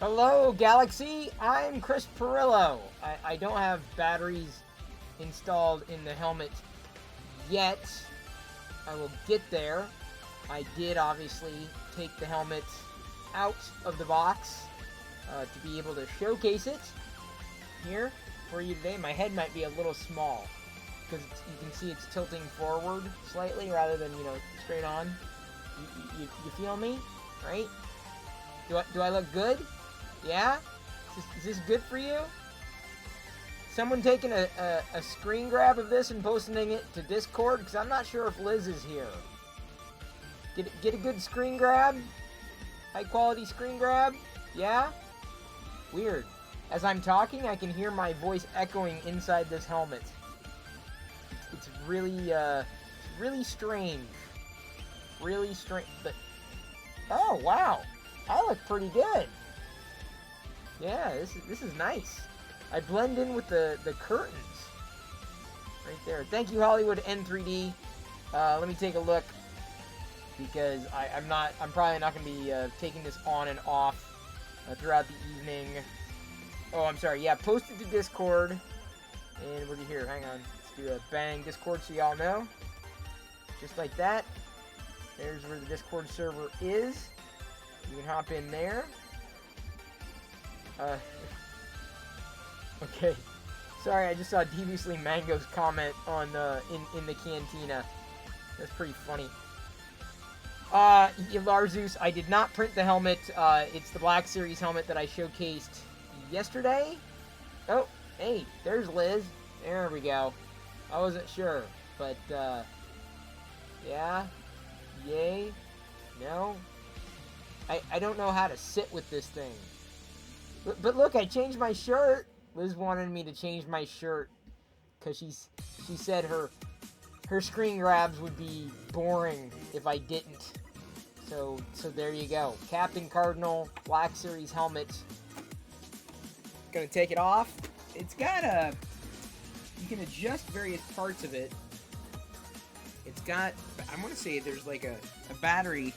Hello, Galaxy. I'm Chris Perillo. I don't have batteries installed in the helmet yet. I will get there. I did obviously take the helmet out of the box to be able to showcase it here for you today. My head might be a little small because you can see it's tilting forward slightly rather than, straight on. You feel me? Right? Do I look good? Yeah? Is this good for you? Someone taking a screen grab of this and posting it to Discord? Because I'm not sure if Liz is here. Get a good screen grab? High quality screen grab? Yeah? Weird. As I'm talking, I can hear my voice echoing inside this helmet. It's really strange. Really strange. But, oh, wow. I look pretty good. Yeah, this is nice. I blend in with the curtains right there. Thank you, Hollywood N3D. Let me take a look because I'm probably not going to be taking this on and off throughout the evening. Oh, I'm sorry. Yeah, post it to Discord. And we're here. Hang on. Let's do a bang Discord so y'all know. Just like that. There's where the Discord server is. You can hop in there. Okay. Sorry, I just saw Deviously Mango's comment on in the cantina. That's pretty funny. Larzeus, I did not print the helmet. It's the Black Series helmet that I showcased yesterday. Oh, hey, there's Liz. There we go. I wasn't sure, but yeah. Yay. No. I don't know how to sit with this thing. But look, I changed my shirt. Liz wanted me to change my shirt because she said her screen grabs would be boring if I didn't. So there you go. Captain Cardinal Black Series helmet. Gonna take it off. It's got you can adjust various parts of it. It's got, I want to say there's like a battery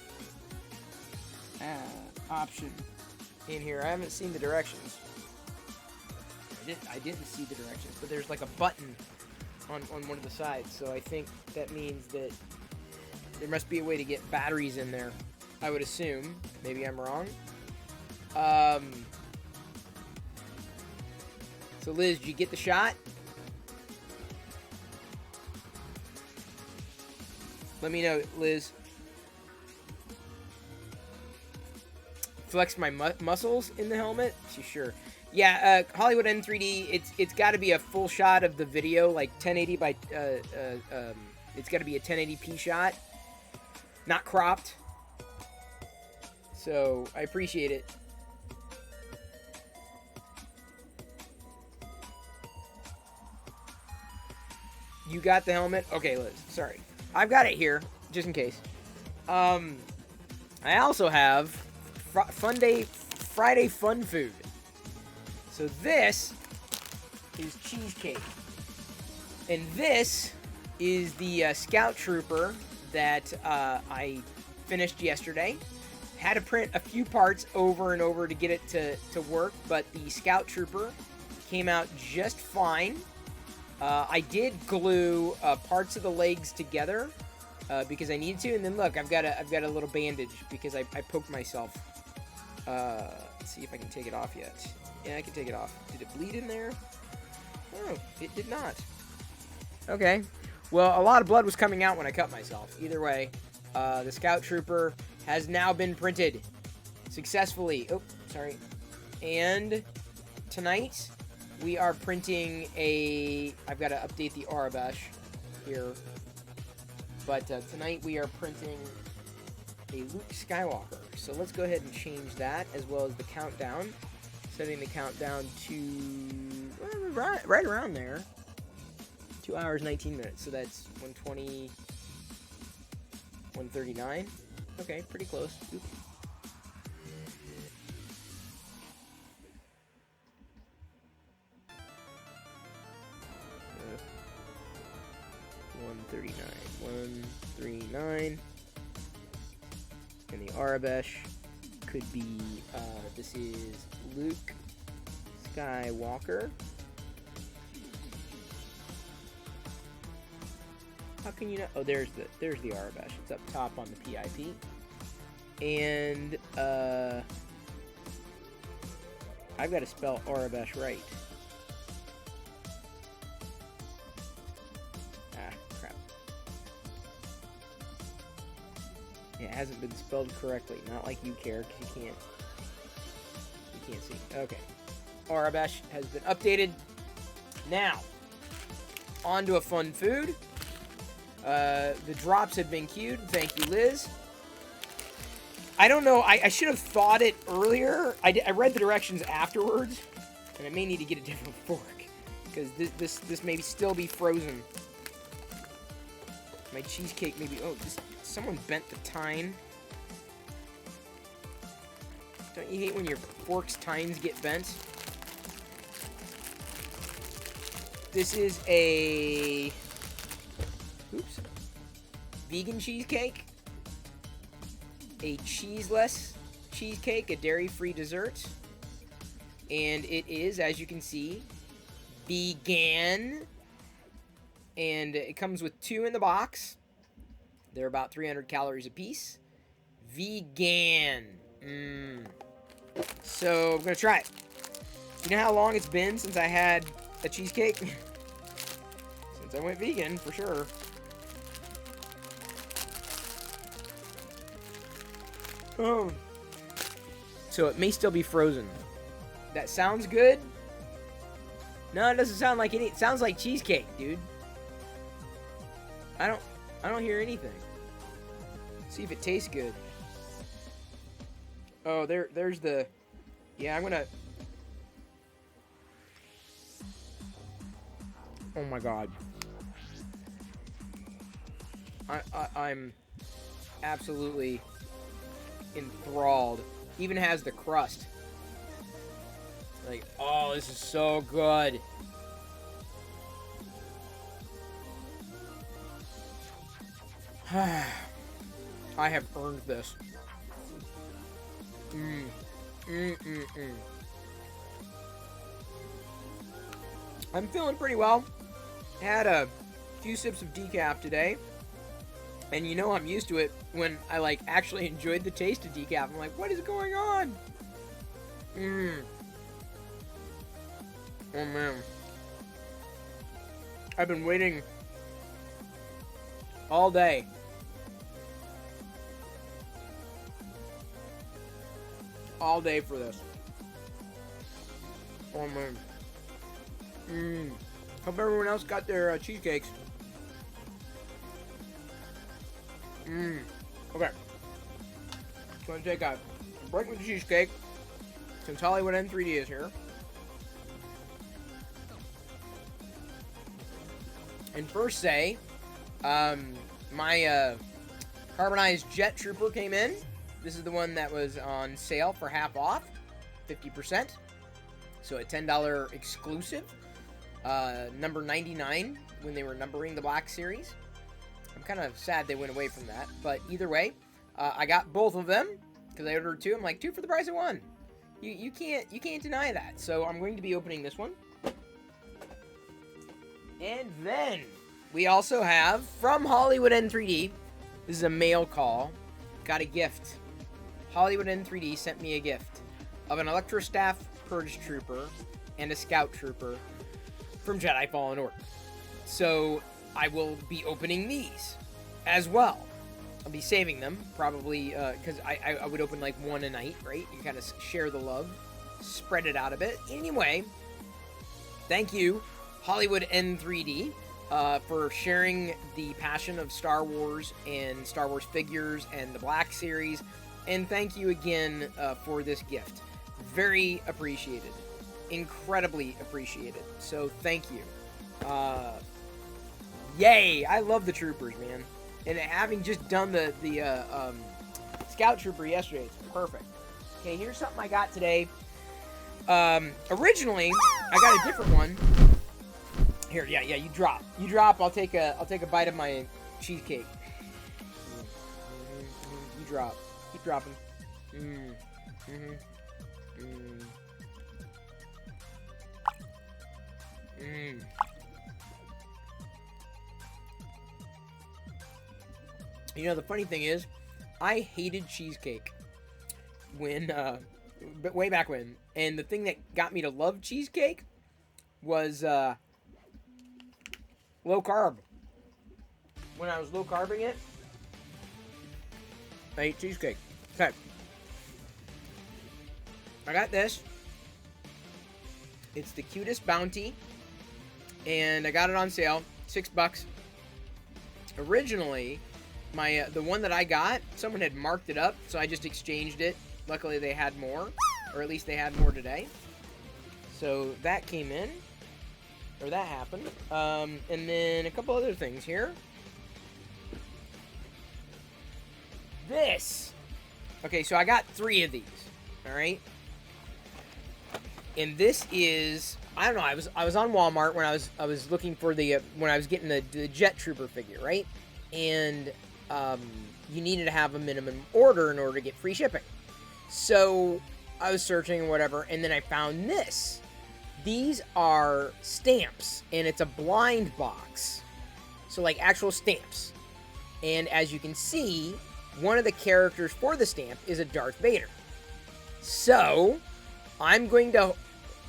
option in here. I haven't seen the directions. I didn't see the directions, but there's like a button on one of the sides, so I think that means that there must be a way to get batteries in there, I would assume. Maybe I'm wrong. So Liz, did you get the shot? Let me know, Liz. Flex my muscles in the helmet? Sure. Yeah, Hollywood N3D, it's got to be a full shot of the video, like 1080 by, it's got to be a 1080p shot, not cropped. So, I appreciate it. You got the helmet? Okay, Liz, sorry. I've got it here, just in case. I also have Friday Fun Food. So this is cheesecake. And this is the Scout Trooper that I finished yesterday. Had to print a few parts over and over to get it to work, but the Scout Trooper came out just fine. I did glue parts of the legs together because I needed to, and then look, I've got a little bandage because I poked myself. Let's see if I can take it off yet. Yeah, I can take it off. Did it bleed in there? Oh, it did not. Okay. Well, a lot of blood was coming out when I cut myself. Either way, the Scout Trooper has now been printed successfully. Oh, sorry. And tonight, we are printing I've got to update the Arabesh here. But tonight we are printing a Luke Skywalker. So let's go ahead and change that, as well as the countdown. Setting the countdown to right around there. 2 hours, 19 minutes. So that's 1:20, 1:39. Okay, pretty close. Oop. $139. And the Arabesh could be, this is Luke Skywalker. How can you not? Oh, there's the Arabesh. It's up top on the PIP. And, I've got to spell Arabesh right. Ah, crap. Yeah, it hasn't been spelled correctly. Not like you care, because you can't see. Okay. Arabesh has been updated. Now, on to a fun food. The drops have been queued. Thank you, Liz. I don't know. I should have thought it earlier. I read the directions afterwards, and I may need to get a different fork because this may still be frozen. My cheesecake maybe. Oh, someone bent the tine. Don't you hate when your fork's tines get bent? This is a vegan cheesecake. A cheeseless cheesecake, a dairy-free dessert. And it is, as you can see, vegan. And it comes with 2 in the box. They're about 300 calories a piece. Vegan. So, I'm going to try it. You know how long it's been since I had a cheesecake? Since I went vegan, for sure. Oh. So it may still be frozen. That sounds good? No, it doesn't sound like any. It sounds like cheesecake, dude. I don't hear anything. See if it tastes good. Oh, there's the. Yeah, I'm gonna. Oh my god. I'm absolutely enthralled. Even has the crust. Like, oh, this is so good. I have earned this. I'm feeling pretty well. Had a few sips of decaf today. And you know I'm used to it when I, like, actually enjoyed the taste of decaf. I'm like, what is going on? Oh, man. I've been waiting all day. All day for this. Oh, man. Hope everyone else got their cheesecakes. Okay. I'm going to take a break with the cheesecake since Hollywood N3D is here. And first say, my carbonized Jet Trooper came in. This is the one that was on sale for half off, 50%. So a $10 exclusive. Number 99 when they were numbering the Black Series. I'm kind of sad they went away from that, but either way, I got both of them because I ordered 2. I'm like, 2 for the price of 1. You can't deny that. So I'm going to be opening this one, and then we also have from Hollywood N3D. This is a mail call. Got a gift. Hollywood N3D sent me a gift of an Electrostaff Purge Trooper and a Scout Trooper from Jedi Fallen Order. So I will be opening these as well. I'll be saving them, probably, because I would open like 1 a night, right? You kind of share the love, spread it out a bit. Anyway, thank you, Hollywood N3D, for sharing the passion of Star Wars and Star Wars figures and the Black Series. And thank you again for this gift. Very appreciated. Incredibly appreciated. So thank you. Yay! I love the troopers, man. And having just done the Scout Trooper yesterday, it's perfect. Okay, here's something I got today. Originally, I got a different one. Here, yeah, you drop. You drop, I'll take a bite of my cheesecake. You drop. Keep dropping. You know, the funny thing is, I hated cheesecake when, but way back when. And the thing that got me to love cheesecake was low carb. When I was low carbing it, I ate cheesecake. Okay. I got this. It's the cutest bounty. And I got it on sale. $6. Originally, the one that I got, someone had marked it up, so I just exchanged it. Luckily, they had more. Or at least they had more today. So that came in. Or that happened. And then a couple other things here. This. Okay, so I got 3 of these. Alright? And this is, I don't know, I was on Walmart when I was looking for when I was getting the Jet Trooper figure, right? And you needed to have a minimum order in order to get free shipping. So I was searching and whatever, and then I found this. These are stamps, and it's a blind box. So like actual stamps. And as you can see, one of the characters for the stamp is a Darth Vader. So I'm going to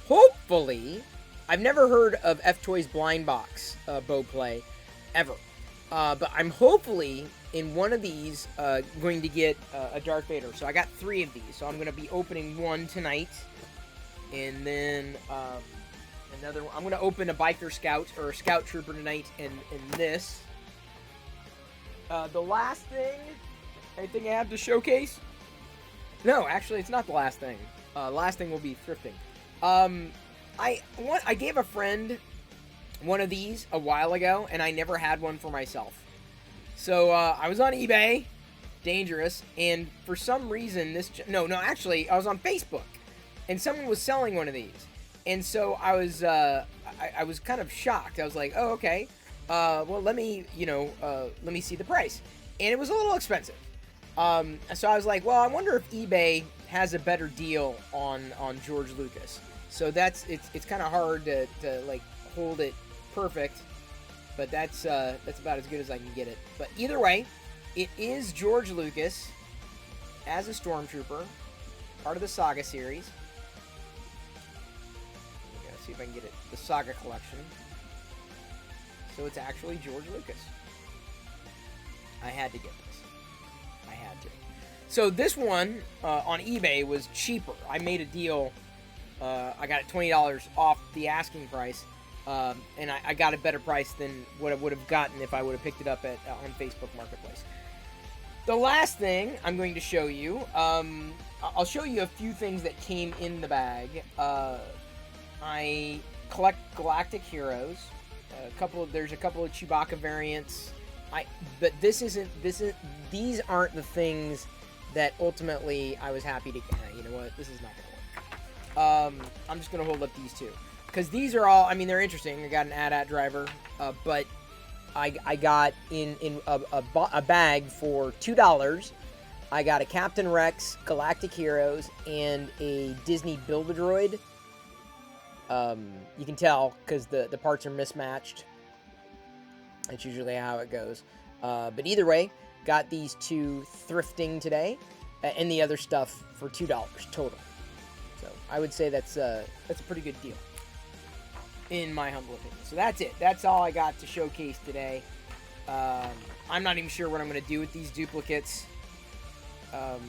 hopefully, I've never heard of F-Toys blind box bow play ever. But I'm hopefully in one of these going to get a Darth Vader. So I got 3 of these. So I'm going to be opening one tonight. And then another one. I'm going to open a Biker Scout or a Scout Trooper tonight and this. The last thing, anything I have to showcase? No, actually it's not the last thing. Last thing will be thrifting. I gave a friend one of these a while ago, and I never had one for myself. So, I was on eBay, dangerous, and for some reason actually, I was on Facebook, and someone was selling one of these. And so I was kind of shocked. I was like, oh, okay, well, let me see the price. And it was a little expensive. So I was like, well, I wonder if eBay has a better deal on George Lucas. So it's kind of hard to like hold it perfect, but that's about as good as I can get it. But either way, it is George Lucas as a stormtrooper, part of the Saga series. I'm gonna see if I can get it, the Saga collection. So it's actually George Lucas. I had to get this. I had to. So this one on eBay was cheaper. I made a deal. I got it $20 off the asking price, and I got a better price than what I would have gotten if I would have picked it up on Facebook Marketplace. The last thing I'm going to show you, I'll show you a few things that came in the bag. I collect Galactic Heroes. There's a couple of Chewbacca variants. But these aren't the things that ultimately I was happy to get. You know what? This is not going to work. I'm just going to hold up these two. Because these are all, I mean, they're interesting. I got an AT-AT driver, but I got in a bag for $2. I got a Captain Rex, Galactic Heroes, and a Disney Build-A-Droid. You can tell because the parts are mismatched. That's usually how it goes. But either way, got these two thrifting today, and the other stuff for $2 total. So I would say that's a pretty good deal, in my humble opinion. So that's it. That's all I got to showcase today. I'm not even sure what I'm going to do with these duplicates. I'm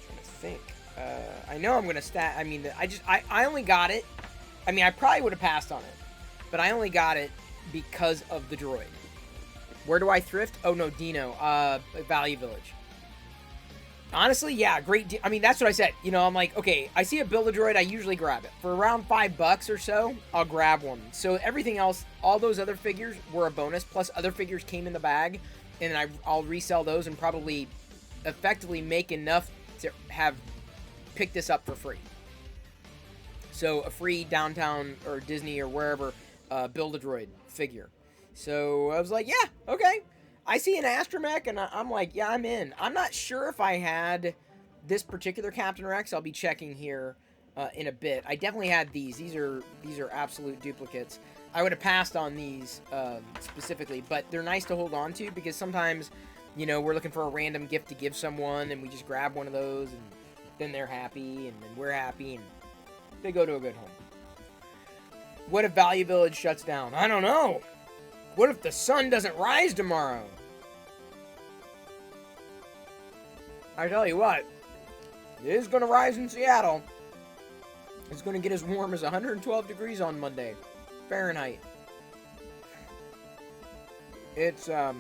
trying to think. I know I'm going to stat. I mean, I only got it. I mean, I probably would have passed on it, but I only got it because of the droid. Where do I thrift? Oh, no, Dino. Value Village. Honestly, yeah, great deal. I mean, that's what I said. You know, I'm like, okay, I see a Build-A-Droid, I usually grab it. For around $5 or so, I'll grab one. So everything else, all those other figures were a bonus, plus other figures came in the bag, and I'll resell those and probably effectively make enough to have picked this up for free. So a free downtown or Disney or wherever Build-A-Droid figure. So I was like, yeah, okay. I see an Astromech, and I'm like, yeah, I'm in. I'm not sure if I had this particular Captain Rex, I'll be checking here in a bit. I definitely had these. These are absolute duplicates. I would have passed on these specifically, but they're nice to hold on to because sometimes, you know, we're looking for a random gift to give someone, and we just grab one of those, and then they're happy, and then we're happy, and they go to a good home. What if Value Village shuts down? I don't know. What if the sun doesn't rise tomorrow? I tell you what, it is going to rise in Seattle. It's going to get as warm as 112 degrees on Monday, Fahrenheit. It's a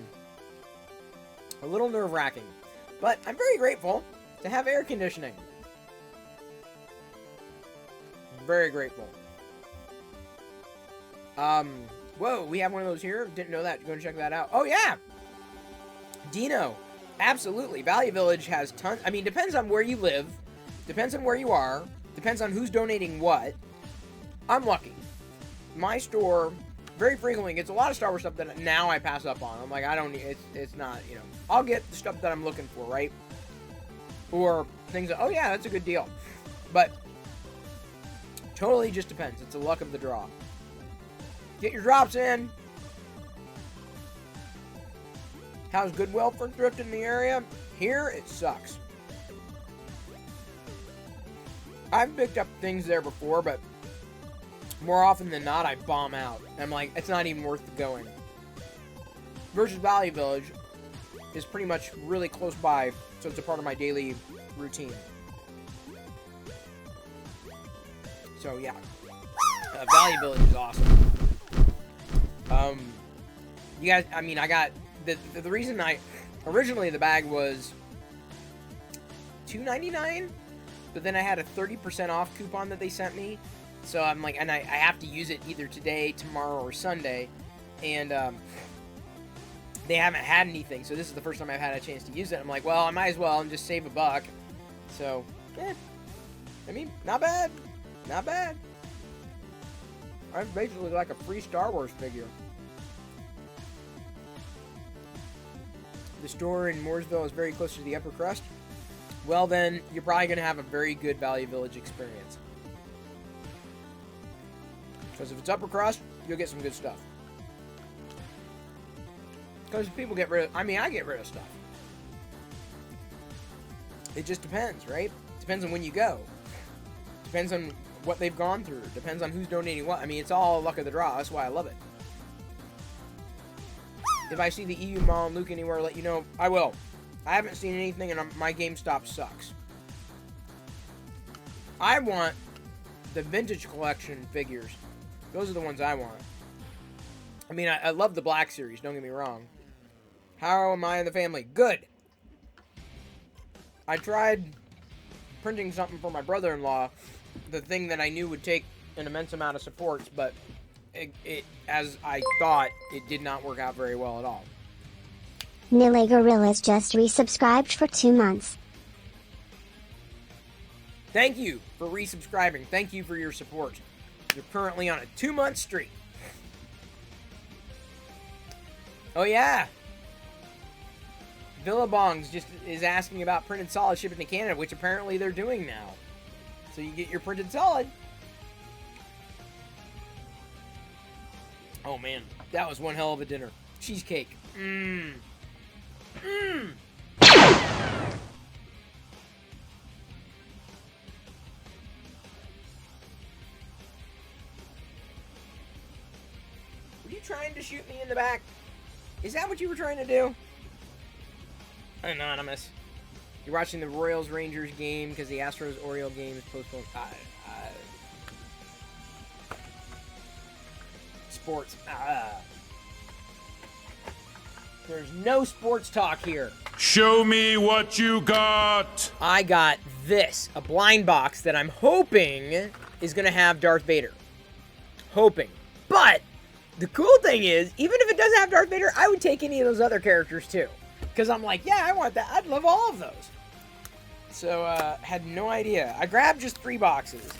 little nerve-wracking, but I'm very grateful to have air conditioning. Very grateful. Whoa, we have one of those here. Didn't know that. Go and check that out. Oh, yeah. Dino. Absolutely. Value Village has tons. I mean, depends on where you live. Depends on where you are. Depends on who's donating what. I'm lucky. My store very frequently gets a lot of Star Wars stuff that now I pass up on. I'm like, I don't need, it's not, you know. I'll get the stuff that I'm looking for, right? Or things that, oh yeah, that's a good deal. But totally just depends. It's the luck of the draw. Get your drops in. How's Goodwill for thrift in the area? Here, it sucks. I've picked up things there before, but more often than not, I bomb out. I'm like, it's not even worth going. Versus Value Village is pretty much really close by, so it's a part of my daily routine. So, yeah. Value Village is awesome. You guys, I mean, I got... The reason originally the bag was $2.99, but then I had a 30% off coupon that they sent me, so I'm like, and I have to use it either today, tomorrow, or Sunday, and they haven't had anything, so this is the first time I've had a chance to use it. I'm like, well, I might as well and just save $1, so I mean, not bad, not bad. I'm basically like a free Star Wars figure. The store in Mooresville is very close to the upper crust. Well then, you're probably going to have a very good Value Village experience. Because if it's upper crust, you'll get some good stuff. Because people get rid of... I mean, I get rid of stuff. It just depends, right? Depends on when you go. Depends on what they've gone through. Depends on who's donating what. I mean, it's all luck of the draw. That's why I love it. If I see the EU Mall and Luke anywhere, I'll let you know. I will. I haven't seen anything, and my GameStop sucks. I want the vintage collection figures. Those are the ones I want. I mean, I love the Black Series, don't get me wrong. How am I in the family? Good. I tried printing something for my brother-in-law, the thing that I knew would take an immense amount of supports, but it as I thought, it did not work out very well at all. Nile Gorillas just resubscribed for 2 months. Thank you for resubscribing. Thank you for your support. You're currently on a 2-month streak. Oh yeah. Billabongs just is asking about printed solid shipping to Canada, which apparently they're doing now. So you get your printed solid. Oh man, that was one hell of a dinner. Cheesecake. Mmm. Mmm. Were you trying to shoot me in the back? Is that what you were trying to do? Anonymous. You're watching the Royals-Rangers game because the Astros-Oriole game is postponed. Sports. There's no sports talk here. Show me what you got. I got this, a blind box that I'm hoping is going to have Darth Vader. Hoping. But the cool thing is, even if it doesn't have Darth Vader, I would take any of those other characters too. Because I'm like, yeah, I want that. I'd love all of those. So, had no idea. I grabbed just 3 boxes.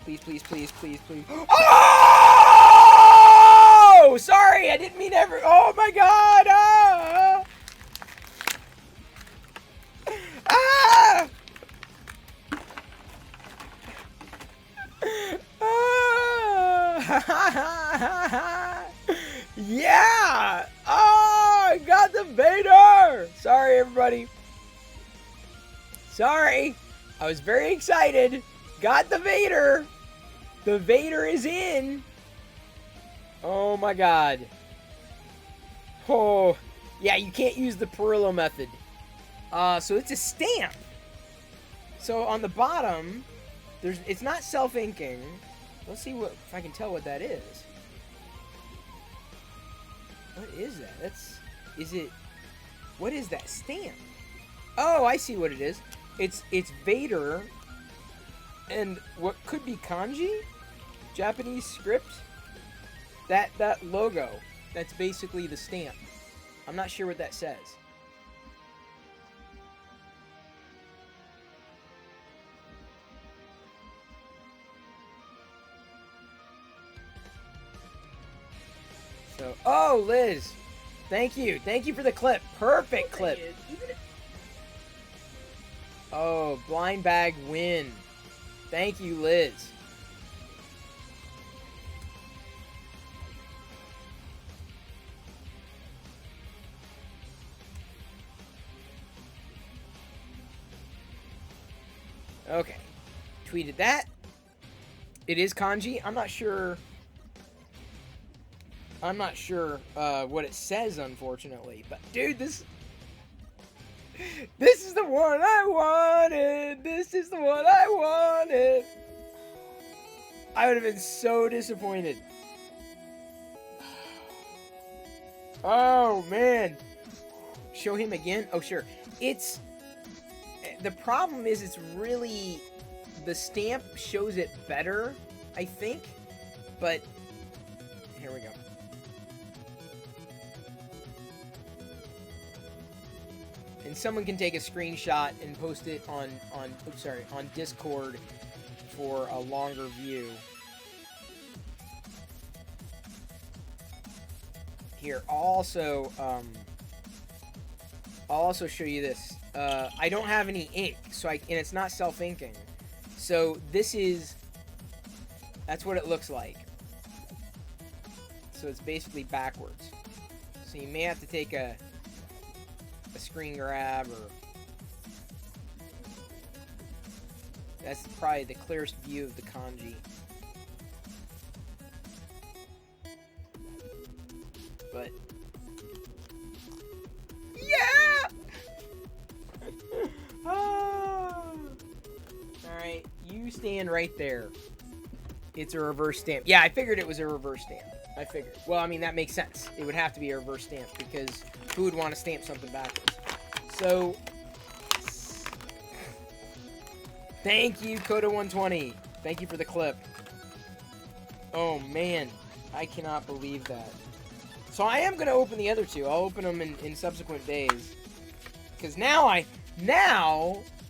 Please, please, please, please, please. Oh! Sorry, I didn't mean ever. Oh my god! buddy. Sorry. I was very excited. Got the Vader. The Vader is in. Oh my god. Oh. Yeah, you can't use the Perillo method. So it's a stamp. So on the bottom, it's not self-inking. Let's see if I can tell what that is. What is that? What is that stamp? Oh, I see what it is. It's Vader and what could be kanji? Japanese script? That logo. That's basically the stamp. I'm not sure what that says. So, oh, Liz. Thank you. Thank you for the clip. Perfect clip. Oh, blind bag win. Thank you, Liz. Okay. Tweeted that. It is kanji. I'm not sure what it says, unfortunately. But, dude, this is the one I wanted. This is the one I wanted. I would have been so disappointed. Oh, man. Show him again? Oh, sure. The problem is it's really... The stamp shows it better, I think. But, here we go. And someone can take a screenshot and post it on Discord for a longer view. Here, I'll also show you this. I don't have any ink, and it's not self-inking. So that's what it looks like. So it's basically backwards. So you may have to take a screen grab, or that's probably the clearest view of the kanji. But yeah. Alright, you stand right there. It's a reverse stamp. Yeah, I figured it was a reverse stamp. I figured. Well, I mean, that makes sense. It would have to be a reverse stamp, because who would want to stamp something backwards? So, thank you, Coda120. Thank you for the clip. Oh, man. I cannot believe that. So I am going to open the other two. I'll open them in subsequent days. Because now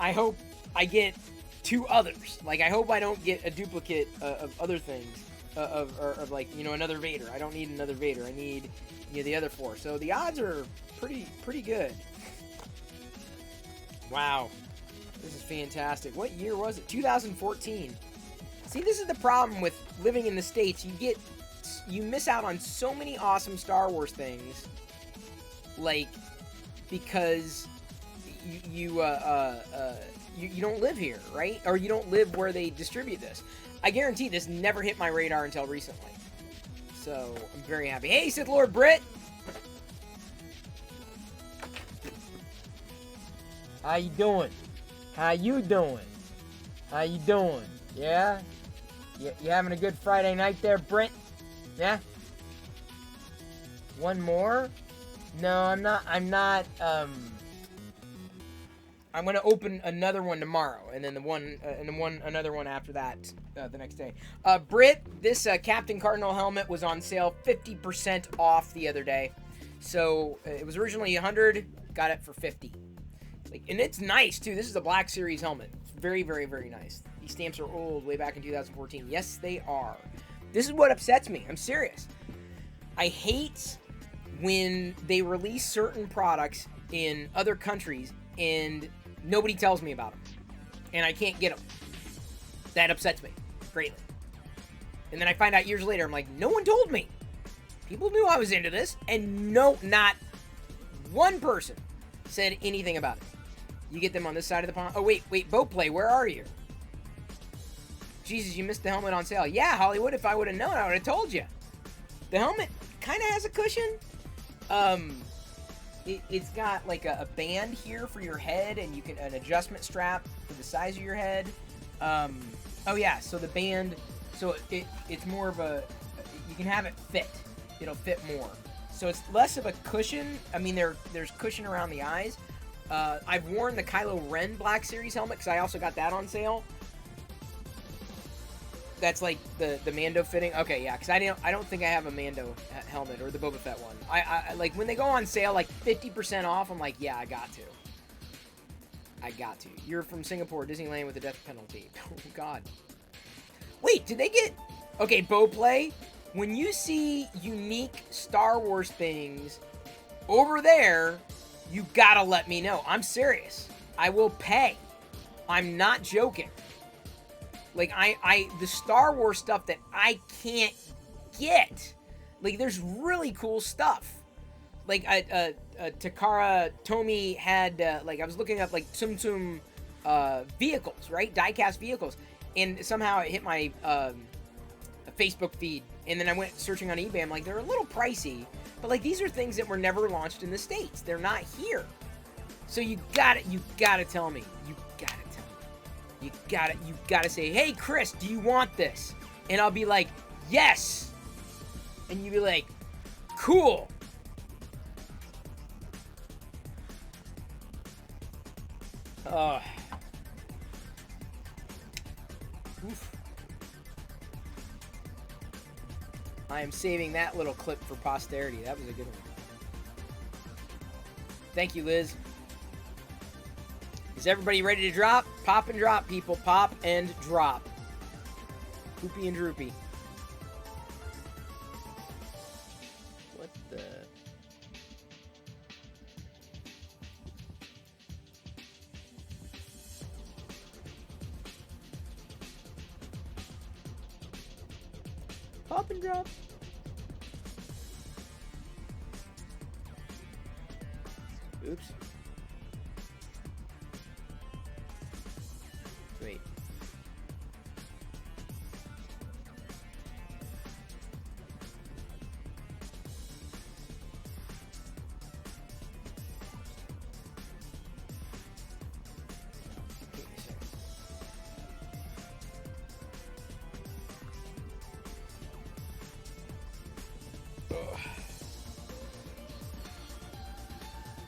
I hope I get two others. Like, I hope I don't get a duplicate of other things. Of like, another Vader. I don't need another Vader. I need, the other four. So the odds are pretty good. Wow. This is fantastic. What year was it? 2014. See, this is the problem with living in the States. You miss out on so many awesome Star Wars things. Like, because you don't live here, right? Or you don't live where they distribute this. I guarantee this never hit my radar until recently. So, I'm very happy. Hey, Sith Lord Britt! How you doing? How you doing? How you doing? Yeah? You having a good Friday night there, Britt? Yeah? One more? No, I'm not, I'm gonna open another one tomorrow, and then another one after that, the next day. Britt, this Captain Cardinal helmet was on sale 50% off the other day. So it was originally 100, got it for 50. And it's nice too. This is a Black Series helmet. It's very, very, very nice. These stamps are old, way back in 2014. Yes, they are. This is what upsets me. I'm serious. I hate when they release certain products in other countries and nobody tells me about them, and I can't get them. That upsets me greatly. And then I find out years later, I'm like, no one told me. People knew I was into this, and no, not one person said anything about it. You get them on this side of the pond. Oh, wait, Boat Play, where are you? Jesus, you missed the helmet on sale. Yeah, Hollywood, if I would have known, I would have told you. The helmet kind of has a cushion. It's got like a band here for your head, and you can an adjustment strap for the size of your head. Oh yeah, so the band, so it's more of a, you can have it fit. It'll fit more. So it's less of a cushion. I mean, there's cushion around the eyes. I've worn the Kylo Ren Black Series helmet because I also got that on sale. That's like the Mando fitting. Okay, yeah, because I don't think I have a Mando helmet or the Boba Fett one. I like when they go on sale like 50% off. I'm like, yeah, I got to. You're from Singapore, Disneyland with the death penalty. Oh God. Wait, did they get? Okay, Bow Play. When you see unique Star Wars things over there, you gotta let me know. I'm serious. I will pay. I'm not joking. Like, the Star Wars stuff that I can't get. Like, there's really cool stuff. Like, Takara Tomy had, like, I was looking up, like, Tsum vehicles, right? Diecast vehicles. And somehow it hit my Facebook feed. And then I went searching on eBay. I'm like, they're a little pricey. But, like, these are things that were never launched in the States. They're not here. So you gotta tell me. You gotta say, hey, Chris, do you want this? And I'll be like, yes. And you'll be like, cool. Oof. I am saving that little clip for posterity. That was a good one. Thank you, Liz. Is everybody ready to drop? Pop and drop, people. Pop and drop. Poopy and droopy. What the... Pop and drop. Oops. Wait.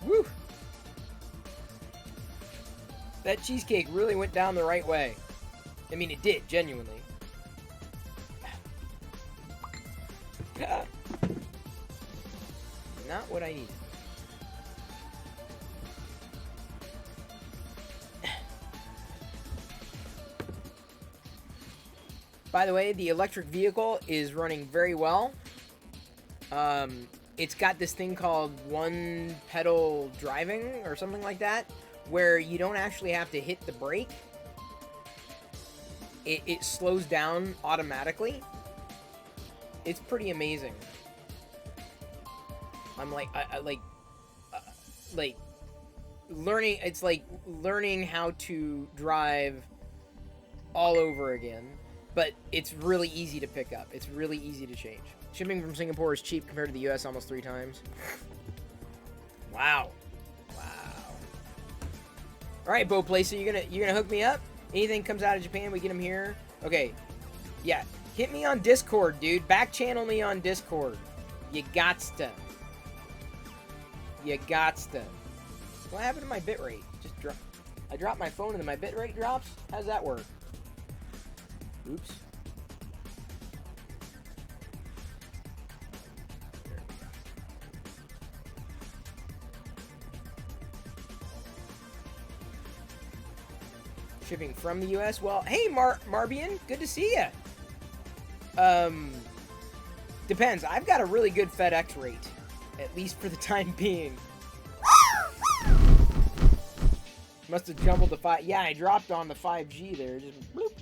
Woo! That cheesecake really went down the right way. I mean, it did, genuinely. Not what I needed. By the way, the electric vehicle is running very well. It's got this thing called one pedal driving or something like that, where you don't actually have to hit the brake. It slows down automatically. It's pretty amazing. I'm like, like learning. It's like learning how to drive all over again, but it's really easy to pick up. It's really easy to change. Shipping from Singapore is cheap compared to the US almost 3 times. Wow. All right, Bo Play, so you're gonna hook me up? Anything comes out of Japan, we get them here. Okay. Yeah. Hit me on Discord, dude. Back channel me on Discord. You gots to. What happened to my bitrate? I dropped my phone and then my bitrate drops? How does that work? Oops. Shipping from the US? Well, hey, Marbian, good to see you. Depends. I've got a really good FedEx rate, at least for the time being. Must have jumbled the 5. Yeah, I dropped on the 5G there. Just bloop.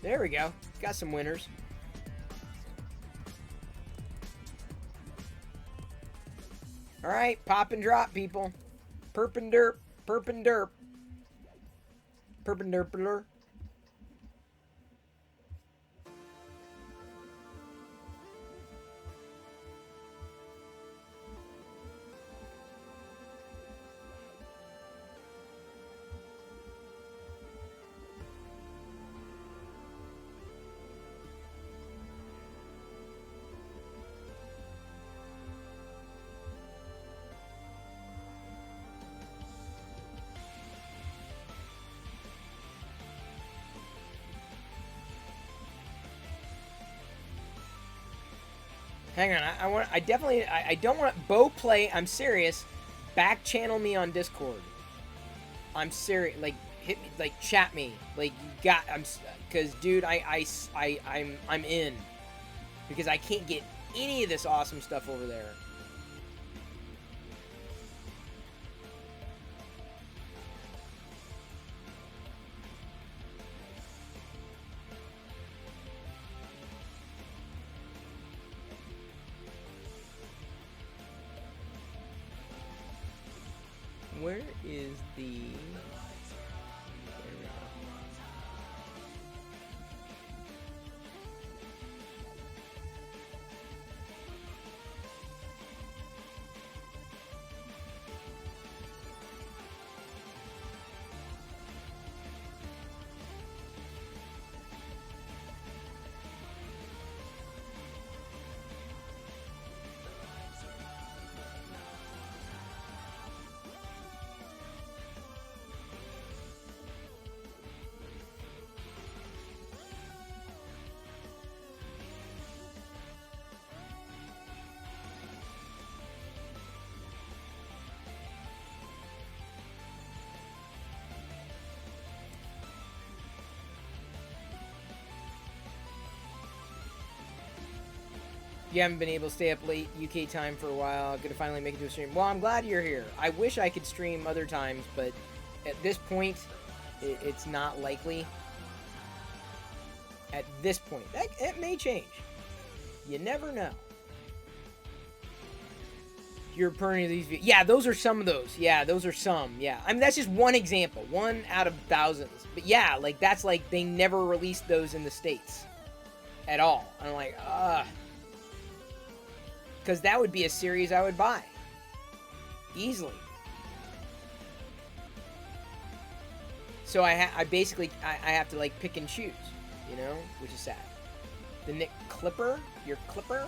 There we go. Got some winners. Alright, pop and drop, people. Perpenderp. Perpenderp. Perpendicular. Hang on, I don't want bow play. I'm serious. Back channel me on Discord. I'm serious. Like, hit me, like, chat me. Like, you got, because dude, I'm in. Because I can't get any of this awesome stuff over there. Where is the... There we go. You haven't been able to stay up late UK time for a while. Gonna finally make it to a stream. Well, I'm glad you're here. I wish I could stream other times, but at this point, it's not likely. At this point. It may change. You never know. You're purring these videos. Yeah, those are some of those. Yeah, those are some. Yeah. I mean, that's just one example. One out of thousands. But yeah, like, that's like, they never released those in the States. At all. I'm like, because that would be a series I would buy. Easily. So I basically have to, like, pick and choose, you know, which is sad. The Nick Clipper, your Clipper.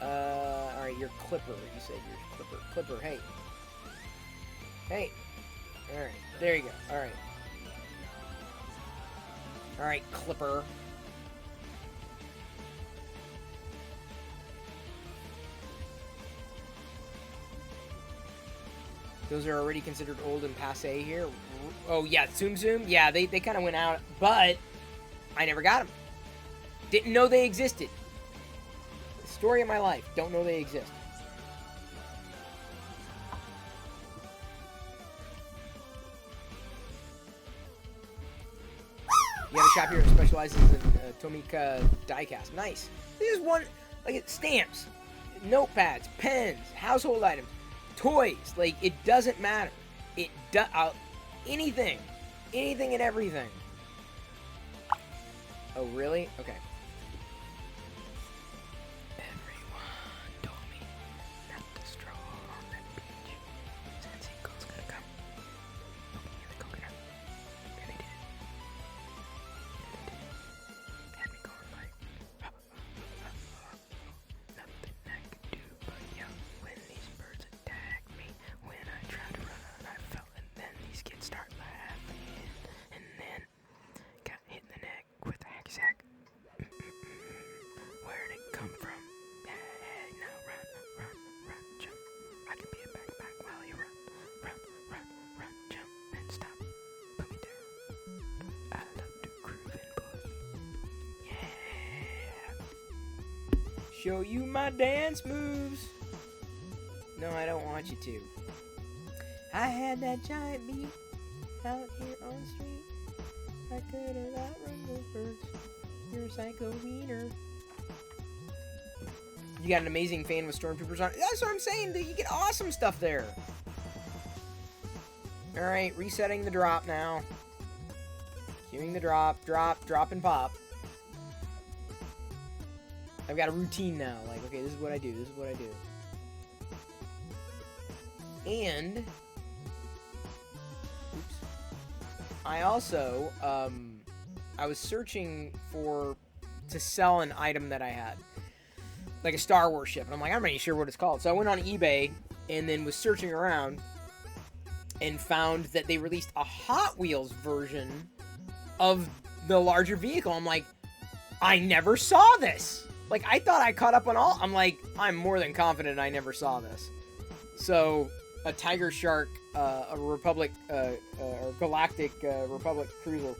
All right, your Clipper. You said your Clipper. Clipper. Hey. Hey. All right. There you go. All right. All right, Clipper. Those are already considered old and passe here. Oh, yeah, Zoom Zoom. Yeah, they kind of went out, but I never got them. Didn't know they existed. The story of my life. Don't know they exist. You have a shop here that specializes in Tomica diecast. Nice. This is one, like, stamps, notepads, pens, household items. Toys, like, it doesn't matter. Anything and everything. Oh, really? Okay. Everyone told me not to stroll on that beach. Since Eagle's gonna come. Look me in the coconut. And they did. Had me going like, nothing I could do but yell when these birds attack me. When I try to run, I fell, and then these kids start laughing, and then got hit in the neck with a hacky sack. Where'd it come from? Hey, now run, jump. I can be a backpack while you run, jump, and stop. Put me down. I love to groove and boogie. Yeah. Show you my dance moves. No, I don't want you to. I had that giant beat Out here on the street, I could have outrun the birds. You're a psycho wiener. You got an amazing fan with stormtroopers on it. That's what I'm saying. You get awesome stuff there. All right, resetting the drop now. Queuing the drop, drop, and pop. I've got a routine now. Like, okay, this is what I do. This is what I do. And oops. I also I was searching to sell an item that I had, like a Star Wars ship, and I'm like, I'm not even sure what it's called. So I went on eBay and then was searching around and found that they released a Hot Wheels version of the larger vehicle. I'm like, I never saw this. Like, I thought I caught up on all. I'm like, I'm more than confident I never saw this. So a Tiger Shark, a Republic, or Galactic Republic cruiser,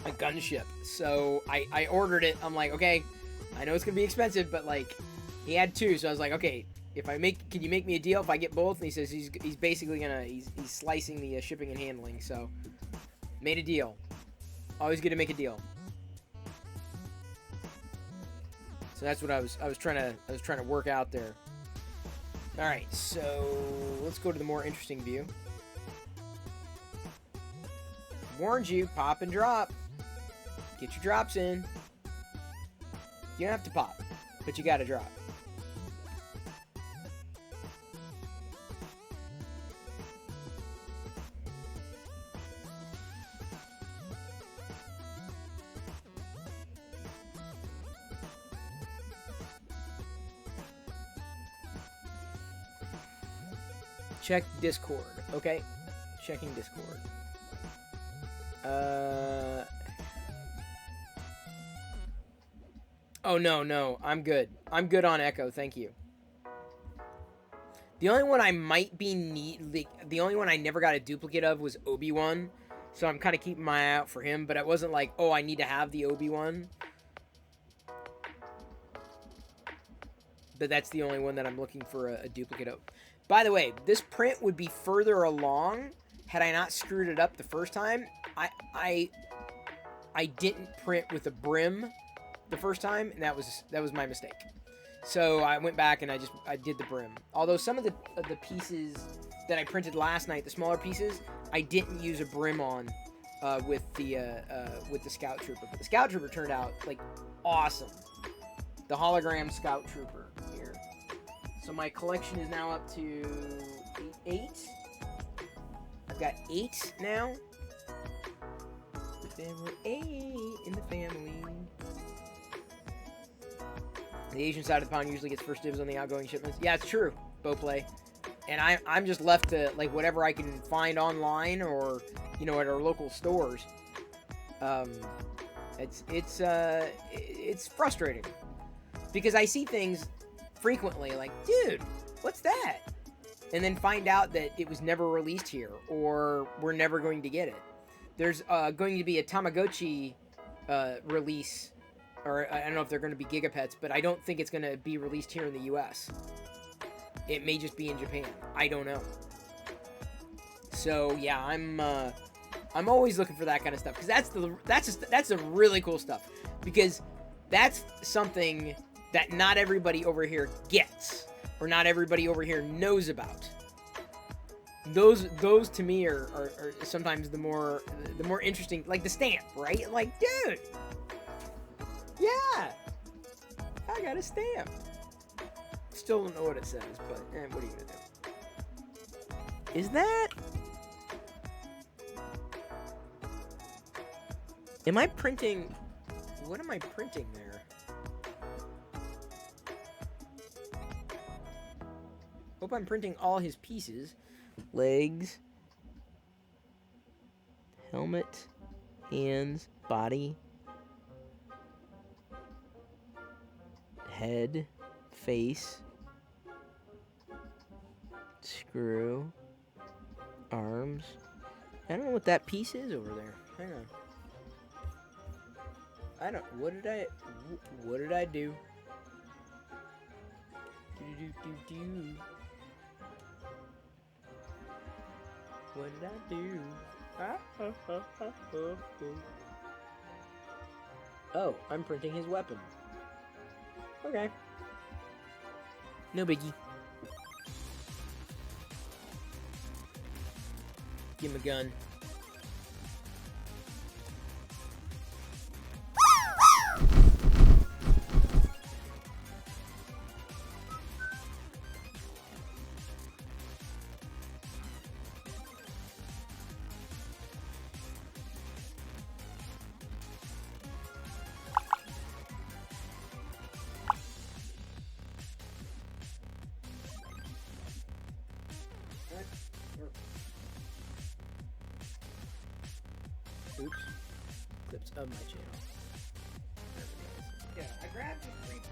a gunship. So I ordered it. I'm like, okay, I know it's gonna be expensive, but like, he had two, so I was like, okay, can you make me a deal if I get both? And he says he's basically he's slicing the shipping and handling. So made a deal. Always good to make a deal. So that's what I was trying to work out there. All right, so let's go to the more interesting view. Warned you, pop and drop. Get your drops in. You don't have to pop, but you gotta drop. Check Discord. Okay. Checking Discord. Oh, no. I'm good. I'm good on Echo. Thank you. The only one I might be the only one I never got a duplicate of was Obi-Wan. So I'm kind of keeping my eye out for him. But it wasn't like, oh, I need to have the Obi-Wan. But that's the only one that I'm looking for a duplicate of. By the way, this print would be further along had I not screwed it up the first time. I didn't print with a brim the first time, and that was my mistake. So I went back and I did the brim. Although some of the pieces that I printed last night, the smaller pieces, I didn't use a brim on with the Scout Trooper. But the Scout Trooper turned out like awesome. The hologram Scout Trooper here. So my collection is now up to 8. I've got 8 now. There were 8 in the family. The Asian side of the pond usually gets first dibs on the outgoing shipments. Yeah, it's true, Beauplay. And I'm just left to like whatever I can find online or at our local stores. It's frustrating because I see things frequently like, dude, what's that? And then find out that it was never released here or we're never going to get it. There's going to be a Tamagotchi release, or I don't know if they're going to be Gigapets, but I don't think it's going to be released here in the US. It may just be in Japan. I don't know. So yeah, I'm always looking for that kind of stuff because that's the really cool stuff, because that's something that not everybody over here gets or not everybody over here knows about. Those to me are sometimes the more interesting, like the stamp, right? Like, dude, yeah, I got a stamp. Still don't know what it says, but what are you gonna do? Is that? Am I printing? What am I printing there? Hope I'm printing all his pieces. Legs, helmet, hands, body, head, face, screw, arms. I don't know what that piece is over there. Hang on. What did I do? What did I do? Oh, I'm printing his weapon. Okay. No biggie. Give him a gun. Oops. Clips of my channel. Yeah, I grabbed the three.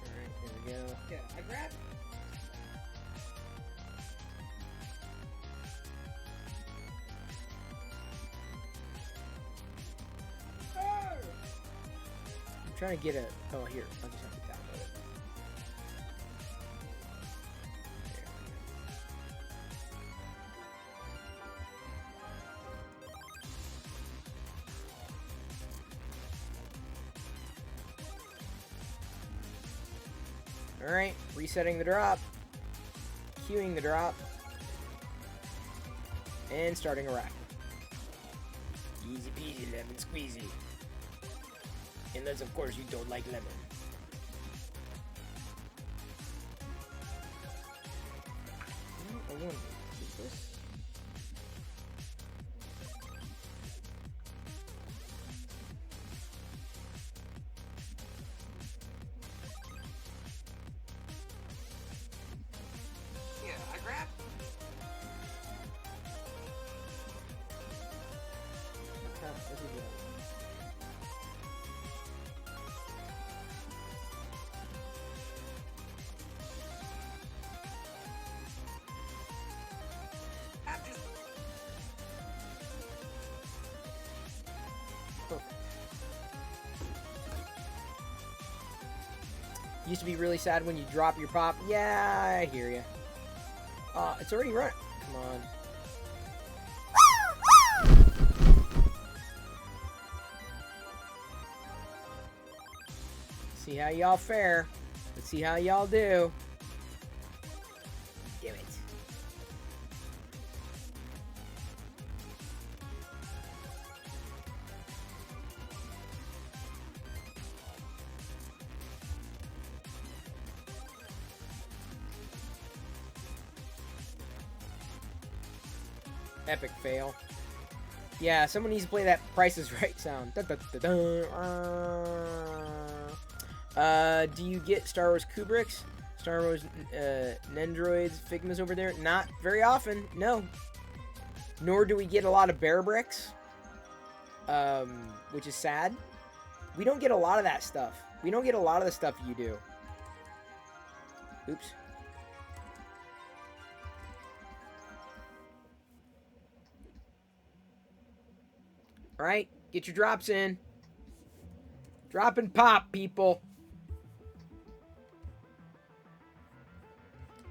Alright, there we go. Yeah, I grabbed. I'm trying to get a... Oh, here. I'll just have to download it. Alright, resetting the drop, queuing the drop, and starting a rack. Easy peasy, lemon squeezy. Unless, of course, you don't like lemon. I wonder, is this? Yeah, I grabbed. Used to be really sad when you drop your pop. Yeah, I hear you. It's already run. Come on. See how y'all fare. Let's see how y'all do. Damn it. Epic fail. Yeah, someone needs to play that Price is Right sound. Dun, dun, dun, dun. Do you get Star Wars Kubricks? Star Wars Nendroids, Figmas over there? Not very often, no. Nor do we get a lot of Bear Bricks, which is sad. We don't get a lot of that stuff. We don't get a lot of the stuff you do. Oops. Alright, get your drops in. Drop and pop, people.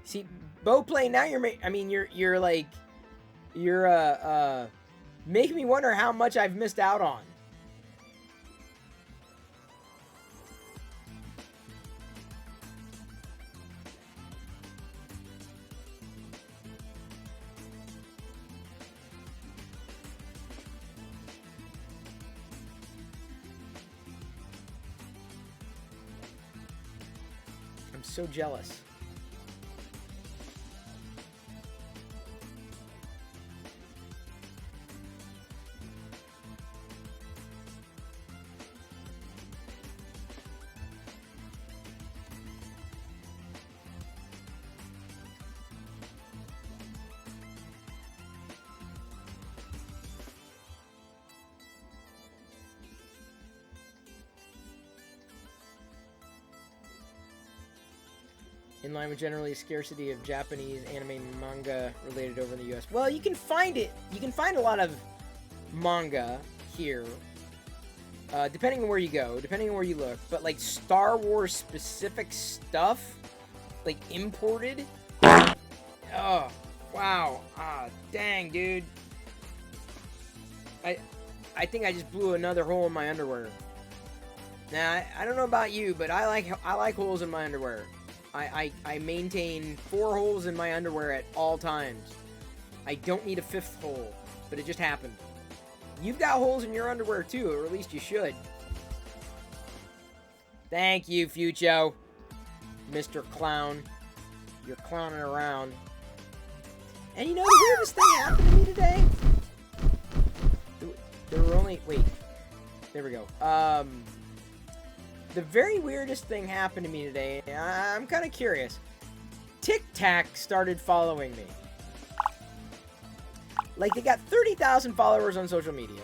See, bow play, now you're making me wonder how much I've missed out on. I'm so jealous. In line with generally a scarcity of Japanese anime and manga related over in the US. Well, you can find it. You can find a lot of manga here, depending on where you go, depending on where you look. But like Star Wars specific stuff, like imported, oh, Wow. Ah, dang, dude. I think I just blew another hole in my underwear. Now, I don't know about you, but I like holes in my underwear. I maintain 4 holes in my underwear at all times. I don't need a 5th hole, but it just happened. You've got holes in your underwear too, or at least you should. Thank you, Fucho. Mr. Clown. You're clowning around. And you know the weirdest thing happened to me today? There were only... Wait. There we go. The very weirdest thing happened to me today. I'm kind of curious. Tic Tac started following me. Like, they got 30,000 followers on social media.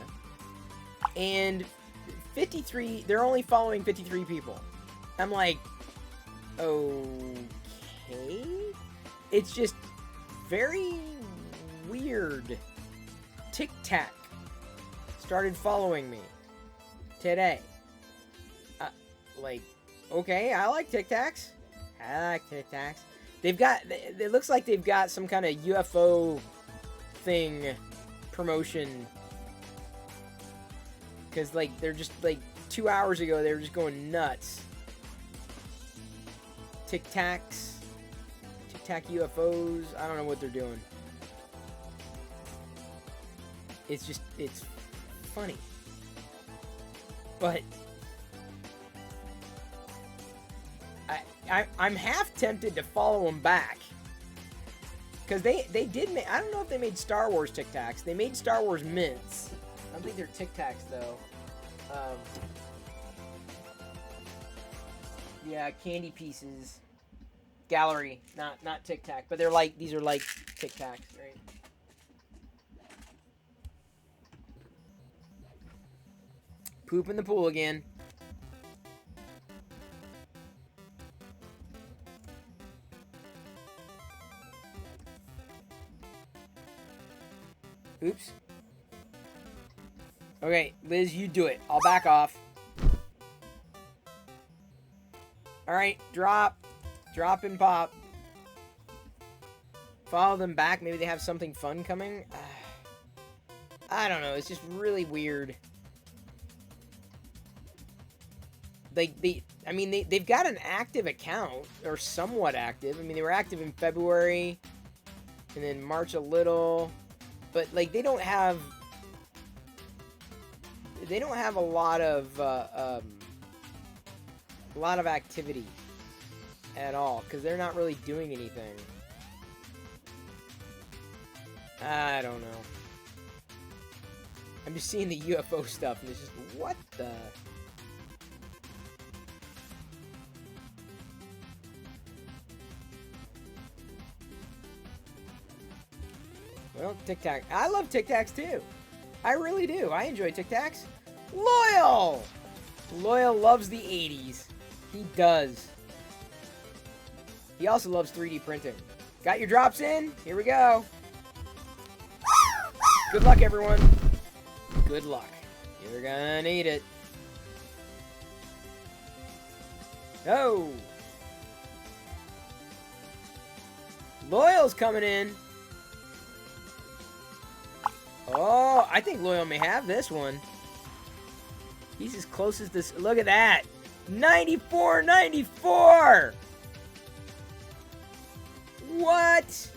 And 53... They're only following 53 people. I'm like... Okay? It's just very weird. Tic Tac started following me today. Like, okay, I like Tic Tacs. I like Tic Tacs. They've got, it looks like they've got some kind of UFO thing promotion. Because, like, they're just, like, 2 hours ago, they were just going nuts. Tic Tacs. Tic Tac UFOs. I don't know what they're doing. It's just, it's funny. But I'm half tempted to follow them back. Because they did make... I don't know if they made Star Wars Tic Tacs. They made Star Wars Mints. I don't think they're Tic Tacs, though. Yeah, candy pieces. Gallery. Not Tic Tac. But they're like... These are like Tic Tacs, right? Poop in the pool again. Oops. Okay, Liz, you do it. I'll back off. Alright, drop. Drop and pop. Follow them back. Maybe they have something fun coming. I don't know. It's just really weird. They've got an active account, or somewhat active. I mean, they were active in February, and then March a little. But, like, they don't have a lot of activity at all, because they're not really doing anything. I don't know. I'm just seeing the UFO stuff, and it's just, what the... Well, Tic Tac. I love Tic Tacs too. I really do. I enjoy Tic Tacs. Loyal! Loyal loves the 80s. He does. He also loves 3D printing. Got your drops in? Here we go. Good luck, everyone. Good luck. You're gonna need it. Oh! Loyal's coming in. Oh, I think Loyal may have this one. He's as close as this. Look at that. 94-94. What?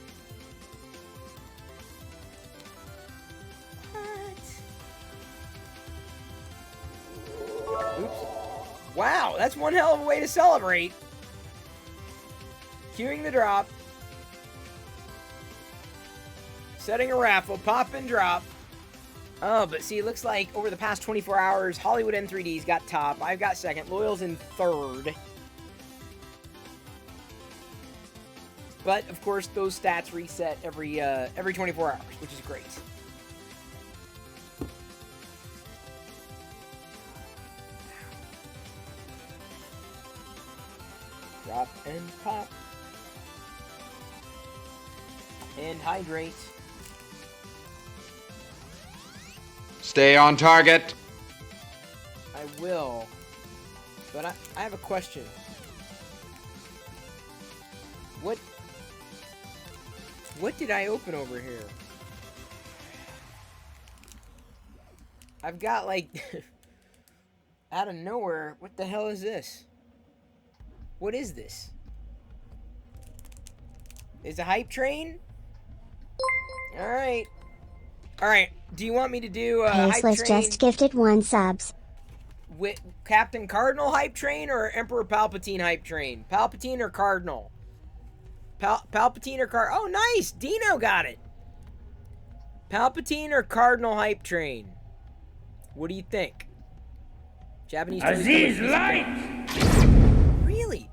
Oops. Wow, that's one hell of a way to celebrate. Queuing the drop. Setting a raffle, pop and drop. Oh, but see, it looks like over the past 24 hours, Hollywood N3D's got top. I've got second. Loyal's in third. But, of course, those stats reset every 24 hours, which is great. Drop and pop. And hydrate. Stay on target. I will. But I have a question. What What did I open over here? I've got like out of nowhere. What the hell is this? What is this? Is a hype train? All right. All right. Do you want me to do a hype Paceless train just gifted 1 subs. with Captain Cardinal hype train or Emperor Palpatine hype train? Palpatine or Cardinal? Palpatine or Oh, nice. Dino got it. Palpatine or Cardinal hype train? What do you think? Japanese Aziz Light! Really?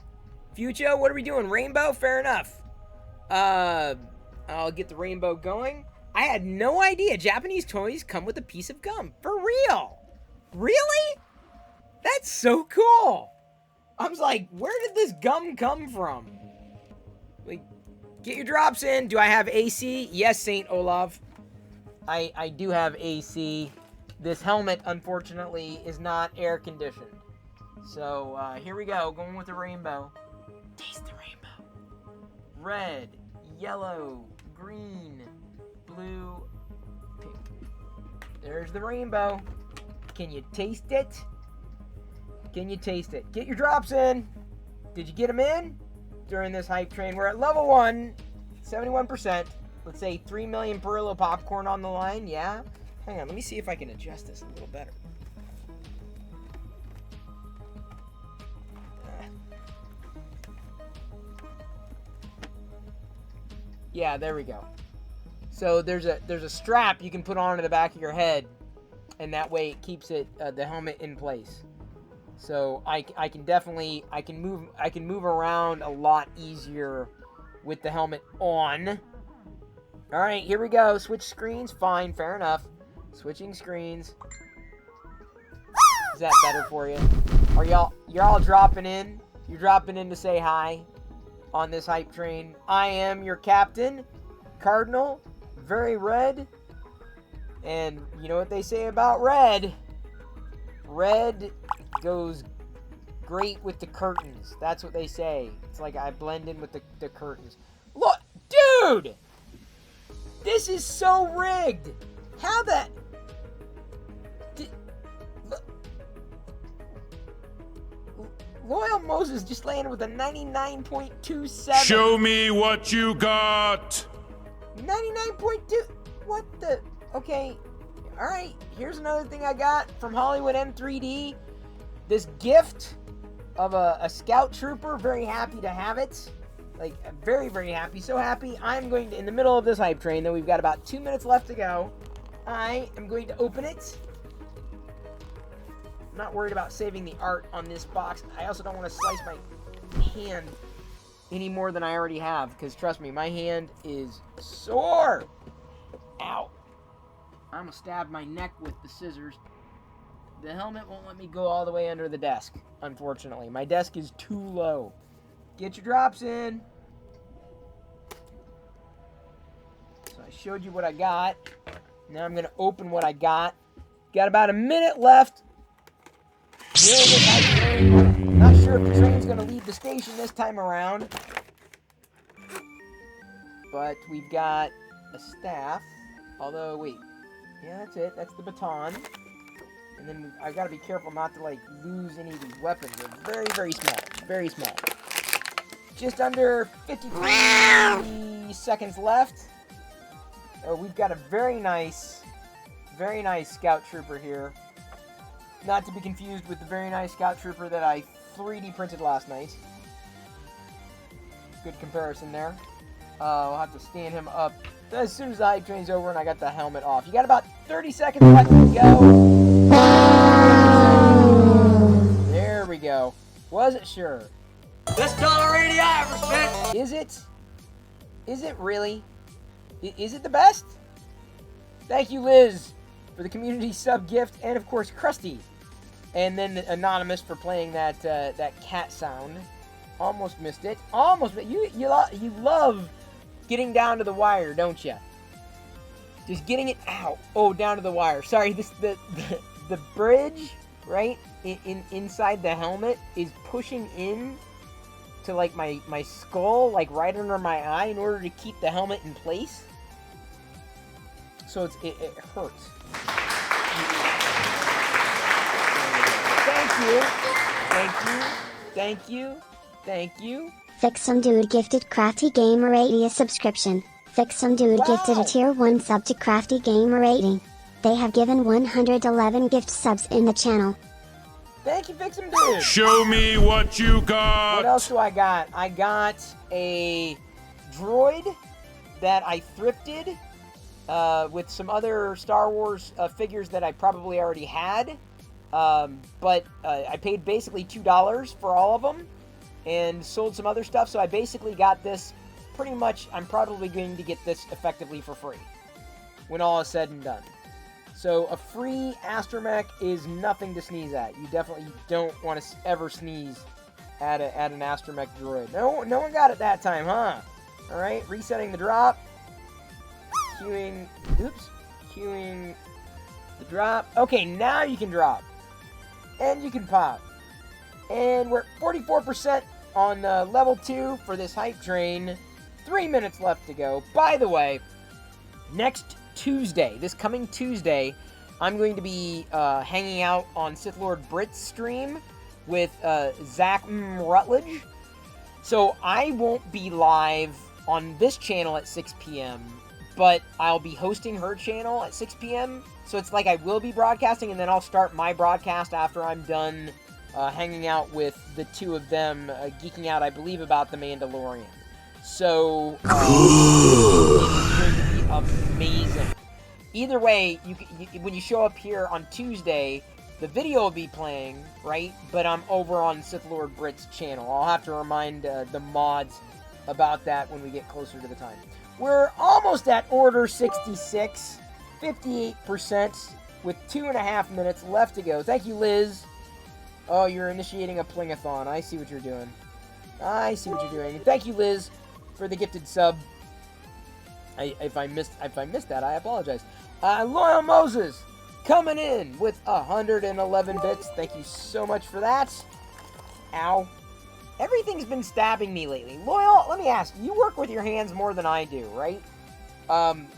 Fucho, what are we doing? Rainbow? Fair enough. I'll get the rainbow going. I had no idea Japanese toys come with a piece of gum. For real? Really? That's so cool. I was like, where did this gum come from? Like, get your drops in. Do I have AC? Yes, Saint Olaf. I do have AC. This helmet, unfortunately, is not air conditioned. So, here we go. Going with the rainbow. Taste the rainbow. Red, yellow, green, blue, pink. There's the rainbow. Can you taste it? Can you taste it? Get your drops in. Did you get them in? During this hype train, we're at level 1, 71%. Let's say 3 million Perillo popcorn on the line. Yeah. Hang on, let me see if I can adjust this a little better. Yeah, there we go. So there's a strap you can put onto the back of your head, and that way it keeps it the helmet in place. So I can definitely move around a lot easier with the helmet on. All right, here we go. Switch screens. Fine, fair enough. Switching screens. Is that better for you? You're all dropping in? You're dropping in to say hi on this hype train. I am your captain, Cardinal, very red. And you know what they say about red? Red goes great with the curtains. That's what they say. It's like I blend in with the curtains. Look, dude! This is so rigged. How the... Loyal Moses just landed with a 99.27. Show me what you got. 99.2. What the... Okay. Alright. Here's another thing I got from Hollywood M3D. This gift of a scout trooper. Very happy to have it. Like, very, very happy. So happy. I'm going to, in the middle of this hype train, that we've got about 2 minutes left to go, I am going to open it. I'm not worried about saving the art on this box. I also don't want to slice my hand any more than I already have, because trust me, my hand is sore. Ow. I'm going to stab my neck with the scissors. The helmet won't let me go all the way under the desk, unfortunately. My desk is too low. Get your drops in. So I showed you what I got. Now I'm going to open what I got. Got about a minute left. Not sure if the train's going to leave the station this time around. But we've got a staff. Although, wait. Yeah, that's it. That's the baton. And then I've got to be careful not to, like, lose any of these weapons. They're very, very small. Very small. Just under 53 seconds left. Oh, we've got a very nice scout trooper here. Not to be confused with the very nice scout trooper that I 3D printed last night. Good comparison there. I'll have to stand him up as soon as the hype train's over and I got the helmet off. You got about 30 seconds left to go. There we go. Wasn't sure. Best dollar radio I ever spent! Is it? Is it really? Is it the best? Thank you, Liz, for the community sub gift, and of course, Krusty. And then Anonymous for playing that cat sound. Almost missed it. Almost. You love getting down to the wire, don't you? Just getting it out. Oh, down to the wire. Sorry, the bridge, right, inside the helmet is pushing in to like my skull, like right under my eye, in order to keep the helmet in place. So it hurts. Thank you. Thank you. Thank you. Thank you. Fixum Dude gifted Crafty Gamer 80 a subscription. Fixum Dude gifted a tier 1 sub to Crafty Gamer 80. They have given 111 gift subs in the channel. Thank you, Fixum Dude. Show me what you got. What else do I got? I got a droid that I thrifted with some other Star Wars figures that I probably already had. But I paid basically $2 for all of them and sold some other stuff. So I basically got this pretty much. I'm probably going to get this effectively for free when all is said and done. So a free astromech is nothing to sneeze at. You definitely don't want to ever sneeze at an astromech droid. No one got it that time, huh? All right, resetting the drop. Queuing the drop. Okay, now you can drop. And you can pop. And we're at 44% on level 2 for this hype train. 3 minutes left to go. By the way, next Tuesday, this coming Tuesday, I'm going to be hanging out on Sith Lord Brit's stream with Zach Rutledge. So I won't be live on this channel at 6 p.m., but I'll be hosting her channel at 6 p.m., so it's like I will be broadcasting, and then I'll start my broadcast after I'm done hanging out with the two of them, geeking out, I believe, about The Mandalorian. So, it's going to be amazing. Either way, when you show up here on Tuesday, the video will be playing, right? But I'm over on Sith Lord Brit's channel. I'll have to remind the mods about that when we get closer to the time. We're almost at Order 66. 58% with 2.5 minutes left to go. Thank you, Liz. Oh, you're initiating a plingathon. I see what you're doing. I see what you're doing. Thank you, Liz, for the gifted sub. If I missed that, I apologize. Loyal Moses coming in with 111 bits. Thank you so much for that. Ow. Everything's been stabbing me lately. Loyal, let me ask, you work with your hands more than I do, right? I'm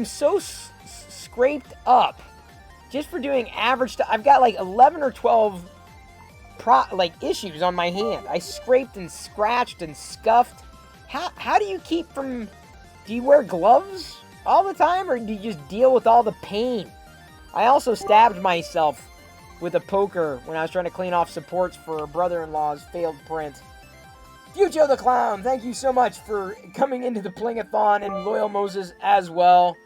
so scraped up just for doing average stuff. I've got like 11 or 12 issues on my hand. I scraped and scratched and scuffed. How do you keep from... Do you wear gloves all the time, or do you just deal with all the pain? I also stabbed myself with a poker when I was trying to clean off supports for a brother-in-law's failed print. Fucho the Clown, thank you so much for coming into the Plingathon, and Loyal Moses as well.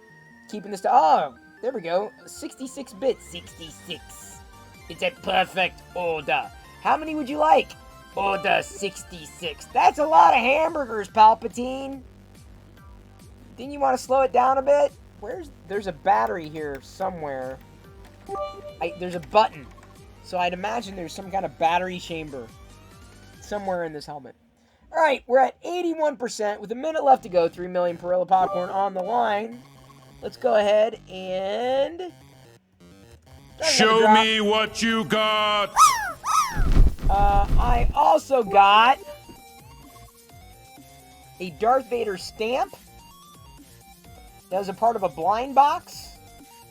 Keeping this to... Oh, there we go. 66 bits. 66. It's a perfect order. How many would you like? Order 66. That's a lot of hamburgers, Palpatine. Didn't you want to slow it down a bit? There's a battery here somewhere. There's a button. So I'd imagine there's some kind of battery chamber somewhere in this helmet. Alright, we're at 81% with a minute left to go. 3 million Perilla Popcorn on the line. Let's go ahead and... Show me what you got. I also got a Darth Vader stamp. That was a part of a blind box.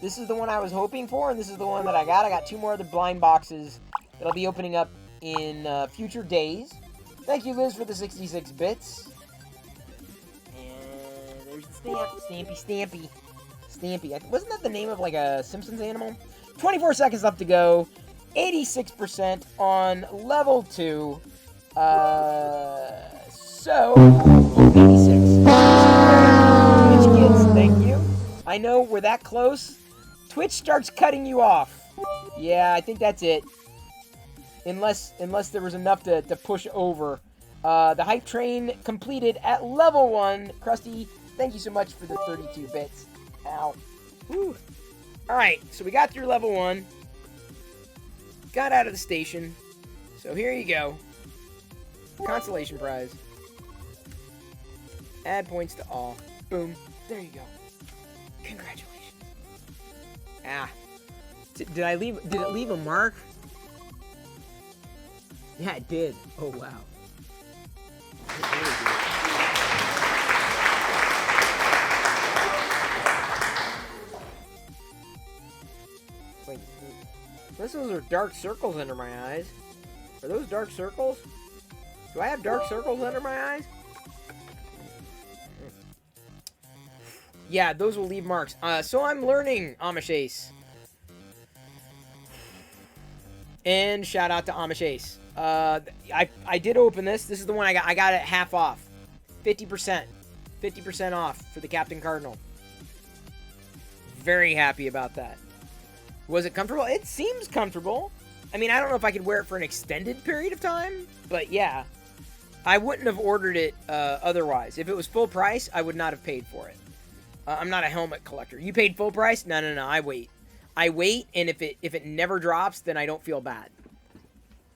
This is the one I was hoping for, and this is the one that I got. I got 2 more of the blind boxes that I'll be opening up in future days. Thank you, Liz, for the 66 bits. And there's the stamp. Stampy. Wasn't that the name of, like, a Simpsons animal? 24 seconds left to go. 86% on level 2. So, 86. Twitch kids, thank you. I know we're that close. Twitch starts cutting you off. Yeah, I think that's it. Unless there was enough to push over. The hype train completed at level 1. Krusty, thank you so much for the 32 bits. Ow. Whew. Alright, so we got through level 1. Got out of the station. So here you go. Consolation prize. Add points to all. Boom. There you go. Congratulations. Did it leave a mark? Yeah, it did. Oh, wow. It really did. Wait, those are dark circles under my eyes. Are those dark circles? Do I have dark circles under my eyes? Yeah, those will leave marks. So I'm learning, Amish Ace. And shout out to Amish Ace. I did open this. This is the one I got. I got it half off. 50%. 50% off for the Captain Cardinal. Very happy about that. Was it comfortable? It seems comfortable. I mean, I don't know if I could wear it for an extended period of time, but yeah. I wouldn't have ordered it otherwise. If it was full price, I would not have paid for it. I'm not a helmet collector. You paid full price? No, I wait. I wait, and if it never drops, then I don't feel bad.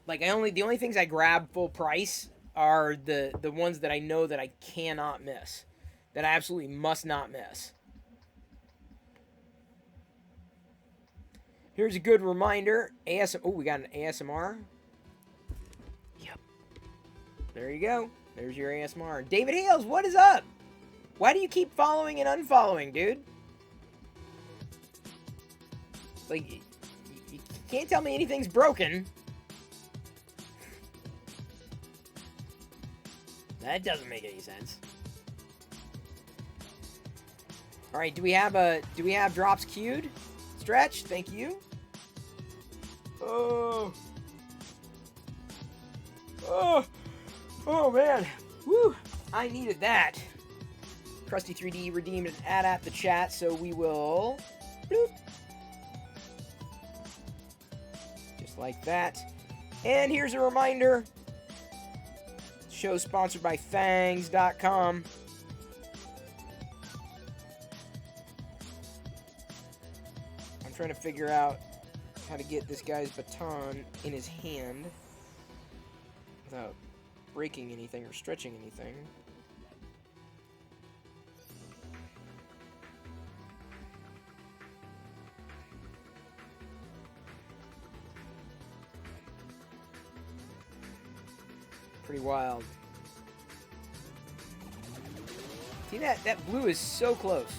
Like, the only things I grab full price are the ones that I know that I cannot miss. That I absolutely must not miss. Here's a good reminder. Oh, we got an ASMR. Yep. There you go. There's your ASMR. David Hales, what is up? Why do you keep following and unfollowing, dude? Like, you can't tell me anything's broken. That doesn't make any sense. All right, do we have drops queued? Stretch, thank you. Oh, man. Woo, I needed that. Krusty3D redeemed an ad at the chat, so we will bloop. Just like that. And here's a reminder. Show sponsored by fangs.com. I'm trying to figure out how to get this guy's baton in his hand without breaking anything or stretching anything. Pretty wild. See that? That blue is so close.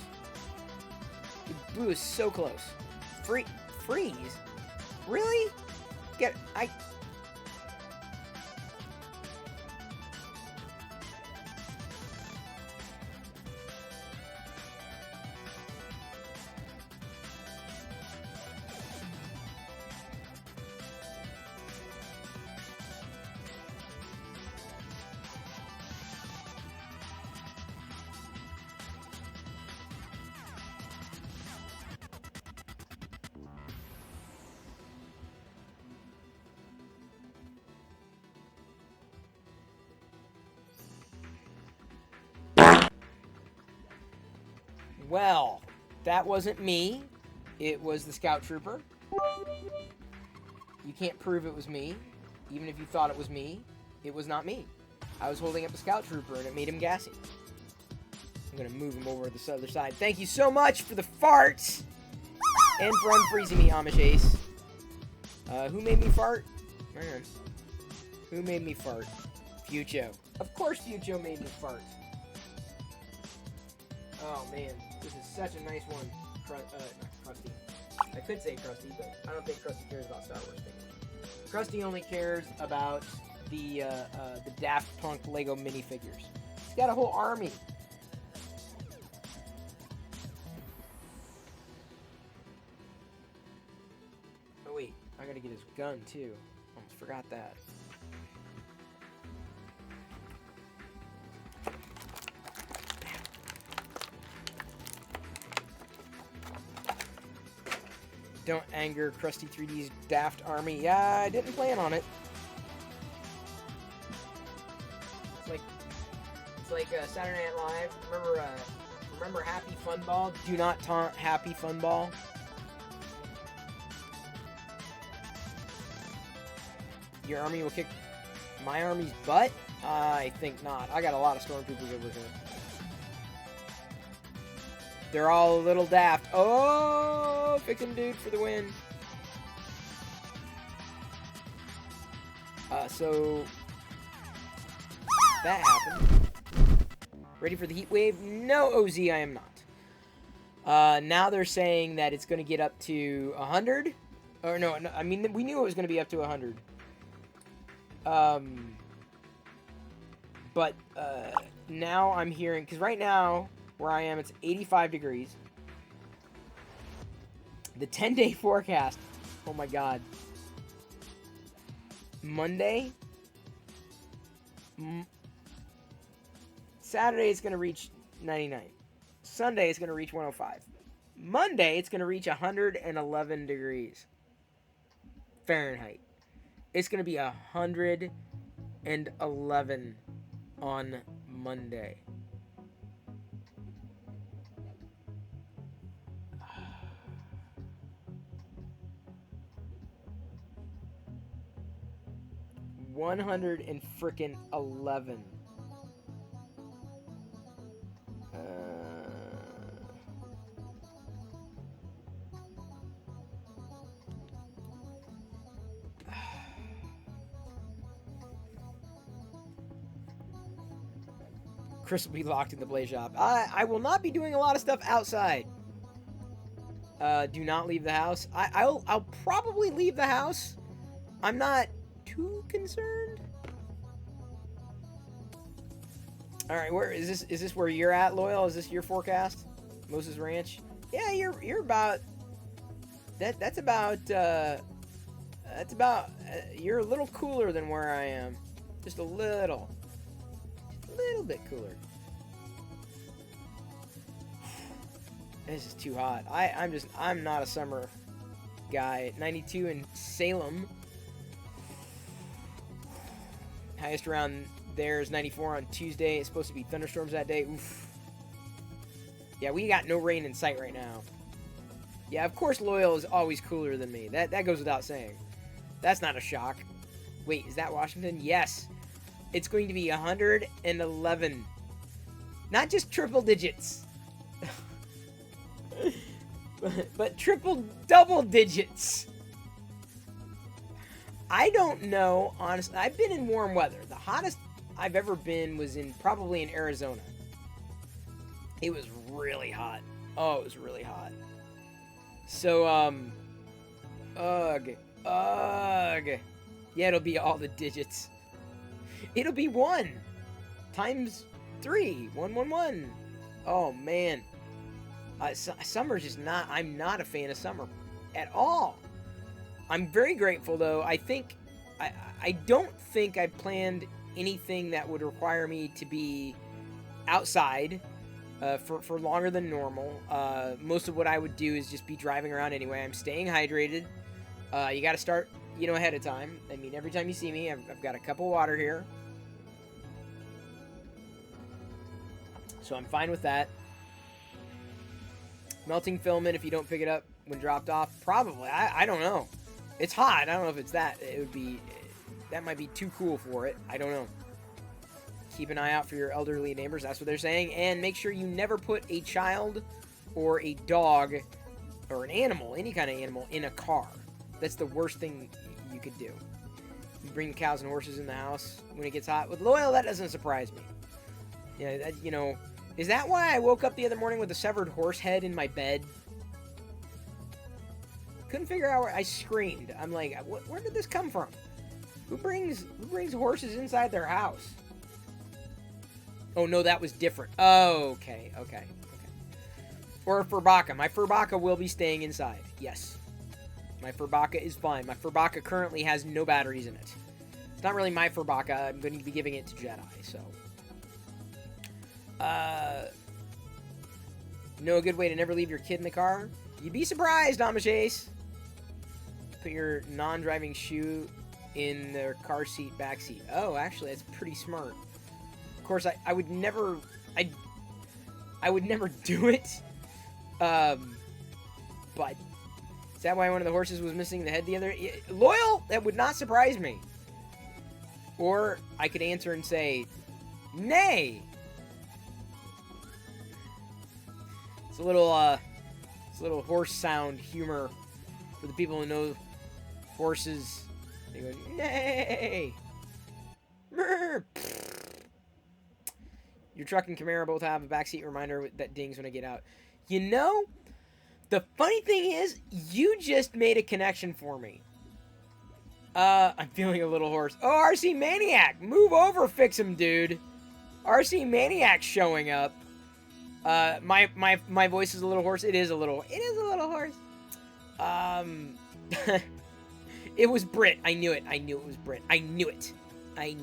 The blue is so close. Freeze? Really? Well, that wasn't me. It was the Scout Trooper. You can't prove it was me. Even if you thought it was me, it was not me. I was holding up a Scout Trooper and it made him gassy. I'm going to move him over to the other side. Thank you so much for the farts! And for unfreezing me, Amish Ace. Who made me fart? Hang on. Who made me fart? Fucho. Of course Fucho made me fart. Oh, man. This is such a nice one. Not Krusty. I could say Krusty, but I don't think Krusty cares about Star Wars things. Krusty only cares about the Daft Punk Lego minifigures. He's got a whole army. Oh, wait. I gotta get his gun, too. Almost forgot that. Don't anger Krusty3D's Daft Army. Yeah, I didn't plan on it. It's like Saturday Night Live. Remember Happy Fun Ball? Do not taunt Happy Fun Ball. Your army will kick my army's butt? I think not. I got a lot of stormtroopers over here. They're all a little daft. Oh, Ficken Dude for the win. So that happened. Ready for the heat wave? No, OZ, I am not. Now they're saying that it's going to get up to 100. Or no, I mean, we knew it was going to be up to 100. But now I'm hearing, because right now, where I am, it's 85 degrees. The 10-day forecast, oh my god. Monday, Saturday it's going to reach 99. Sunday it's going to reach 105. Monday it's going to reach 111 degrees Fahrenheit. It's going to be 111 on Monday. $111. Chris will be locked in the Blaze Shop. I will not be doing a lot of stuff outside. Do not leave the house. I'll probably leave the house. I'm not too concerned. All right, where is this? Is this where you're at, Loyal? Is this your forecast? Moses Ranch? Yeah, you're about. That's about. You're a little cooler than where I am. Just a little bit cooler. This is too hot. I'm not a summer guy. 92 in Salem. Highest around there is 94 on Tuesday. It's supposed to be thunderstorms that day. Oof. Yeah, we got no rain in sight right now. Yeah, of course Loyal is always cooler than me. That goes without saying. That's not a shock. Wait, is that Washington? Yes. It's going to be 111. Not just triple digits. but double digits. I don't know, honestly. I've been in warm weather. The hottest I've ever been was probably in Arizona. It was really hot. Oh, it was really hot. So, ugh. Yeah, it'll be all the digits. It'll be 1 times 3. 111. Oh, man. Summer's just not... I'm not a fan of summer at all. I'm very grateful, though. I don't think I planned anything that would require me to be outside for longer than normal. Most of what I would do is just be driving around anyway. I'm staying hydrated. You got to start, ahead of time. I mean, every time you see me, I've got a cup of water here. So I'm fine with that. Melting filament if you don't pick it up when dropped off. Probably. I don't know. It's hot. I don't know if it's that. It would be... That might be too cool for it. I don't know. Keep an eye out for your elderly neighbors. That's what they're saying. And make sure you never put a child or a dog or an animal, any kind of animal, in a car. That's the worst thing you could do. You bring cows and horses in the house when it gets hot. With Loyal, that doesn't surprise me. Yeah, is that why I woke up the other morning with a severed horse head in my bed? Couldn't figure out where I screamed. I'm like, where did this come from? Who brings horses inside their house? Oh no, that was different. Oh, okay. Or a Furbaka. My Furbaka will be staying inside. Yes. My Furbaka is fine. My Furbaka currently has no batteries in it. It's not really my Furbaka. I'm going to be giving it to Jedi, so. Know a good way to never leave your kid in the car? You'd be surprised, Amashase. Put your non-driving shoe in their car seat, back seat. Oh, actually, that's pretty smart. Of course, I would never... I would never do it. But... Is that why one of the horses was missing the head the other... Loyal! That would not surprise me. Or I could answer and say, nay! It's a little horse sound humor for the people who know horses. They go, nay! Your truck and Camaro both have a backseat reminder that dings when I get out. You know, the funny thing is, you just made a connection for me. I'm feeling a little hoarse. Oh, RC Maniac! Move over, fix him, dude. RC Maniac showing up. My voice is a little hoarse. It is a little hoarse. It was Brit. I knew it. I knew it was Brit. I knew it. I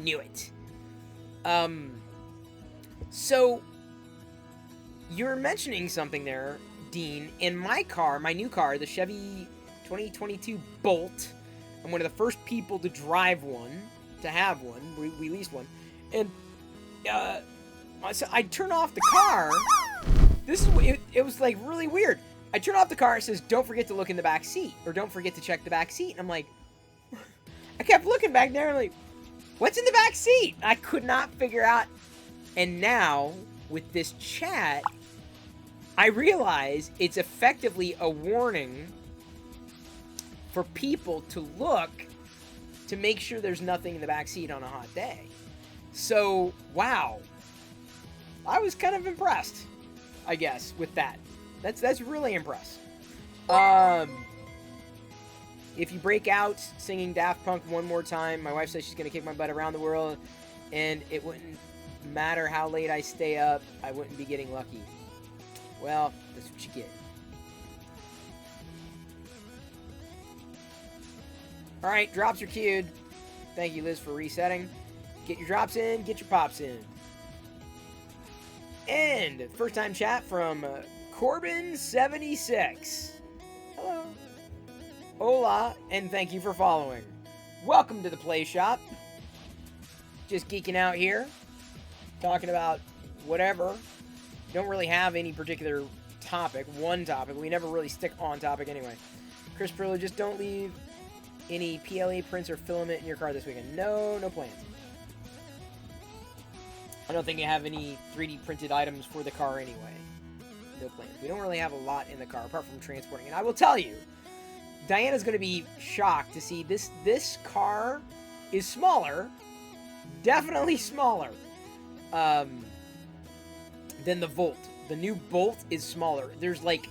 knew it. So, you're mentioning something there, Dean. In my car, my new car, the Chevy 2022 Bolt, I'm one of the first people to drive one, to have one. We leased one. And, so I turn off the car. It was like really weird. I turn off the car, it says, don't forget to look in the back seat, or don't forget to check the back seat. And I'm like, I kept looking back there, and like, what's in the back seat? I could not figure out. And now, with this chat, I realize it's effectively a warning for people to look to make sure there's nothing in the back seat on a hot day. So, wow. I was kind of impressed, I guess, with that. That's really impressive. If you break out singing Daft Punk one more time, my wife says she's going to kick my butt around the world, and it wouldn't matter how late I stay up, I wouldn't be getting lucky. Well, that's what you get. Alright, drops are queued. Thank you, Liz, for resetting. Get your drops in, get your pops in. And first time chat from Corbin76. Hello. Hola, and thank you for following. Welcome to the Play Shop. Just geeking out here. Talking about whatever. Don't really have any particular topic. One topic. We never really stick on topic anyway. Chris Perillo, just don't leave any PLA prints or filament in your car this weekend. No plans. I don't think you have any 3D printed items for the car anyway. No plans. We don't really have a lot in the car apart from transporting. And I will tell you, Diana's going to be shocked to see this car is smaller. Definitely smaller than the Volt. The new Bolt is smaller. There's like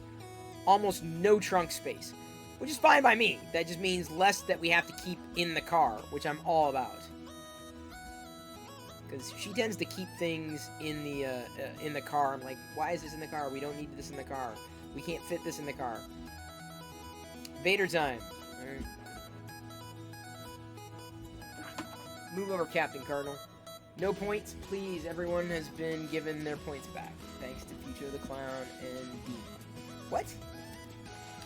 almost no trunk space, which is fine by me. That just means less that we have to keep in the car, which I'm all about. Because she tends to keep things in the car. I'm like, why is this in the car? We don't need this in the car. We can't fit this in the car. Vader time. Right. Move over, Captain Cardinal. No points, please. Everyone has been given their points back. Thanks to Future the Clown and Dean. What?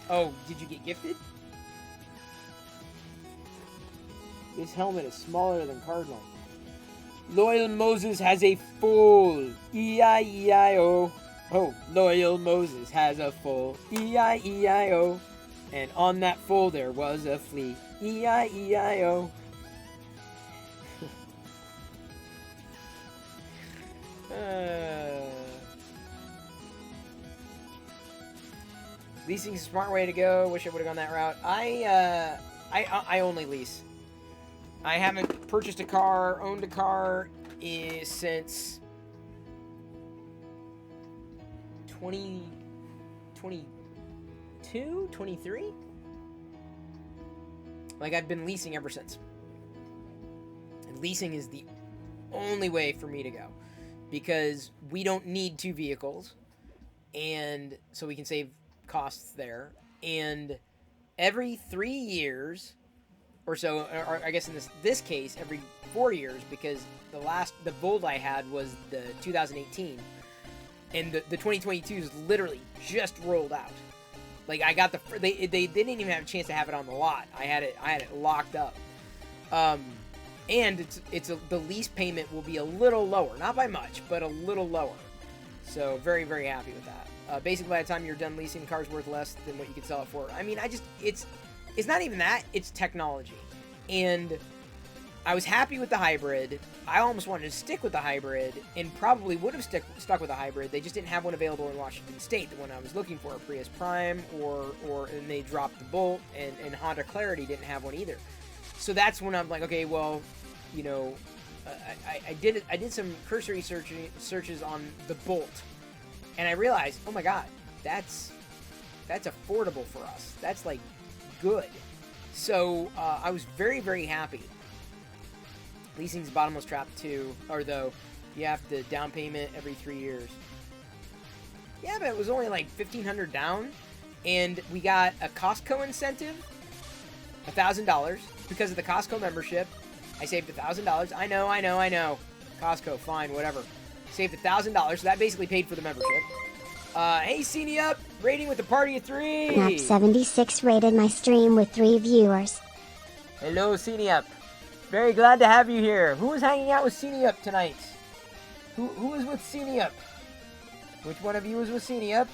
Oh, did you get gifted? This helmet is smaller than Cardinal. Loyal Moses has a full E-I-E-I-O. Oh, Loyal Moses has a full E-I-E-I-O. And on that full there was a flea. E-I-E-I-O. Leasing's a smart way to go. Wish I would have gone that route. I only lease. I haven't purchased a car, owned a car since 2022, 23? Like, I've been leasing ever since. And leasing is the only way for me to go. Because we don't need two vehicles. And so we can save costs there. And every 3 years or so, or I guess in this case, every 4 years, because the Volt I had was the 2018. And the 2022s literally just rolled out. Like, I got they didn't even have a chance to have it on the lot. I had it locked up. And the lease payment will be a little lower, not by much, but a little lower. So very, very happy with that. Basically, by the time you're done leasing, the car's worth less than what you could sell it for. I mean, it's not even that, it's technology. And I was happy with the hybrid. I almost wanted to stick with the hybrid, and probably would have stuck with the hybrid. They just didn't have one available in Washington State, the one I was looking for, a Prius Prime, and they dropped the Bolt, and Honda Clarity didn't have one either. So that's when I'm like, okay, well, you know, I did some cursory searches on the Bolt, and I realized, oh my god, that's affordable for us. That's like good. So I was very, very happy. Leasing's bottomless trap too, or though you have the down payment every 3 years. Yeah, but it was only like $1,500 down, and we got a Costco incentive, $1,000 because of the Costco membership. I saved $1,000. I know. Costco, fine, whatever. Saved $1,000, so that basically paid for the membership. Hey, Cine Up, rating with a party of 3. Nap76 rated my stream with 3 viewers. Hello, Cine Up. Very glad to have you here. Who was hanging out with Cine Up tonight? Who was with Cine Up? Which one of you was with Cine Up?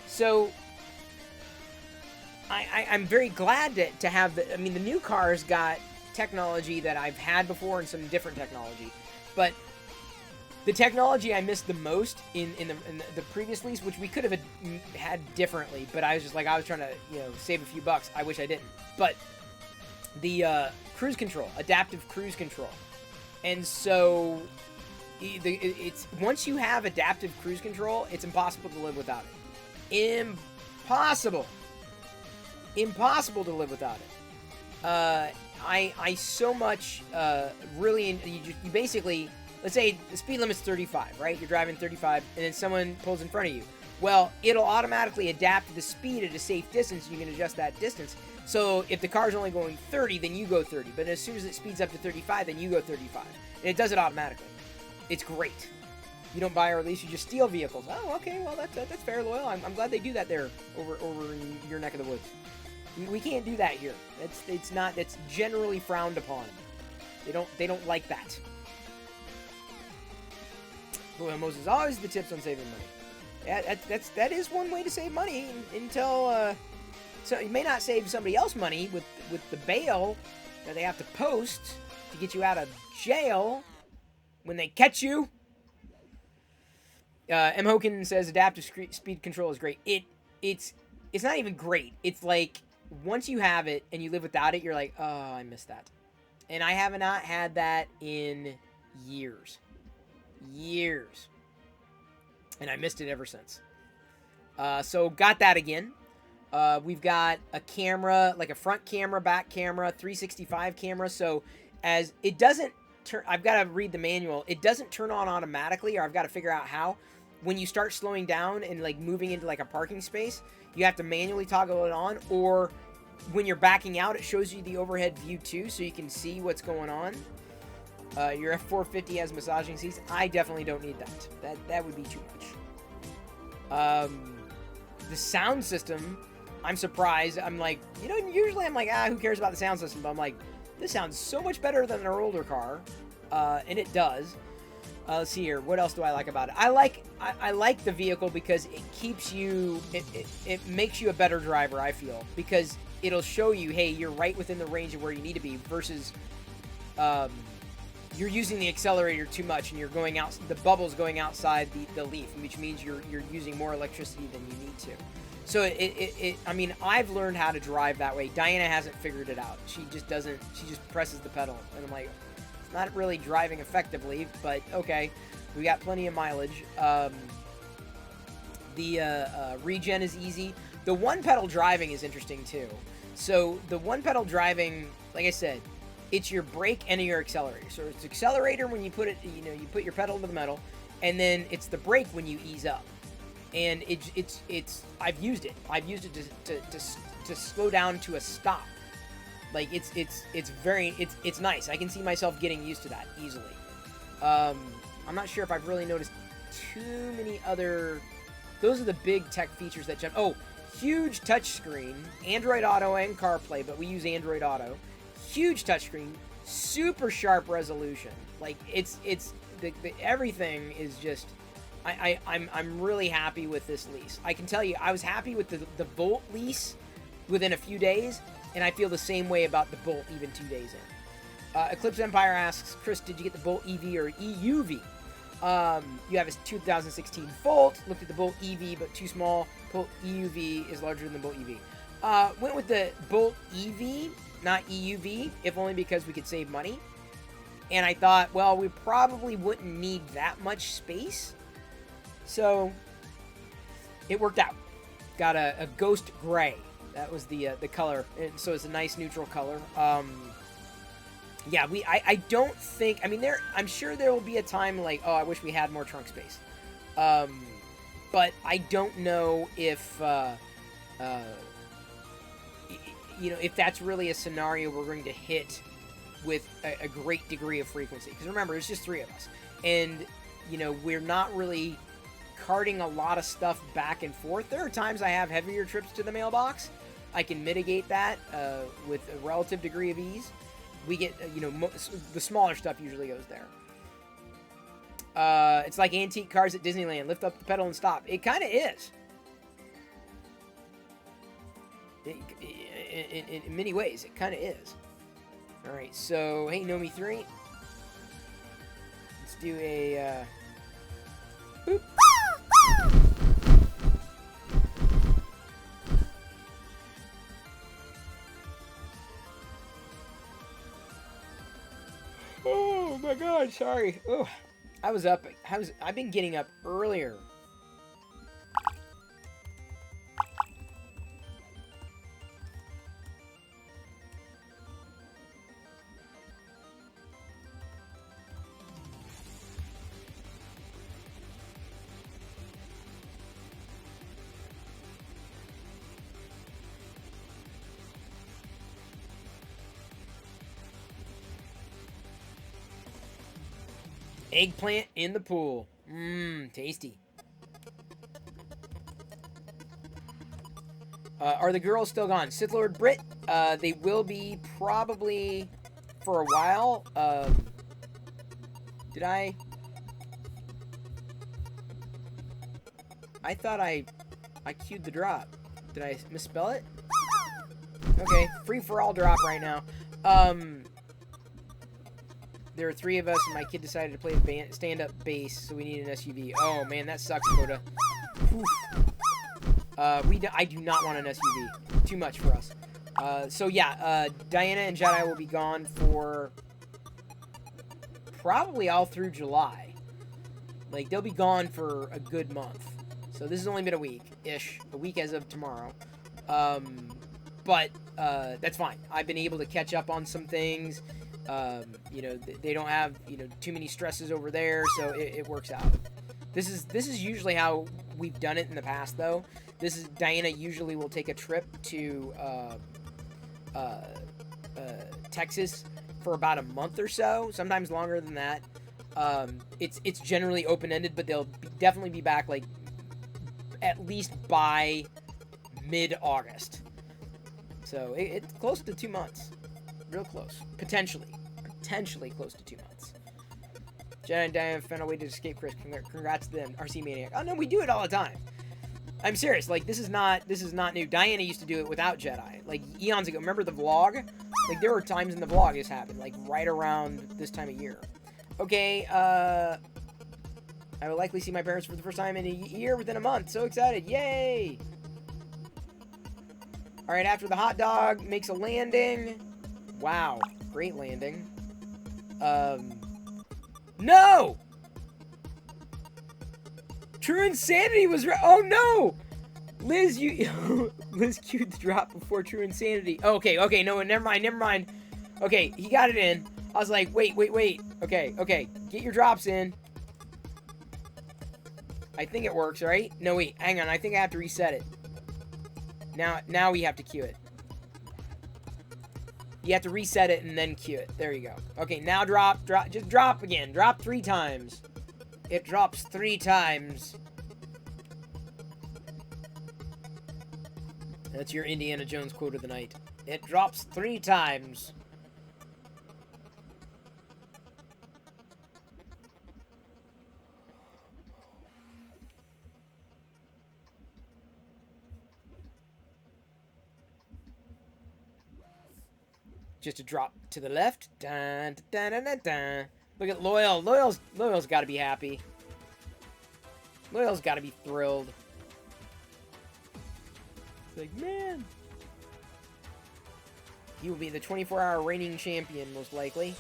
So, I'm very glad to have the... I mean, the new cars got technology that I've had before and some different technology. But the technology I missed the most in the previous lease, which we could have had differently, but I was just like, I was trying to, save a few bucks. I wish I didn't. But the cruise control, adaptive cruise control. And so it's once you have adaptive cruise control, it's impossible to live without it. Impossible to live without it. I so much really, you basically, let's say the speed limit's 35, right? You're driving 35 and then someone pulls in front of you. Well, it'll automatically adapt to the speed at a safe distance. You can adjust that distance. So if the car's only going 30, then you go 30. But as soon as it speeds up to 35, then you go 35. And it does it automatically. It's great. You don't buy or lease, you just steal vehicles. Oh, okay, well, that's fair, Loyal. I'm glad they do that there over in your neck of the woods. We can't do that here. It's generally frowned upon. They don't like that. Loyal Moses, always the tips on saving money. Yeah, that is one way to save money until so you may not save somebody else money with the bail that they have to post to get you out of jail when they catch you. M. Hoken says adaptive speed control is great. It's not even great. It's like once you have it and you live without it, you're like, oh, I miss that. And I have not had that in years. And I missed it ever since. So got that again. We've got a camera, like a front camera, back camera, 365 camera. So as it doesn't turn, I've got to read the manual. It doesn't turn on automatically, or I've got to figure out how. When you start slowing down and like moving into like a parking space, you have to manually toggle it on, or when you're backing out, it shows you the overhead view too, so you can see what's going on. Your F450 has massaging seats. I definitely don't need that. That would be too much. The sound system, I'm surprised. I'm like, usually I'm like, who cares about the sound system? But I'm like, this sounds so much better than our older car, and it does. Let's see here. What else do I like about it? I like the vehicle because it keeps you. It makes you a better driver. I feel, because it'll show you, hey, you're right within the range of where you need to be, versus you're using the accelerator too much and you're going out. The bubble's going outside the leaf, which means you're using more electricity than you need to. So I mean, I've learned how to drive that way. Diana hasn't figured it out. She just doesn't. She just presses the pedal, and I'm like, it's not really driving effectively, but okay. We got plenty of mileage. The regen is easy. The one pedal driving is interesting too. So the one pedal driving, like I said, it's your brake and your accelerator. So it's accelerator when you put it, you put your pedal to the metal, and then it's the brake when you ease up. And it's I've used it. I've used it to slow down to a stop. Like it's nice. I can see myself getting used to that easily. I'm not sure if I've really noticed too many other. Those are the big tech features that jump. Oh, huge touchscreen, Android Auto and CarPlay, but we use Android Auto. Huge touchscreen, super sharp resolution. Like it's everything is just. I'm really happy with this lease. I can tell you, I was happy with the Volt lease within a few days, and I feel the same way about the Bolt even 2 days in. Eclipse Empire asks, Chris, did you get the Bolt EV or EUV? You have a 2016 Volt. Looked at the Bolt EV, but too small. Bolt EUV is larger than the Bolt EV. Went with the Bolt EV, not EUV, if only because we could save money. And I thought, well, we probably wouldn't need that much space. So it worked out. Got a ghost gray. That was the color. And so it's a nice neutral color. Yeah, I don't think, I mean, I'm sure there will be a time like, oh, I wish we had more trunk space. But I don't know if, you know, if that's really a scenario we're going to hit with a great degree of frequency. Because remember, it's just 3 of us. And, you know, we're not really carting a lot of stuff back and forth. There are times I have heavier trips to the mailbox. I can mitigate that with a relative degree of ease. We get, you know, the smaller stuff usually goes there. It's like antique cars at Disneyland. Lift up the pedal and stop. It kind of is. In many ways, it kind of is. Alright, so, hey, Nomi 3. Let's do a, boop. Oh my god, sorry. Oh, I've been getting up earlier. Eggplant in the pool. Mmm, tasty. Are the girls still gone? Sith Lord Brit, they will be probably for a while. Did I thought I queued the drop. Did I misspell it? Okay, free for all drop right now. There are 3 of us, and my kid decided to play a stand-up bass, so we need an SUV. Oh, man, that sucks, Coda. I do not want an SUV. Too much for us. So, yeah, Diana and Jedi will be gone for probably all through July. Like, they'll be gone for a good month. So, this has only been a week-ish. A week as of tomorrow. But that's fine. I've been able to catch up on some things. You know, they don't have, you know, too many stresses over there, so it works out. This is usually how we've done it in the past, though. Diana usually will take a trip to Texas for about a month or so, sometimes longer than that. It's generally open-ended, but they'll definitely be back, like, at least by mid-August. So it's close to 2 months. Real close. Potentially close to 2 months. Jedi and Diana found a way to escape Chris. Congrats to them. RC Maniac. Oh, no, we do it all the time. I'm serious. Like, this is not new. Diana used to do it without Jedi. Like, eons ago. Remember the vlog? Like, there were times in the vlog this happened. Like, right around this time of year. Okay, I will likely see my parents for the first time in a year within a month. So excited. Yay! Alright, after the hot dog makes a landing. Wow. Great landing. No! True Insanity was right. Oh, no! Liz, Liz queued the drop before True Insanity. Okay, no, never mind. Okay, he got it in. I was like, wait. Okay, get your drops in. I think it works, right? No, wait, hang on. I think I have to reset it. Now we have to queue it. You have to reset it and then queue it. There you go. Okay, now drop. Just drop again. Drop 3 times. It drops 3 times. That's your Indiana Jones quote of the night. It drops 3 times. Just a drop to the left. Dun, dun, dun, dun, dun. Look at Loyal. Loyal's got to be happy. Loyal's got to be thrilled. It's like, man, He will be the 24-hour reigning champion, most likely.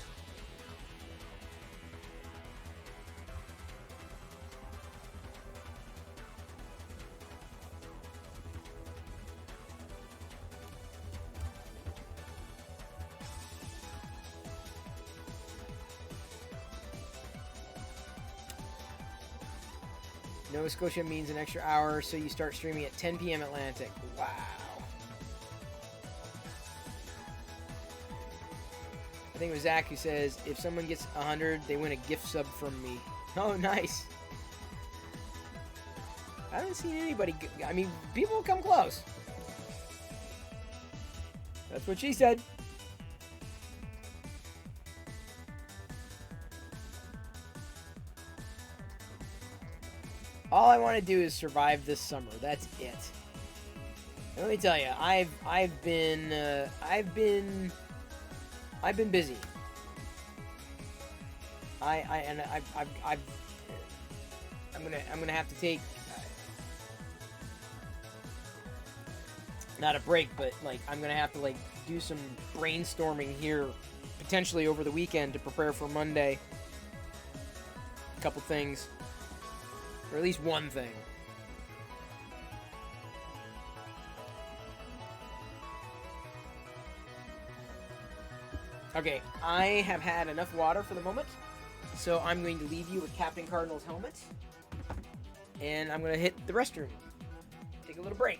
Nova Scotia means an extra hour, so you start streaming at 10 p.m. Atlantic. Wow. I think it was Zach who says, if someone gets 100, they win a gift sub from me. Oh, nice. I haven't seen anybody... I mean, people come close. That's what she said. All I want to do is survive this summer. That's it. And let me tell you, I've been busy. I'm gonna have to take not a break, but like I'm gonna have to like do some brainstorming here, potentially over the weekend to prepare for Monday. A couple things. Or at least one thing. Okay, I have had enough water for the moment, so I'm going to leave you with Captain Cardinal's helmet, and I'm going to hit the restroom. Take a little break.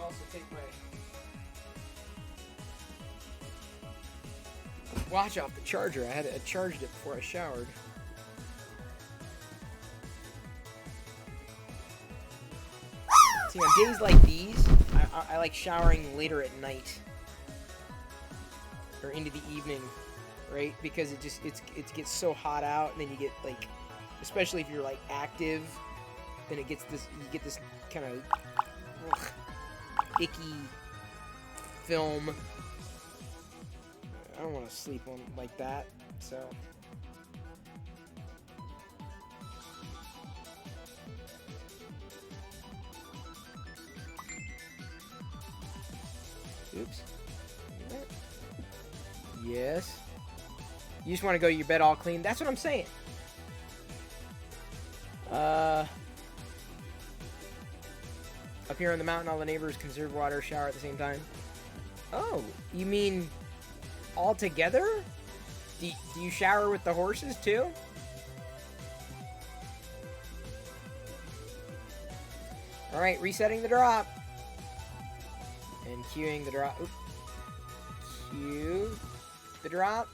Also take my watch off the charger. I charged it before I showered. See, on days like these, I like showering later at night or into the evening, right? Because it gets so hot out, and then you get like, especially if you're like active, then you get this kind of icky film. I don't want to sleep on like that, so. Oops. Yes. You just want to go to your bed all clean. That's what I'm saying. Up here on the mountain, all the neighbors conserve water, shower at the same time. Oh, you mean all together? Do you shower with the horses too? All right, resetting the drop. And queuing the drop. Oops. Cue the drop.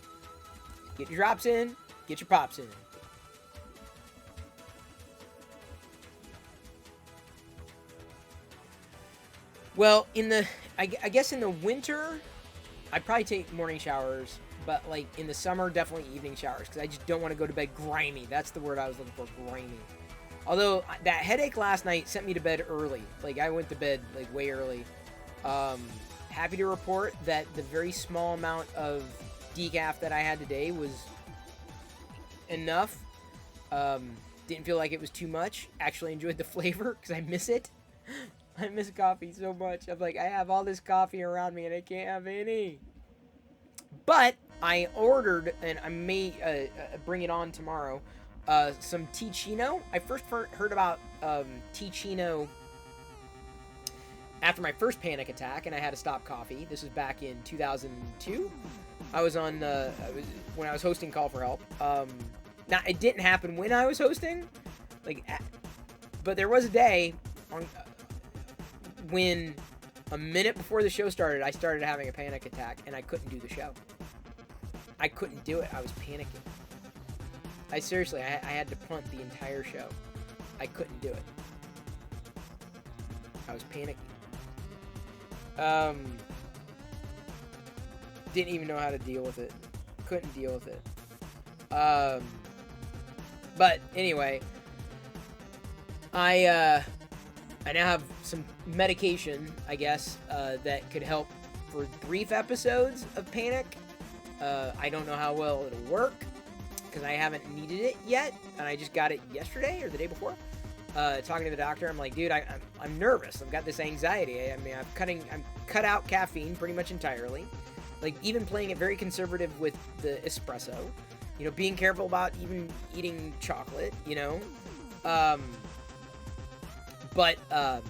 Get your drops in. Get your pops in. Well, I guess in the winter, I probably take morning showers, but like in the summer, definitely evening showers because I just don't want to go to bed grimy. That's the word I was looking for, grimy. Although that headache last night sent me to bed early. Like I went to bed like way early. Happy to report that the very small amount of decaf that I had today was enough. Didn't feel like it was too much. Actually enjoyed the flavor because I miss it. I miss coffee so much. I'm like, I have all this coffee around me and I can't have any. But I ordered, and I may bring it on tomorrow, some Ticino. I first heard about Ticino after my first panic attack, and I had to stop coffee. This was back in 2002. I was on, when I was hosting Call for Help. Now, it didn't happen when I was hosting, but there was a day when a minute before the show started, I started having a panic attack, and I couldn't do the show. I couldn't do it. I was panicking. I had to punt the entire show. I couldn't do it. I was panicking. Didn't even know how to deal with it. Couldn't deal with it. But anyway, I now have some medication, I guess, that could help for brief episodes of panic. I don't know how well it'll work because I haven't needed it yet, and I just got it yesterday or the day before. Talking to the doctor, I'm like, dude, I'm nervous. I've got this anxiety. I mean, I'm cut out caffeine pretty much entirely. Like even playing it very conservative with the espresso. You know, being careful about even eating chocolate. You know, but where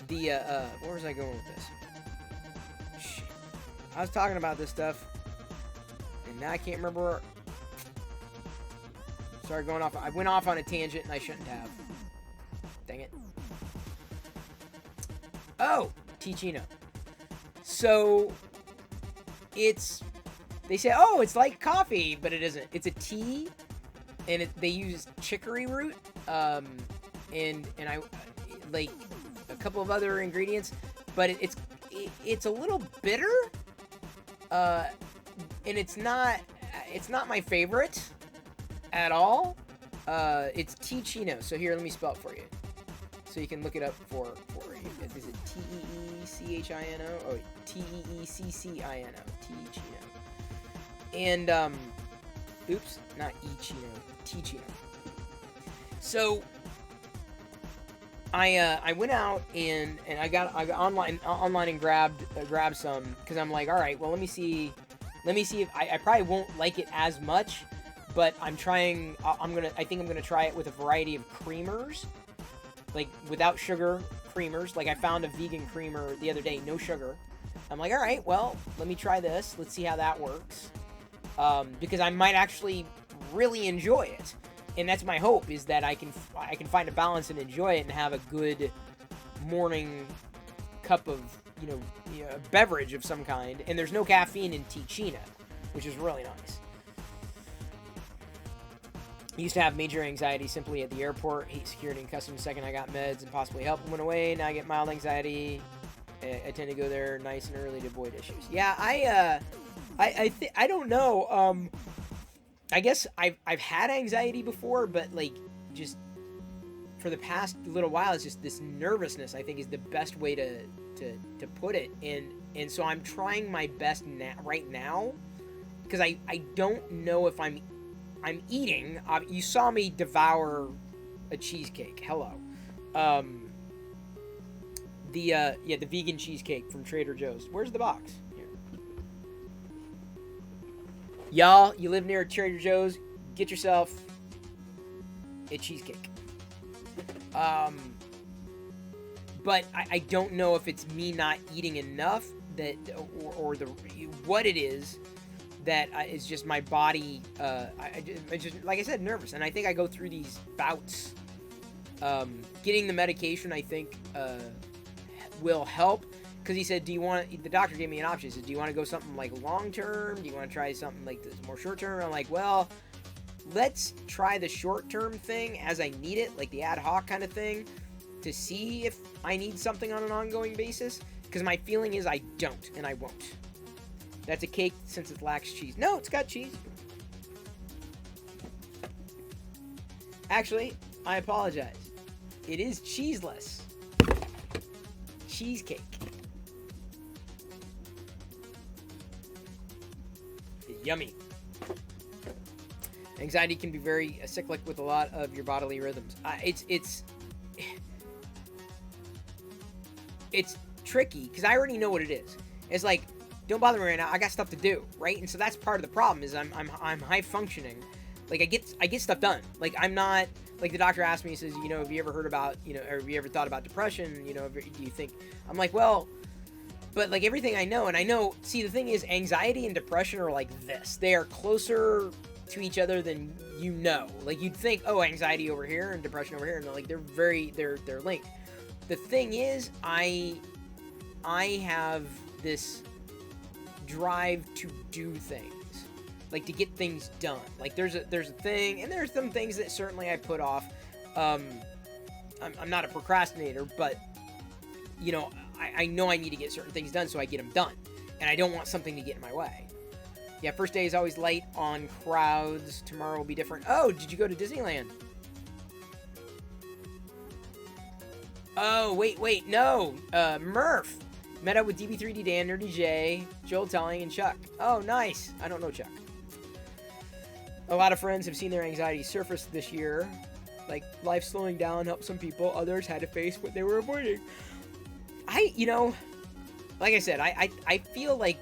was I going with this? Shit. I was talking about this stuff, and now I can't remember where. Sorry, going off. I went off on a tangent, and I shouldn't have. Dang it. Oh, Ticino. So, they say, oh, it's like coffee, but it isn't. It's a tea, and they use chicory root, and I like a couple of other ingredients, but it's a little bitter, and it's not my favorite at all. It's Ticino. So here, let me spell it for you, so you can look it up for you. Is it Teeccino? Oh, Teeccino. Ticino. And oops, not Ichino, Ticino. So I went out and I got online and grabbed some because I'm like, all right, well let me see if I probably won't like it as much, but I think I'm gonna try it with a variety of creamers, like without sugar creamers. Like I found a vegan creamer the other day, no sugar. I'm like, all right, well let me try this. Let's see how that works. Because I might actually really enjoy it, and that's my hope, is that I can find a balance and enjoy it and have a good morning cup of a beverage of some kind. And there's no caffeine in Ticino, which is really nice. I used to have major anxiety simply at the airport, hate security and customs. Second I got meds and possibly help went away. Now I get mild anxiety. I tend to go there nice and early to avoid issues. Yeah, I don't know. I guess I've had anxiety before, but like just for the past little while, it's just this nervousness, I think, is the best way to put it. And so I'm trying my best right now, because I don't know if I'm eating. You saw me devour a cheesecake. Hello. The vegan cheesecake from Trader Joe's. Where's the box? Here. Y'all, you live near Trader Joe's, get yourself a cheesecake. But I don't know if it's me not eating enough that, or what it is that is just my body. I just, like I said, nervous, and I think I go through these bouts. Getting the medication, I think, will help, because he said, the doctor gave me an option. He said, do you want to go something like long term? Do you want to try something like this more short term? I'm like, well, let's try the short term thing as I need it, like the ad hoc kind of thing, to see if I need something on an ongoing basis, because my feeling is I don't, and I won't. That's a cake since it lacks cheese. No, it's got cheese. Actually, I apologize. It is cheeseless. Cheesecake. Yummy. Anxiety can be very cyclic with a lot of your bodily rhythms. It's tricky because I already know what it is. It's like, don't bother me right now. I got stuff to do, right? And so that's part of the problem. Is I'm high functioning. Like I get stuff done. Like I'm not like the doctor asked me. He says, you know, have you ever heard about, you know, or have you ever thought about depression? You know, do you think? I'm like, well, but like everything I know, and I know. See, the thing is, anxiety and depression are like this. They are closer to each other than you know. Like you'd think, oh, anxiety over here and depression over here, and like they're linked. The thing is, I have this drive to do things, like to get things done. Like there's a thing, and there's some things that certainly I put off. I'm not a procrastinator, but you know, I know I need to get certain things done, so I get them done, and I don't want something to get in my way. Yeah, first day is always light on crowds. Tomorrow will be different. Oh, did you go to Disneyland? Oh, wait, no. Murph. Met up with DB3D Dan, Nerdy J, Joel Telling, and Chuck. Oh, nice. I don't know Chuck. A lot of friends have seen their anxiety surface this year. Like, life slowing down helped some people. Others had to face what they were avoiding. You know, like I said, I feel like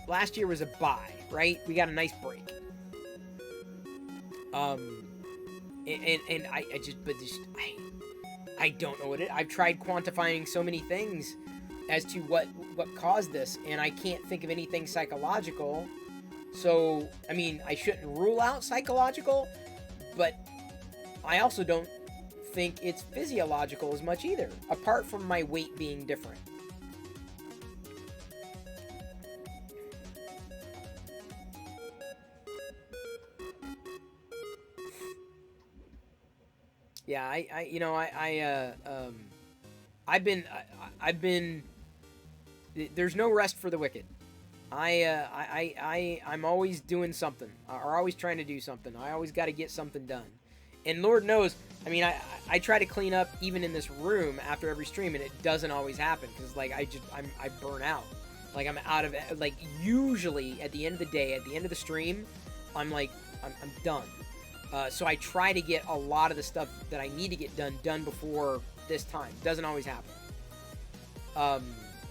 last year was a bye, right? We got a nice break. And I don't know what it. I've tried quantifying so many things as to what caused this, and I can't think of anything psychological. So, I mean, I shouldn't rule out psychological, but I also don't think it's physiological as much either, apart from my weight being different. Yeah, I've been. There's no rest for the wicked. I'm always doing something, or always trying to do something. I always got to get something done, and Lord knows, I mean, I try to clean up even in this room after every stream, and it doesn't always happen because like I burn out. Like I'm out of it. Like usually at the end of the day, at the end of the stream, I'm done. So I try to get a lot of the stuff that I need to get done before this time. Doesn't always happen.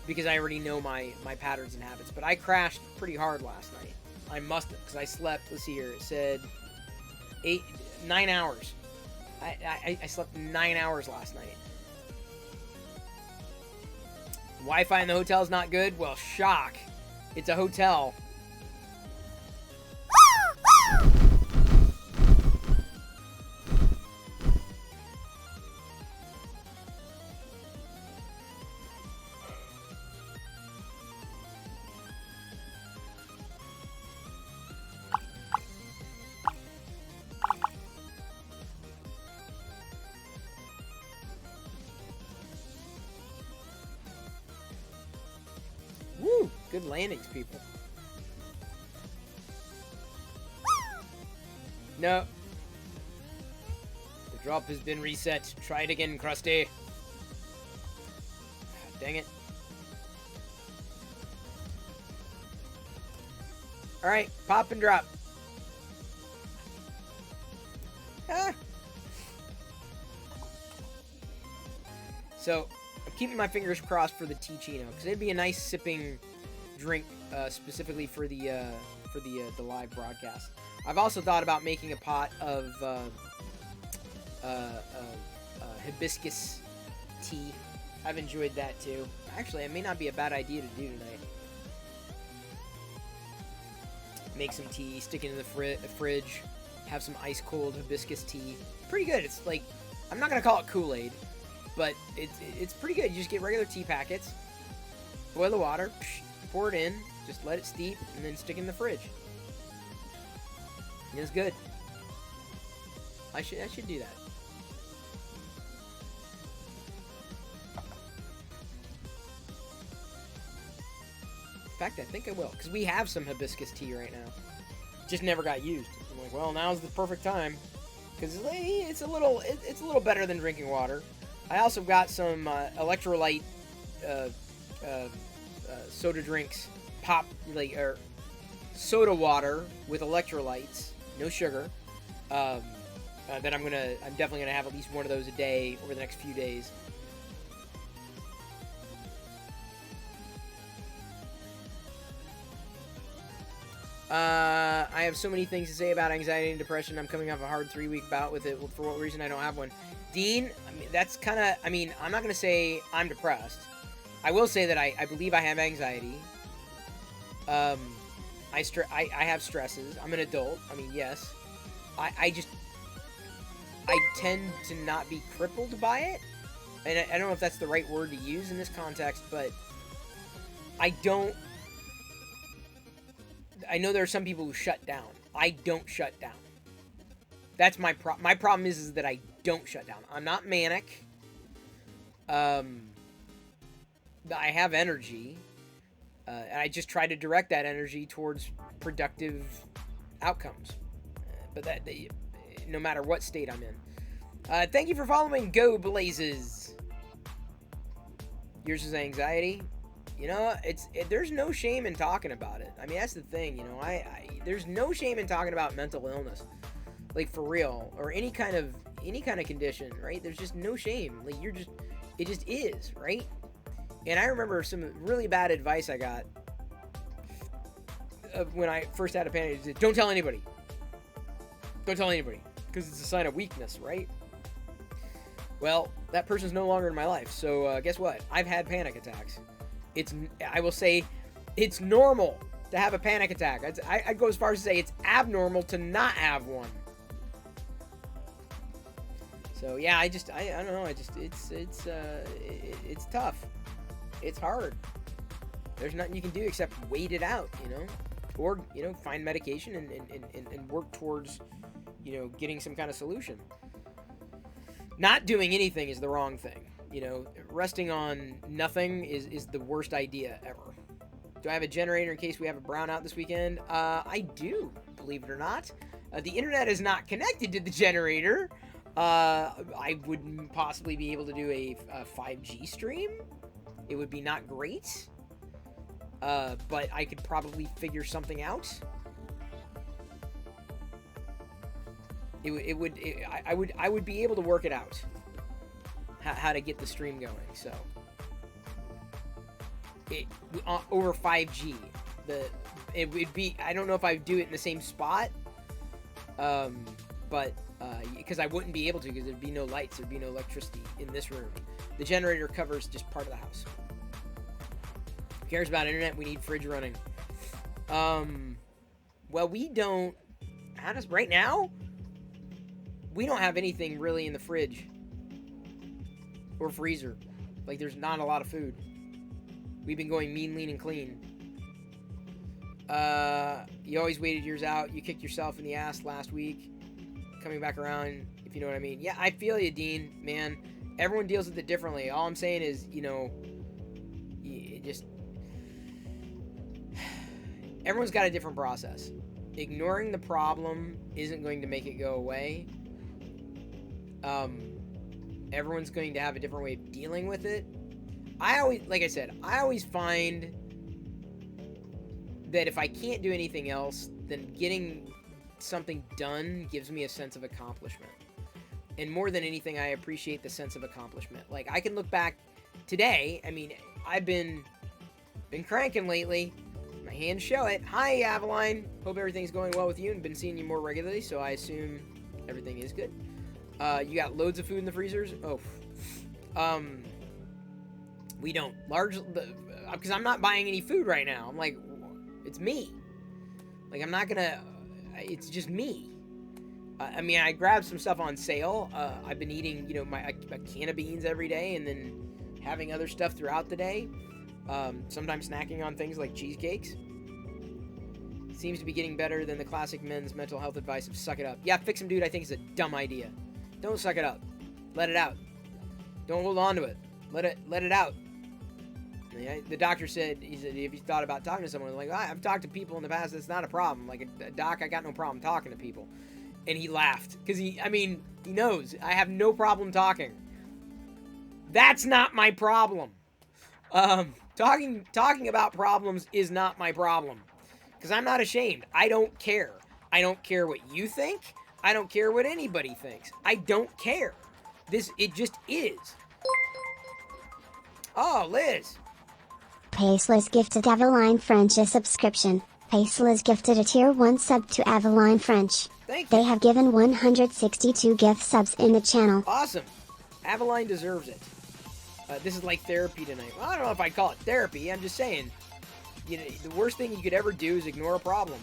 Because I already know my patterns and habits. But I crashed pretty hard last night. I must have, because I slept, let's see here, it said 9 hours. I slept 9 hours last night. Wi-Fi in the hotel is not good? Well, shock. It's a hotel. Woo! Good landings, people. No. The drop has been reset. Try it again, Krusty. Dang it. Alright, pop and drop. Ah. So, I'm keeping my fingers crossed for the Ticino, because it'd be a nice sipping drink, specifically for the live broadcast. I've also thought about making a pot of hibiscus tea. I've enjoyed that too. Actually, it may not be a bad idea to do tonight. Make some tea, stick it in the fridge, have some ice cold hibiscus tea. Pretty good. It's like, I'm not gonna call it Kool-Aid, but it's pretty good. You just get regular tea packets, boil the water, pour it in, just let it steep, and then stick it in the fridge. And it's good. I should do that. fact, I think I will, because we have some hibiscus tea right now. Just never got used. I'm like, well, now's the perfect time, because it's a little better than drinking water. I also got some electrolyte soda drinks, or soda water with electrolytes, no sugar. That I'm definitely gonna have at least one of those a day over the next few days. I have so many things to say about anxiety and depression. I'm coming off a hard 3-week bout with it. For what reason I don't have one? Dean, I mean, that's kind of, I'm not going to say I'm depressed. I will say that I believe I have anxiety. I have stresses. I'm an adult. I mean, yes. I tend to not be crippled by it. And I don't know if that's the right word to use in this context, but I know there are some people who shut down. I don't shut down. That's my problem. My problem is that I don't shut down. I'm not manic. I have energy. And I just try to direct that energy towards productive outcomes. But no matter what state I'm in. Thank you for following Go Blazes. Yours is anxiety. You know, there's no shame in talking about it. I mean, that's the thing, you know. There's no shame in talking about mental illness, like for real, or any kind of condition, right? There's just no shame. Like it just is, right? And I remember some really bad advice I got when I first had a panic attack. Don't tell anybody. Don't tell anybody, because it's a sign of weakness, right? Well, that person's no longer in my life, so guess what? I've had panic attacks. I will say, it's normal to have a panic attack. I'd go as far as to say it's abnormal to not have one. So yeah, I don't know. It's tough. It's hard. There's nothing you can do except wait it out, you know, or find medication and work towards, getting some kind of solution. Not doing anything is the wrong thing. Resting on nothing is the worst idea ever. Do I have a generator in case we have a brownout this weekend? I do, believe it or not. The internet is not connected to the generator. I wouldn't possibly be able to do a 5G stream. It would be not great. But I could probably figure something out. I would be able to work it out. How to get the stream going, so over 5G, it would be, I don't know if I would do it in the same spot, but because I wouldn't be able to, because there'd be no lights, there'd be no electricity in this room. The generator covers just part of the house. Who cares about internet? We need fridge running. Well, we don't, right now, we don't have anything really in the fridge or freezer. Like, there's not a lot of food. We've been going mean, lean, and clean. You always waited yours out. You kicked yourself in the ass last week. Coming back around, if you know what I mean. Yeah, I feel you, Dean. Man, everyone deals with it differently. All I'm saying is, everyone's got a different process. Ignoring the problem isn't going to make it go away. Everyone's going to have a different way of dealing with it. I always find that if I can't do anything else, then getting something done gives me a sense of accomplishment. And more than anything, I appreciate the sense of accomplishment. Like, I can look back today. I mean, I've been cranking lately. My hands show it. Hi, Aveline. Hope everything's going well with you, and been seeing you more regularly, so I assume everything is good. You got loads of food in the freezers? Oh. We don't. Because I'm not buying any food right now. I'm like, it's me. Like, I'm not gonna, it's just me. I mean, I grabbed some stuff on sale. I've been eating, a can of beans every day, and then having other stuff throughout the day. Sometimes snacking on things like cheesecakes. Seems to be getting better than the classic men's mental health advice of suck it up. Yeah, fix 'em, dude, I think it's a dumb idea. Don't suck it up. Let it out. Don't hold on to it. Let it out. The doctor said, he said, if you thought about talking to someone, like, I've talked to people in the past, it's not a problem. Like, doc, I got no problem talking to people. And he laughed. Because he knows. I have no problem talking. That's not my problem. Talking about problems is not my problem. Because I'm not ashamed. I don't care. I don't care what you think. I don't care what anybody thinks. I don't care. It just is. Oh, Liz. Paceless gifted Aveline French a subscription. Paceless gifted a tier 1 sub to Aveline French. Thank you. They have given 162 gift subs in the channel. Awesome. Aveline deserves it. This is like therapy tonight. Well, I don't know if I'd call it therapy. I'm just saying, the worst thing you could ever do is ignore a problem.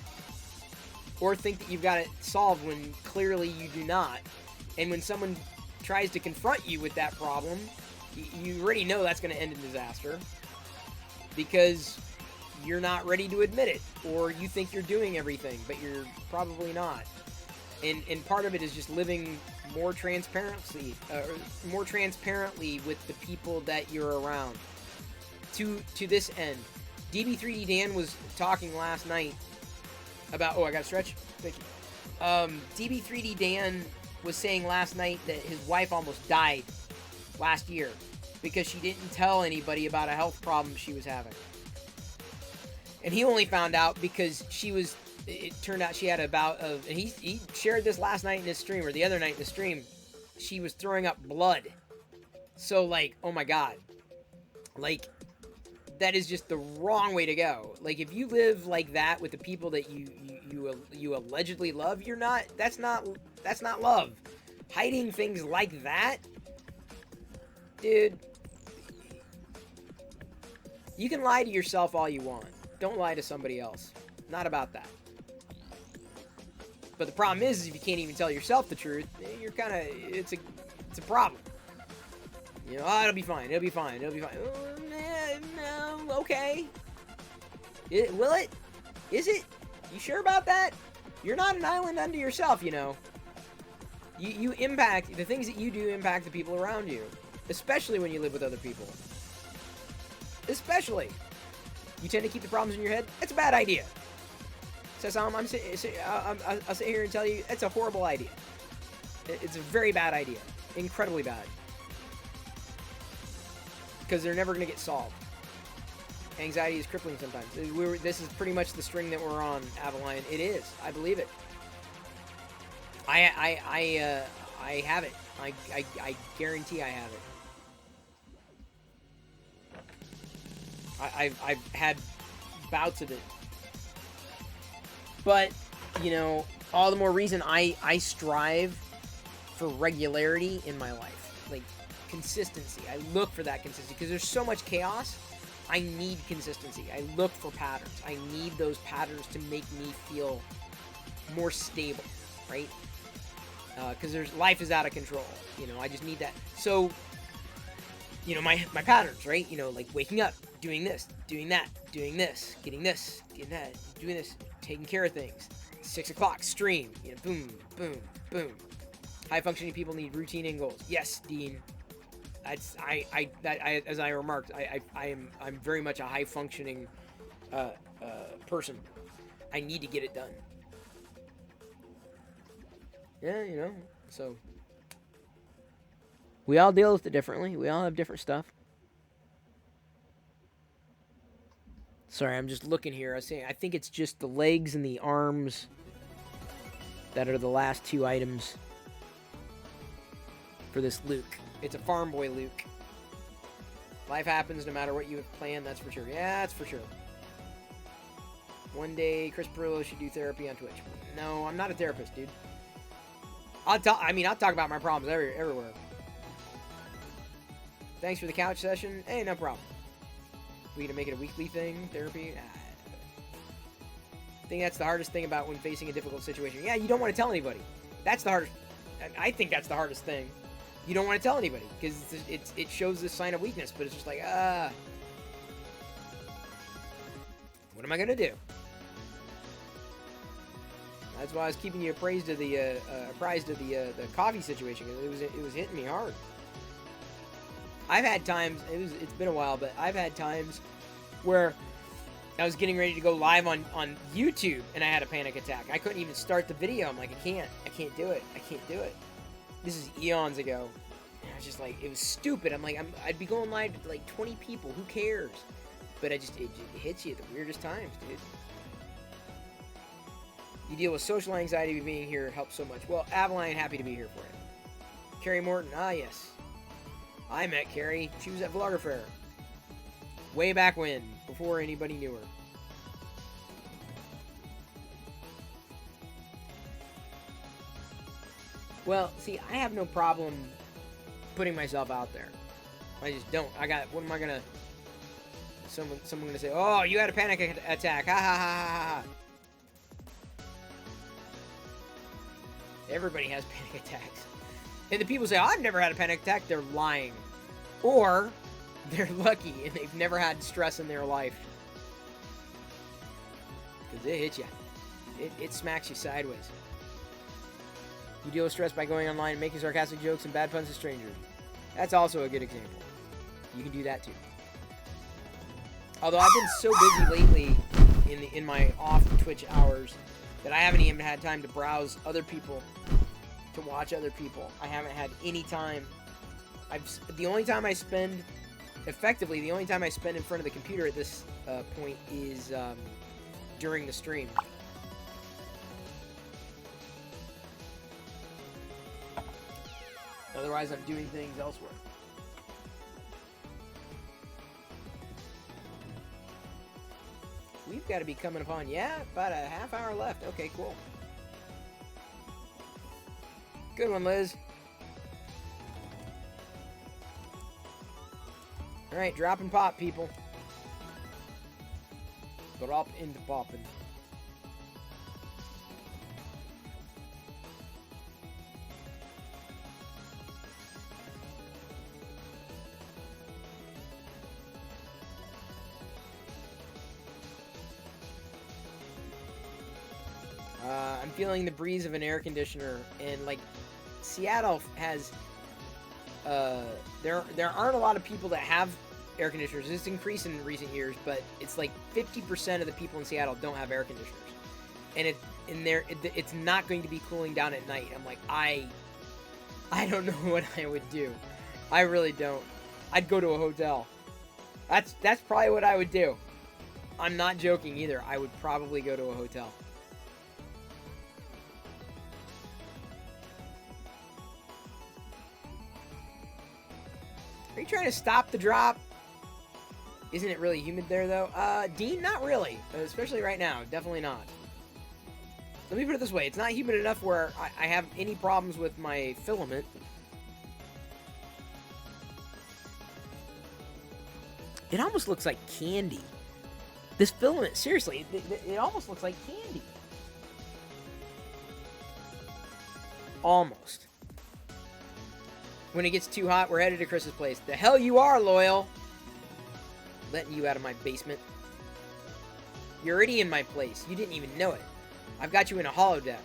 Or think that you've got it solved when clearly you do not. And when someone tries to confront you with that problem, you already know that's going to end in disaster. Because you're not ready to admit it. Or you think you're doing everything, but you're probably not. And part of it is just living more transparently with the people that you're around. To this end, DB3D Dan was talking last night about... Oh, I got to stretch? Thank you. DB3D Dan was saying last night that his wife almost died last year because she didn't tell anybody about a health problem she was having. And he only found out because it turned out she had a bout of... And he shared this last night in his stream, or the other night in the stream. She was throwing up blood. So, like, oh my god. Like, that is just the wrong way to go. Like, if you live like that with the people that you allegedly love, that's not love. Hiding things like that, dude. You can lie to yourself all you want. Don't lie to somebody else. Not about that. But the problem is if you can't even tell yourself the truth, you're kind of, it's a problem. It'll be fine. It'll be fine. It'll be fine. No, okay. Will it? Is it? You sure about that? You're not an island unto yourself, You impact, the things that you do impact the people around you. Especially when you live with other people. Especially. You tend to keep the problems in your head. That's a bad idea. So I'll sit here and tell you, it's a horrible idea. It's a very bad idea. Incredibly bad. Because they're never going to get solved. Anxiety is crippling sometimes. This is pretty much the string that we're on, Aveline. It is. I believe it. I have it. I guarantee I have it. I've had bouts of it. But, all the more reason I strive for regularity in my life. Like, consistency. I look for that consistency. Because there's so much chaos, I need consistency. I look for patterns. I need those patterns to make me feel more stable, right? Because life is out of control. I just need that. So, my patterns, right? Like waking up, doing this, doing that, doing this, getting that, doing this, taking care of things. 6 o'clock, stream, boom, boom, boom. High-functioning people need routine and goals. Yes, Dean. As I remarked, I'm very much a high-functioning person. I need to get it done. Yeah, so we all deal with it differently. We all have different stuff. Sorry, I'm just looking here. I think it's just the legs and the arms that are the last 2 items for this Luke. It's a farm boy Luke. Life happens no matter what you have planned, that's for sure. Yeah, that's for sure. One day, Chris Perillo should do therapy on Twitch. No, I'm not a therapist, dude. I'll talk about my problems everywhere. Thanks for the couch session. Hey, no problem. We gonna make it a weekly thing, therapy? I think that's the hardest thing about when facing a difficult situation. Yeah, you don't want to tell anybody. That's the hardest. I think that's the hardest thing. You don't want to tell anybody because it shows this sign of weakness. But it's just like, what am I gonna do? That's why I was keeping you apprised of the coffee situation because it was hitting me hard. I've had times, it's been a while, but I've had times where I was getting ready to go live on YouTube and I had a panic attack. I couldn't even start the video. I'm like, I can't do it. This is eons ago. And I was just like, it was stupid. I'm like, I'd be going live to like 20 people. Who cares? But it hits you at the weirdest times, dude. You deal with social anxiety being here helps so much. Well, Avaline, happy to be here for it. Carrie Morton, yes. I met Carrie. She was at Vlogger Fair. Way back when, before anybody knew her. Well, see, I have no problem putting myself out there. I just don't. What am I gonna... Someone gonna say, oh, you had a panic attack. Ha ha ha ha ha. Everybody has panic attacks. And the people say, oh, I've never had a panic attack. They're lying. Or they're lucky and they've never had stress in their life. Because it hits you. It smacks you sideways. You deal with stress by going online and making sarcastic jokes and bad puns to strangers. That's also a good example. You can do that too. Although I've been so busy lately in my off Twitch hours that I haven't even had time to browse other people, to watch other people. I haven't had any time. The only time I spend in front of the computer at this point is during the stream. Otherwise, I'm doing things elsewhere. We've got to be coming upon, about a half hour left. Okay, cool. Good one, Liz. Alright, drop and pop, people. Drop into popping. I'm feeling the breeze of an air conditioner, and like Seattle has there aren't a lot of people that have air conditioners. It's increased in recent years, but it's like 50% of the people in Seattle don't have air conditioners, and it's not going to be cooling down at night. I'm like, I don't know what I would do. I really don't. I'd go to a hotel. That's probably what I would do. I'm not joking either. I would probably go to a hotel. Are you trying to stop the drop? Isn't it really humid there, though? Dean, not really. Especially right now. Definitely not. Let me put it this way. It's not humid enough where I have any problems with my filament. It almost looks like candy. This filament, seriously, it almost looks like candy. Almost. When it gets too hot, we're headed to Chris's place. The hell you are, Loyal! Letting you out of my basement. You're already in my place. You didn't even know it. I've got you in a holodeck.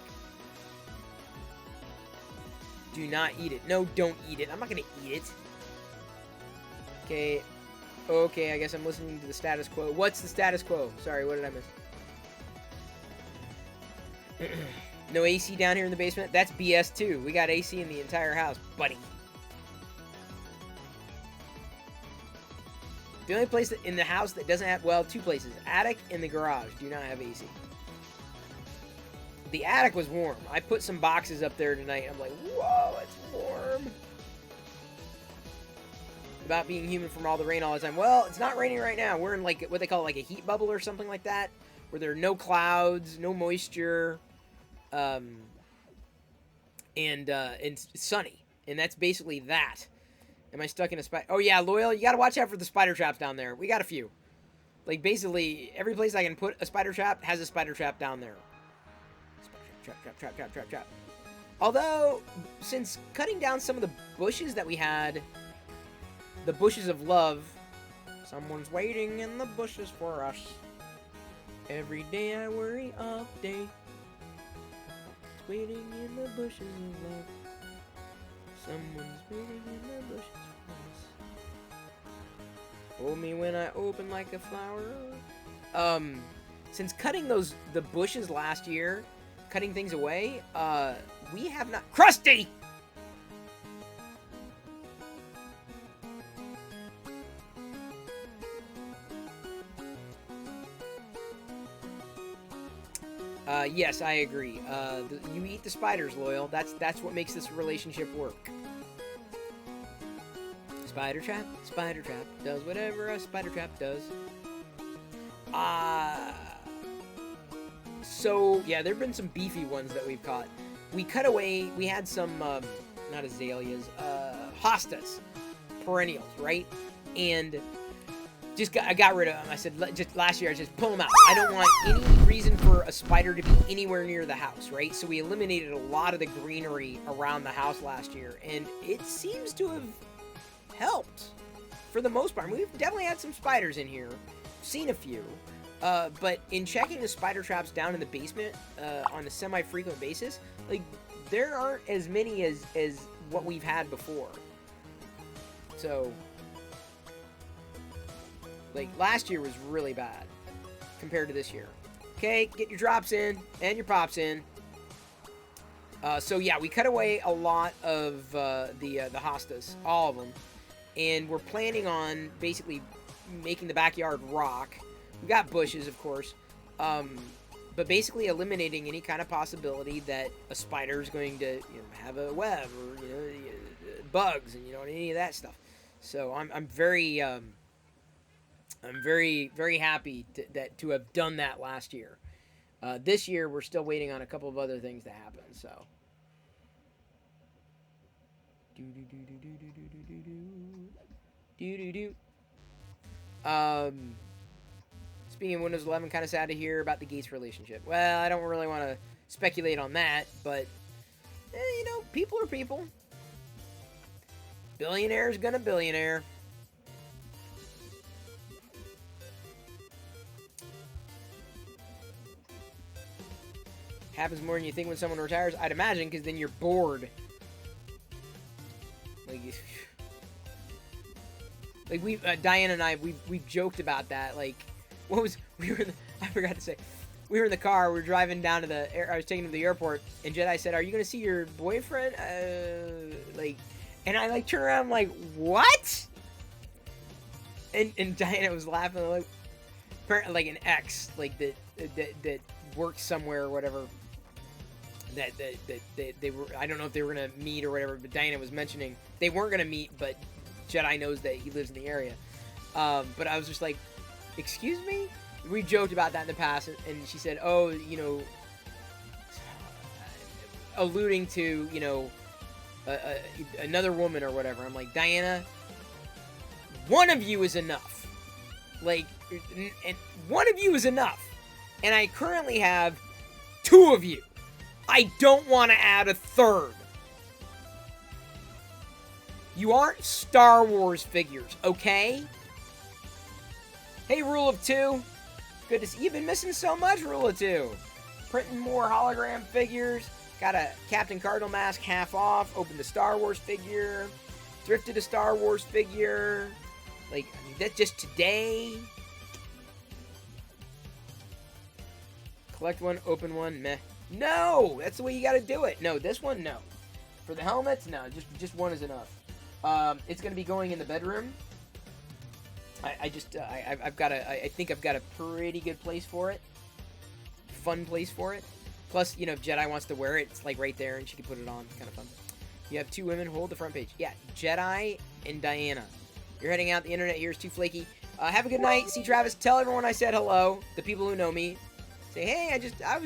Do not eat it. No, don't eat it. I'm not gonna eat it. Okay. Okay, I guess I'm listening to the status quo. What's the status quo? Sorry, what did I miss? No AC down here in the basement? That's BS too. We got AC in the entire house, buddy. The only place in the house that doesn't have, well, two places. Attic and the garage do not have AC. The attic was warm. I put some boxes up there tonight. I'm like, whoa, it's warm. About being humid from all the rain all the time. Well, it's not raining right now. We're in like what they call like a heat bubble or something like that, where there are no clouds, no moisture, and it's sunny. And that's basically that. Am I stuck in a spider? Oh, yeah, Loyal, you got to watch out for the spider traps down there. We got a few. Like, basically, every place I can put a spider trap has a spider trap down there. Spider trap. Although, since cutting down some of the bushes that we had, the bushes of love, someone's waiting in the bushes for us. Every day I worry all day. It's waiting in the bushes of love. Someone's waiting in the bushes for us. Hold me when I open like a flower. Since cutting the bushes last year, cutting things away, we have not... Krusty! Yes, I agree. You eat the spiders, Loyal. That's what makes this relationship work. Spider trap does whatever a spider trap does. So yeah, there've been some beefy ones that we've caught. We cut away. We had some not azaleas, hostas, perennials, right? And I got rid of them. I said, just last year, I just pull them out. I don't want any reason for a spider to be anywhere near the house, right? So we eliminated a lot of the greenery around the house last year, and it seems to have helped for the most part. We've definitely had some spiders in here, seen a few, but in checking the spider traps down in the basement on a semi-frequent basis, like, there aren't as many as what we've had before. So... like, last year was really bad compared to this year. Okay, get your drops in and your pops in. So, yeah, we cut away a lot of the hostas, all of them. And we're planning on basically making the backyard rock. We got bushes, of course. But basically eliminating any kind of possibility that a spider is going to have a web or, bugs and, any of that stuff. So, I'm very... I'm very, very happy to have done that last year. This year, we're still waiting on a couple of other things to happen, so. Speaking of Windows 11, kind of sad to hear about the Gates relationship. Well, I don't really want to speculate on that, but, people are people. Billionaire's gonna billionaire. Happens more than you think when someone retires, I'd imagine, because then you're bored. Like we, Diana and I, we've joked about that. Like, I forgot to say, we were in the car, we were driving down to I was taking him to the airport, and Jedi said, "Are you gonna see your boyfriend?" And I turn around, I'm like, "What?" And Diana was laughing, like an ex, like that works somewhere or whatever. That they were, I don't know if they were gonna meet or whatever, but Diana was mentioning they weren't gonna meet, but Jedi knows that he lives in the area. But I was just like, excuse me? We joked about that in the past, and she said, oh, alluding to, another woman or whatever. I'm like, Diana, one of you is enough. Like, and one of you is enough. And I currently have 2 of you. I don't want to add a third. You aren't Star Wars figures, okay? Hey, Rule of 2. Good to see. You've been missing so much, Rule of 2. Printing more hologram figures. Got a Captain Cardinal mask half off. Opened a Star Wars figure. Thrifted a Star Wars figure. Like, that's just today. Collect one, open one, meh. No! That's the way you gotta do it. No, this one, no. For the helmets, no. Just one is enough. It's gonna be going in the bedroom. I think I've got a pretty good place for it. Fun place for it. Plus, if Jedi wants to wear it, it's like right there and she can put it on. Kind of fun. You have 2 women, hold the front page. Yeah, Jedi and Diana. You're heading out, the internet here is too flaky. Have a good night. See Travis. Tell everyone I said hello. The people who know me. Say, hey, I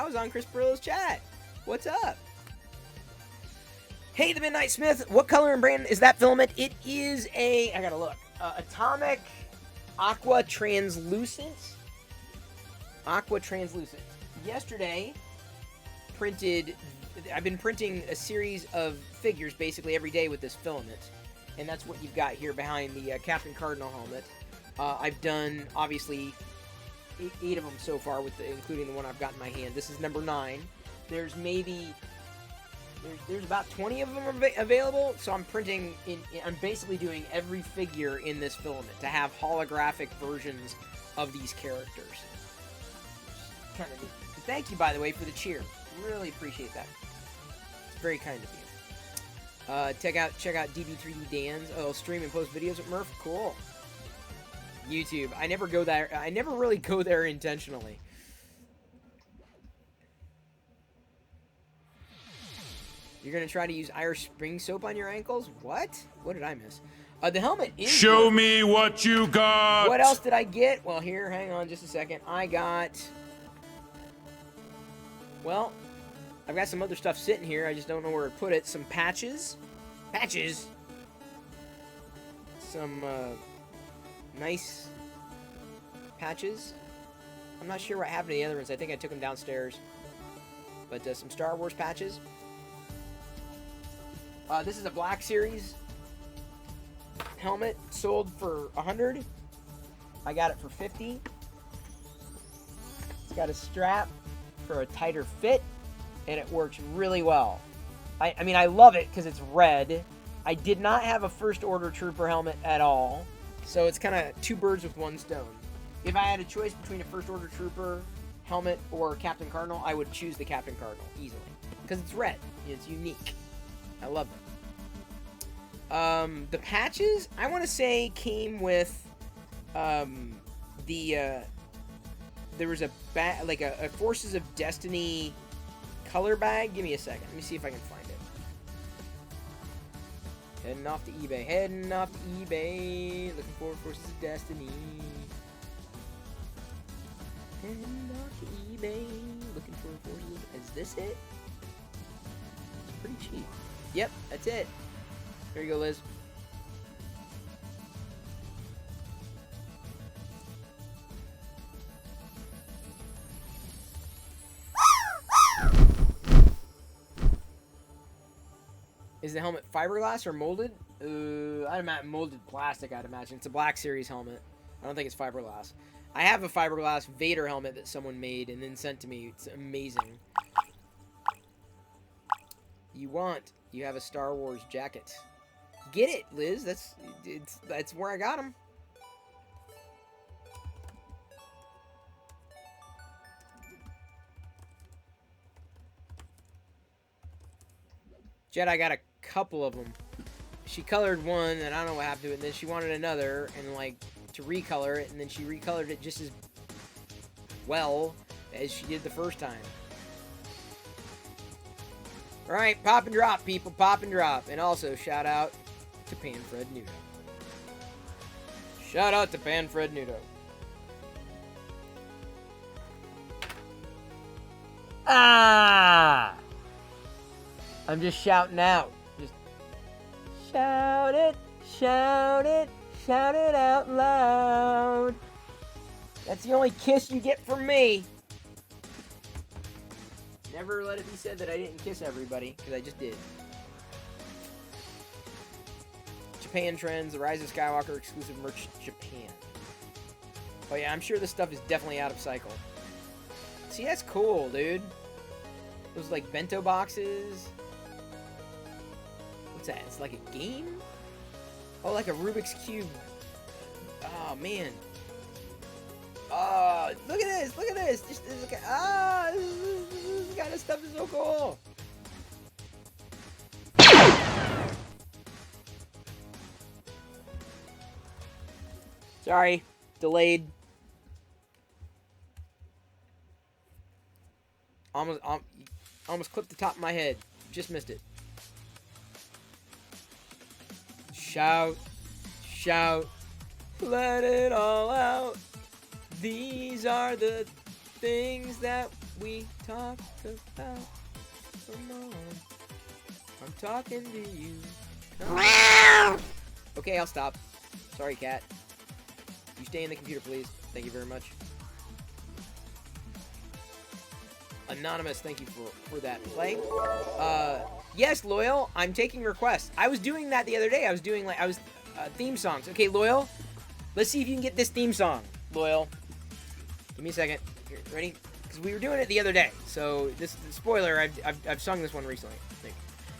was on Chris Perillo's chat. What's up? Hey, the Midnight Smith. What color and brand is that filament? It is I gotta look. Atomic Aqua Translucent. Aqua Translucent. Yesterday, I've been printing a series of figures basically every day with this filament. And that's what you've got here behind the Captain Cardinal helmet. I've done, obviously, 8 of them so far, including the one I've got in my hand. This is number 9. There's maybe There's about 20 of them available, so I'm printing I'm basically doing every figure in this filament to have holographic versions of these characters. Kind of neat. Thank you, by the way, for the cheer. Really appreciate that. It's very kind of you. Check out DB3D Dan's. Oh, stream and post videos with Murph. Cool. YouTube. I never go there. I never really go there intentionally. You're gonna try to use Irish Spring soap on your ankles? What? What did I miss? The helmet is... Show me what you got! What else did I get? Well, here, hang on just a second. I got... Well, I've got some other stuff sitting here. I just don't know where to put it. Some patches. Patches! Some, nice patches. I'm not sure what happened to the other ones. I think I took them downstairs. But, some Star Wars patches. This is a Black Series helmet, sold for 100. I got it for 50. It's got a strap for a tighter fit, and it works really well. I mean, I love it because it's red. I did not have a First Order Trooper helmet at all, so it's kind of two birds with one stone. If I had a choice between a First Order Trooper helmet or Captain Cardinal, I would choose the Captain Cardinal easily because it's red. It's unique. I love it. The patches, I want to say, came with, there was a Forces of Destiny color bag. Give me a second. Let me see if I can find it. Heading off to eBay. Heading off to eBay. Looking for Forces of Destiny. Heading off to eBay. Looking for Forces of... Is this it? It's pretty cheap. Yep, that's it. Here you go, Liz. Is the helmet fiberglass or molded? I'd imagine molded plastic, I'd imagine. It's a Black Series helmet. I don't think it's fiberglass. I have a fiberglass Vader helmet that someone made and then sent to me. It's amazing. You have a Star Wars jacket. Get it, Liz. That's where I got them. Jedi got a couple of them. She colored one, and I don't know what happened to it. And then she wanted another, and like to recolor it, and then she recolored it just as well as she did the first time. All right, pop and drop, people, pop and drop, and also shout out to Panfred Nudo. Shout out to Panfred Nudo. Ah! I'm just shouting out. Just shout it, shout it, shout it out loud. That's the only kiss you get from me. Never let it be said that I didn't kiss everybody, because I just did. Japan Trends, the Rise of Skywalker exclusive merch, Japan. Oh yeah, I'm sure this stuff is definitely out of cycle. See, that's cool, dude. Those like bento boxes. What's that? It's like a game? Oh, like a Rubik's Cube. Oh, man. Oh, look at this. Look at this. Just look at, this kind of stuff is so cool. Sorry, delayed. Almost clipped the top of my head. Just missed it. Shout, shout, let it all out. These are the things that we talk about. Come on, I'm talking to you. Okay, I'll stop. Sorry, cat. You stay in the computer, please. Thank you very much. Anonymous, thank you for that play. Yes, Loyal, I'm taking requests. I was doing that the other day. I was theme songs. Okay, Loyal, let's see if you can get this theme song. Loyal, give me a second. Here, ready? Because we were doing it the other day. So this spoiler, I've sung this one recently. I think.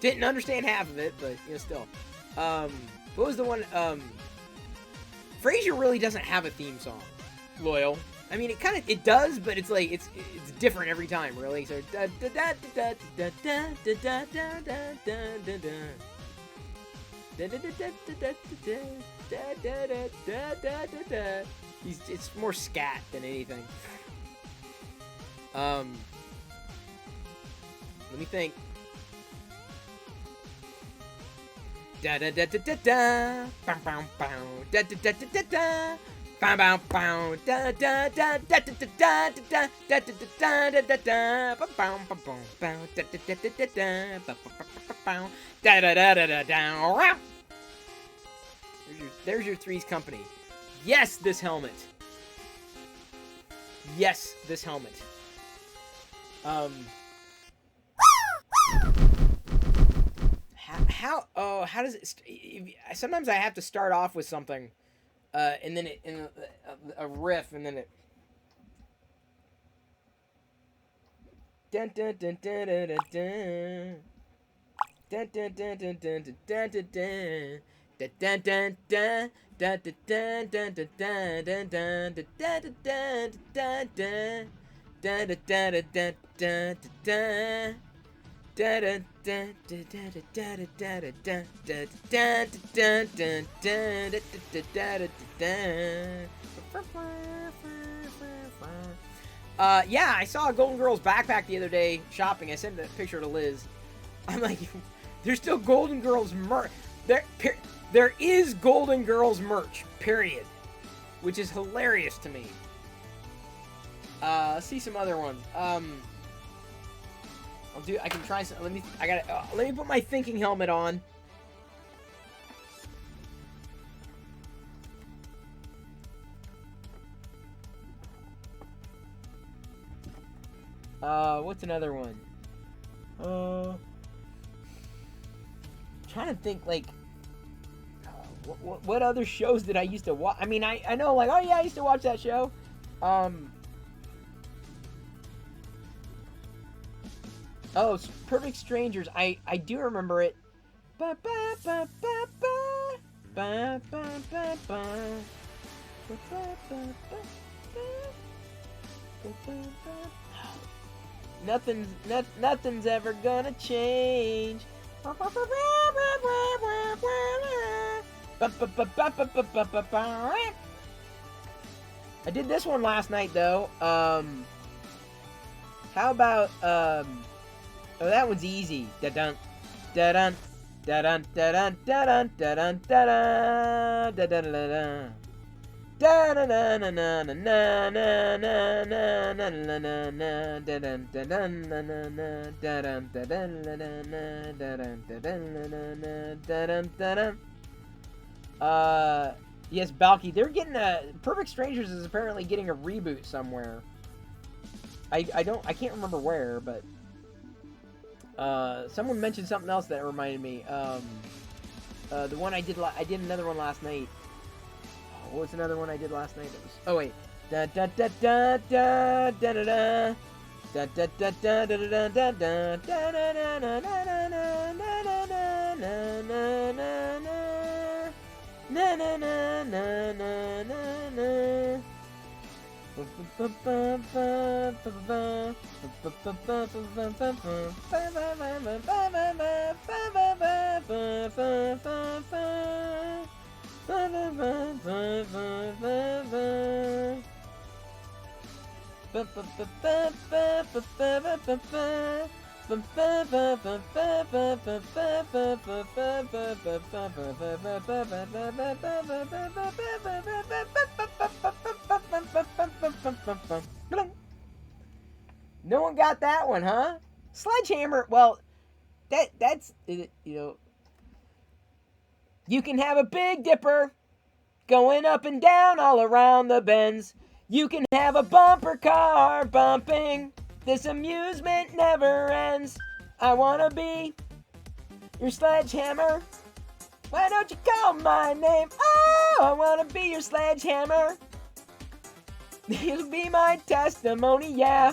Didn't understand half of it, but still. What was the one? Frasier really doesn't have a theme song. Loyal. I mean, it does, but it's like it's different every time, really. So it's more scat than anything. Let me think. Da da da da da da, bow bow bow, da da da da da da, bow bow bow, da da da da da da da da da da da da da, bow bow bow bow, da da da da da da, bow bow bow, da da da da da da. There's your Three's Company. Yes, this helmet. Yes, this helmet. How does it? Sometimes I have to start off with something, and then a riff, and then it. Dun dun dun dun dun dun dun dun dun dun dun dun dun dun dun dun. Da da da da da da da da da da da da da da da da da. Da da da da da da da da da da da. Yeah, I saw a Golden Girls backpack the other day shopping. I sent a picture to Liz. I'm like, there's still Golden Girls merch. There is Golden Girls merch, period. Which is hilarious to me. Let's see some other ones. I can try some. Let me put my thinking helmet on. What's another one? Trying to think, like, what other shows did I used to watch? I mean, I know, like, oh yeah, I used to watch that show. Oh, it's Perfect Strangers. I do remember it. Ba ba ba ba ba ba ba ba ba ba. Nothing's ever gonna change. I did this one last night though. How about oh, that one's easy. Da-dun, da-dun, da-dun, da-dun, da-dun, da-dun, da-dun, da-dun, da-dun. Yes, Balky, they're getting Perfect Strangers is apparently getting a reboot somewhere. I can't remember where, but someone mentioned something else that reminded me. The one I did another one last night. Oh, what was another one I did last night? That was, oh wait. Da da da da da da da da. Da da da da da da da da da da da No one got that one, huh? Sledgehammer. Well, that's you can have a Big Dipper going up and down all around the bends. You can have a bumper car bumping. This amusement never ends. I wanna be your sledgehammer. Why don't you call my name? Oh, I wanna be your sledgehammer. It'll be my testimony, yeah.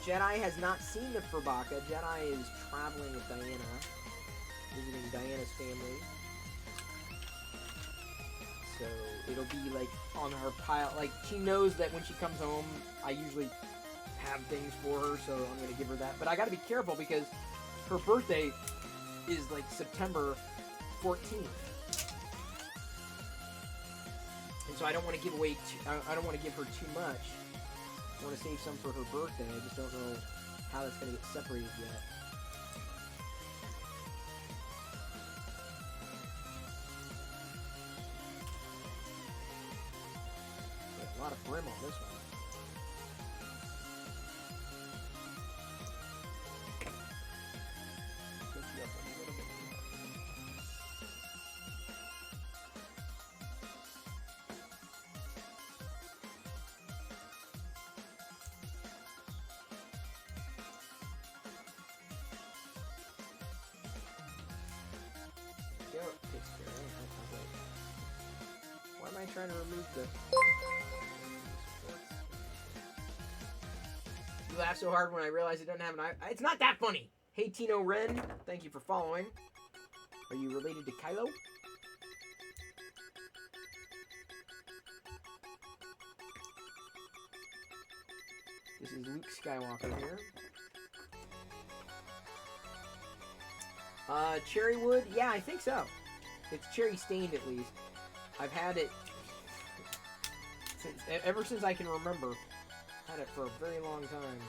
Jedi has not seen the Furbaka. Jedi is traveling with Diana, visiting Diana's family. So it'll be like on her pile. Like she knows that when she comes home, I usually have things for her, so I'm gonna give her that. But I gotta be careful because her birthday is like September 14th. And so I don't want to give away. I don't want to give her too much. I want to save some for her birthday. I just don't know how that's going to get separated yet. Got a lot of brim on this one. Lift you up a little bit more. Go. Takes care of it. Why am I trying to remove the... You laugh so hard when I realize it doesn't have an eye. It's not that funny. Hey, Tino Ren. Thank you for following. Are you related to Kylo? This is Luke Skywalker here. Cherry wood? Yeah, I think so. It's cherry stained at least. I've had it ever since I can remember. Had it for a very long time.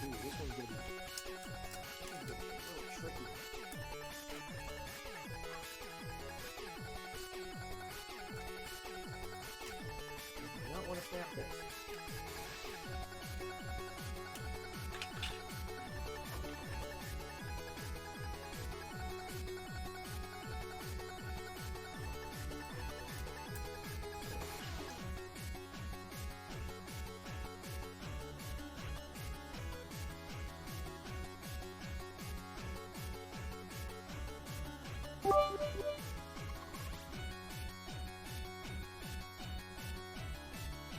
Ooh, this one's gonna be a little tricky. I don't want to snap this.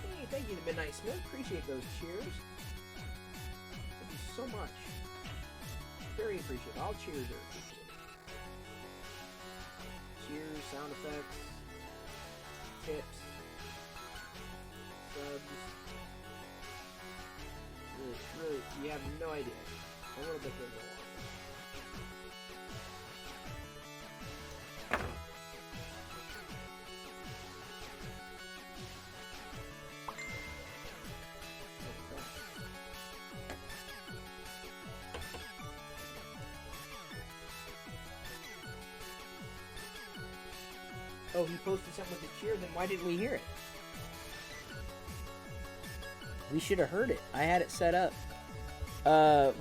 Hey, thank you to Midnight Smith. Appreciate those cheers. Thank you so much. Very appreciative. All cheers are appreciated. Cheers, sound effects, tips, subs. Really, you have no idea. A little bit goes a lot. Oh, he posted something with the cheer, then why didn't we hear it? We should have heard it. I had it set up.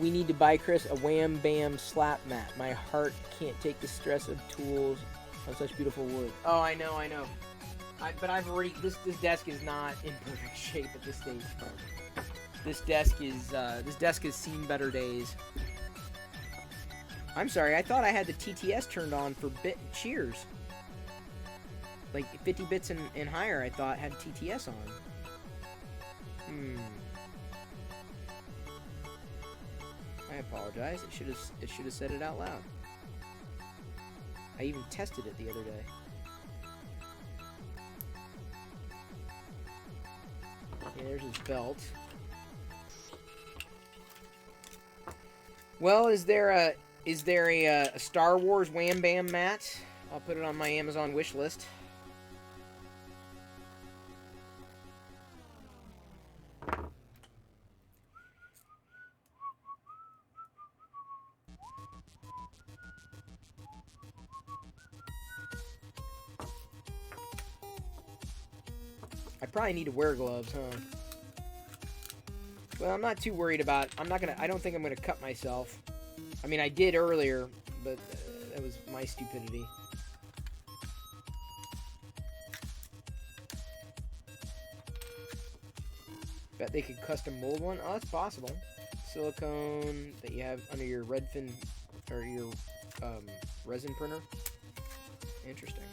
We need to buy Chris a wham bam slap mat. My heart can't take the stress of tools on such beautiful wood. Oh, I know. But I've already... This desk is not in perfect shape at this stage. This desk has seen better days. I'm sorry, I thought I had the TTS turned on for bit cheers. Like 50 bits and higher, I thought had TTS on. I apologize. It should have said it out loud. I even tested it the other day. Yeah, there's his belt. Well, is there a Star Wars Wham Bam mat? I'll put it on my Amazon wish list. I probably need to wear gloves, huh? Well, I'm not too worried about... I don't think I'm gonna cut myself. I mean, I did earlier, but that was my stupidity. Bet they could custom mold one. Oh, that's possible. Silicone that you have under your Redfin or your resin printer. Interesting.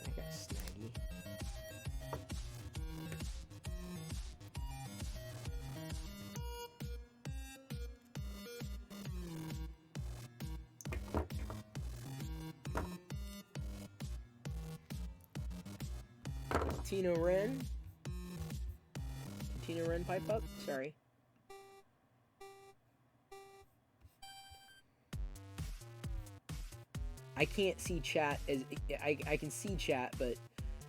I got snaggy. Tino Ren. Tino Ren pipe up? Sorry. I can't see chat as I can see chat, but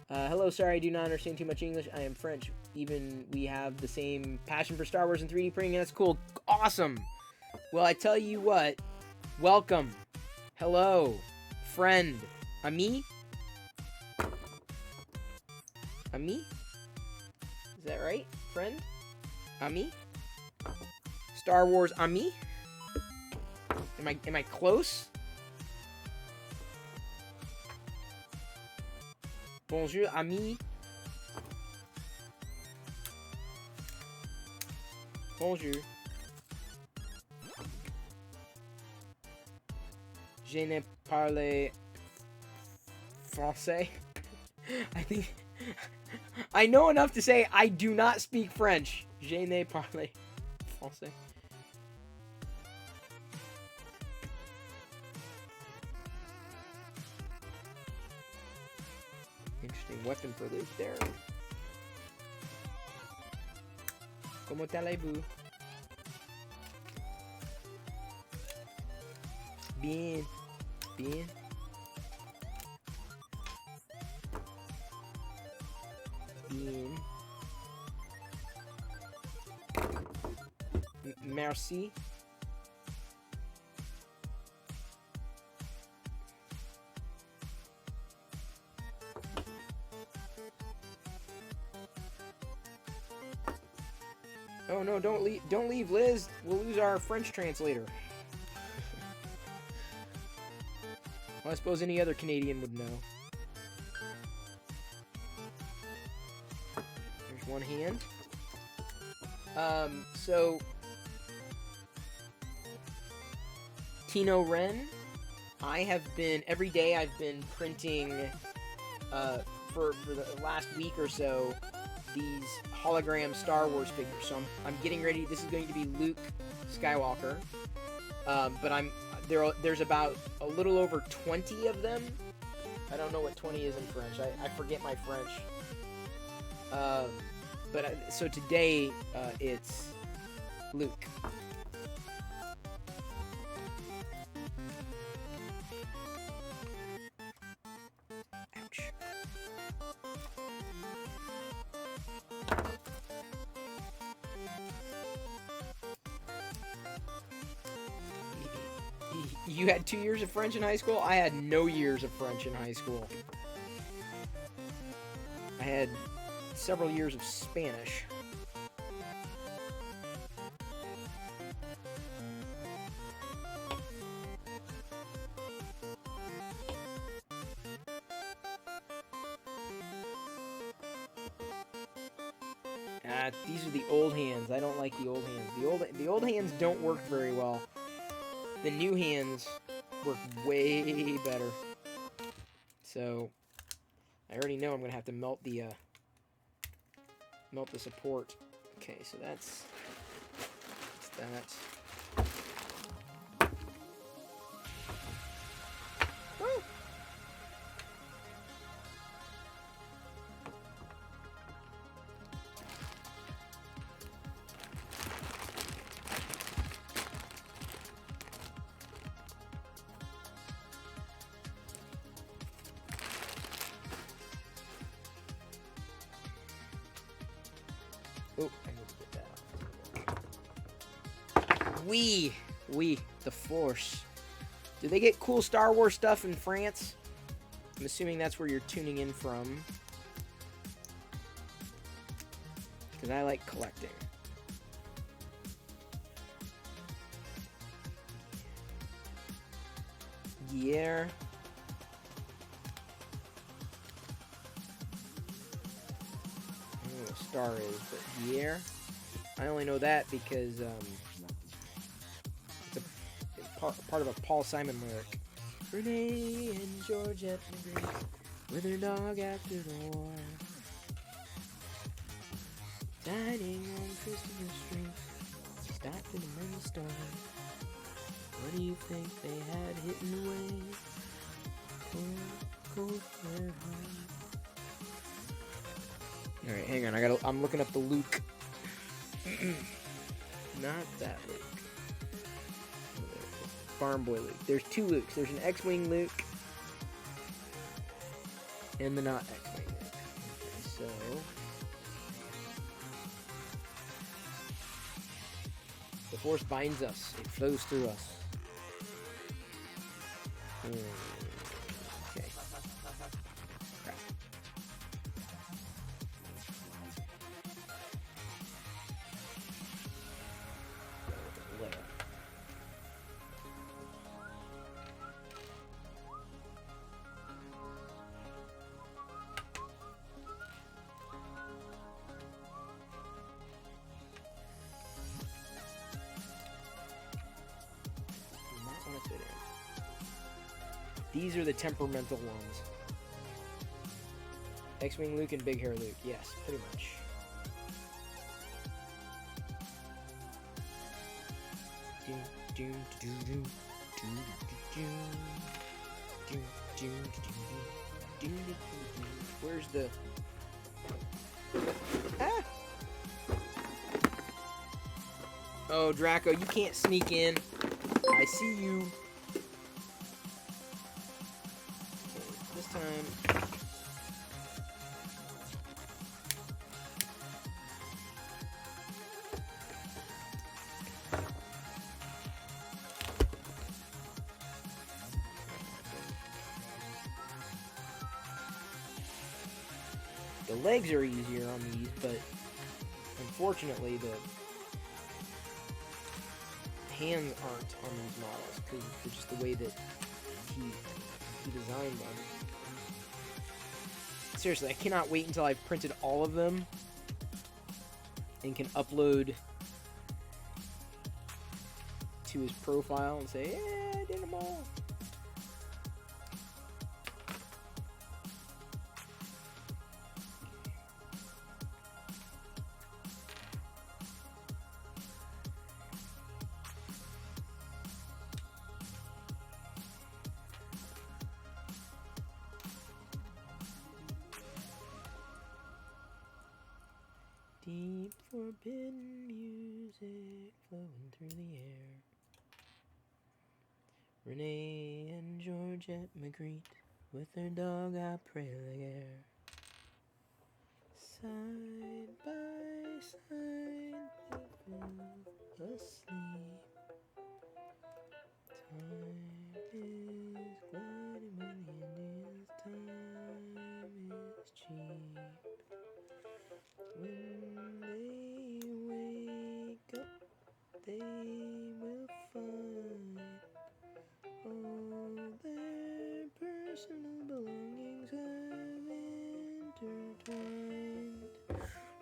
hello, sorry, I do not understand too much English. I am French. Even we have the same passion for Star Wars and 3D printing, and that's cool. Awesome. Well, I tell you what. Welcome. Hello, friend. Ami? Ami? Is that right? Friend? Ami? Star Wars Ami? Am I close? Bonjour, Ami. Bonjour. Je ne parle français. I think I know enough to say I do not speak French. Je ne parle français. Interesting weapon for Luke there. Comment allez-vous? Bien. Bien. Bien. Merci. Oh no, don't leave, Liz. We'll lose our French translator. Well, I suppose any other Canadian would know. There's one hand. So Tino Ren, I have been every day I've been printing for the last week or so these hologram Star Wars figures. So I'm getting ready. This is going to be Luke Skywalker. But there's about a little over 20 of them. I don't know what 20 is in French. I forget my French. So today it's Luke. Ouch. You had 2 years of French in high school? I had no years of French in high school. I had several years of Spanish. These are the old hands. I don't like the old hands. The old hands don't work very well. The new hands work way better. So I already know I'm gonna have to melt the support. Okay, so that's that. Woo! Oh, I need to get Oui, the Force. Do they get cool Star Wars stuff in France? I'm assuming that's where you're tuning in from. Because I like collecting. Yeah. I don't know what a star is, but yeah. I only know that because it's a part of a Paul Simon lyric. Renee and Georgette McGree with her dog after the war. Dining on Christmas Street, stopped in a men's store. What do you think they had hidden away? Cold their home. All right, hang on. I'm looking up the Luke. Not that Luke. Oh, there it is. Farm Boy Luke. There's two Lukes. There's an X-Wing Luke and the not X-Wing Luke. Okay, so the Force binds us. It flows through us. Okay. Crap. Letter. Do not want to fit in. These are the temperamental ones. X-Wing Luke and Big Hair Luke. Yes, pretty much. Where's the... Ah! Oh, Draco, you can't sneak in. I see you. This time. The legs are easier on these, but unfortunately the hands aren't on these models because it's just the way that he designed them. Seriously, I cannot wait until I've printed all of them and can upload to his profile and say, yeah, I did them all. Deep forbidden music flowing through the air. Renee and Georgette Magritte with their dog I pray Laguerre. Side by side they fell asleep. Time is gliding by the Indians. Time is cheap. When they wake up, they will find all their personal belongings have intertwined.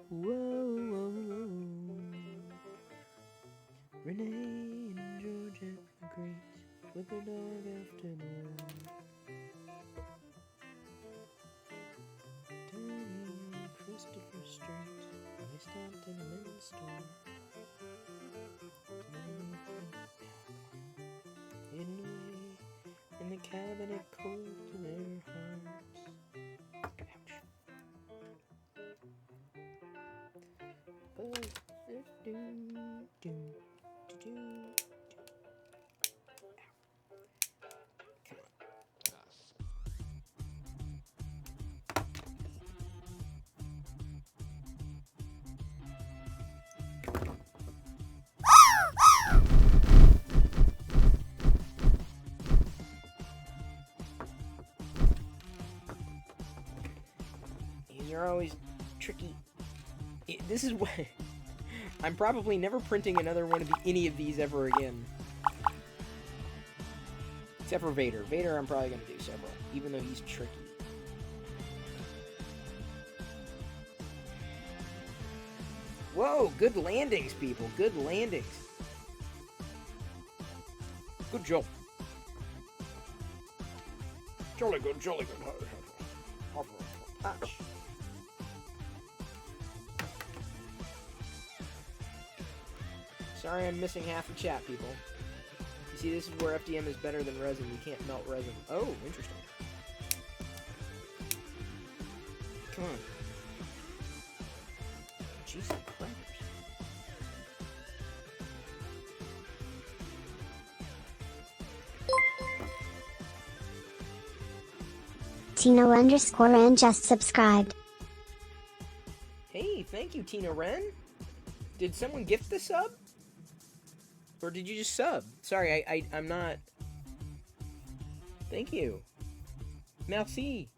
Whoa, whoa, whoa. Renee and Georgette Magritte with their dog after the war. Christopher Street, I stopped in a men's store. Hidden away in the cabinet cold to their hearts. Ouch. They're always tricky. This is what... I'm probably never printing another one of any of these ever again. Except for Vader. Vader I'm probably going to do several, even though he's tricky. Whoa, good landings, people. Good landings. Good job. Jolly good, jolly good. Touch. Sorry I'm missing half the chat, people. You see, this is where FDM is better than resin. You can't melt resin. Oh, interesting. Come on. Jesus Christ. Tino_Ren just subscribed. Hey, thank you, Tina Ren. Did someone gift the sub? Or did you just sub? Sorry, I'm not... Thank you. Merci.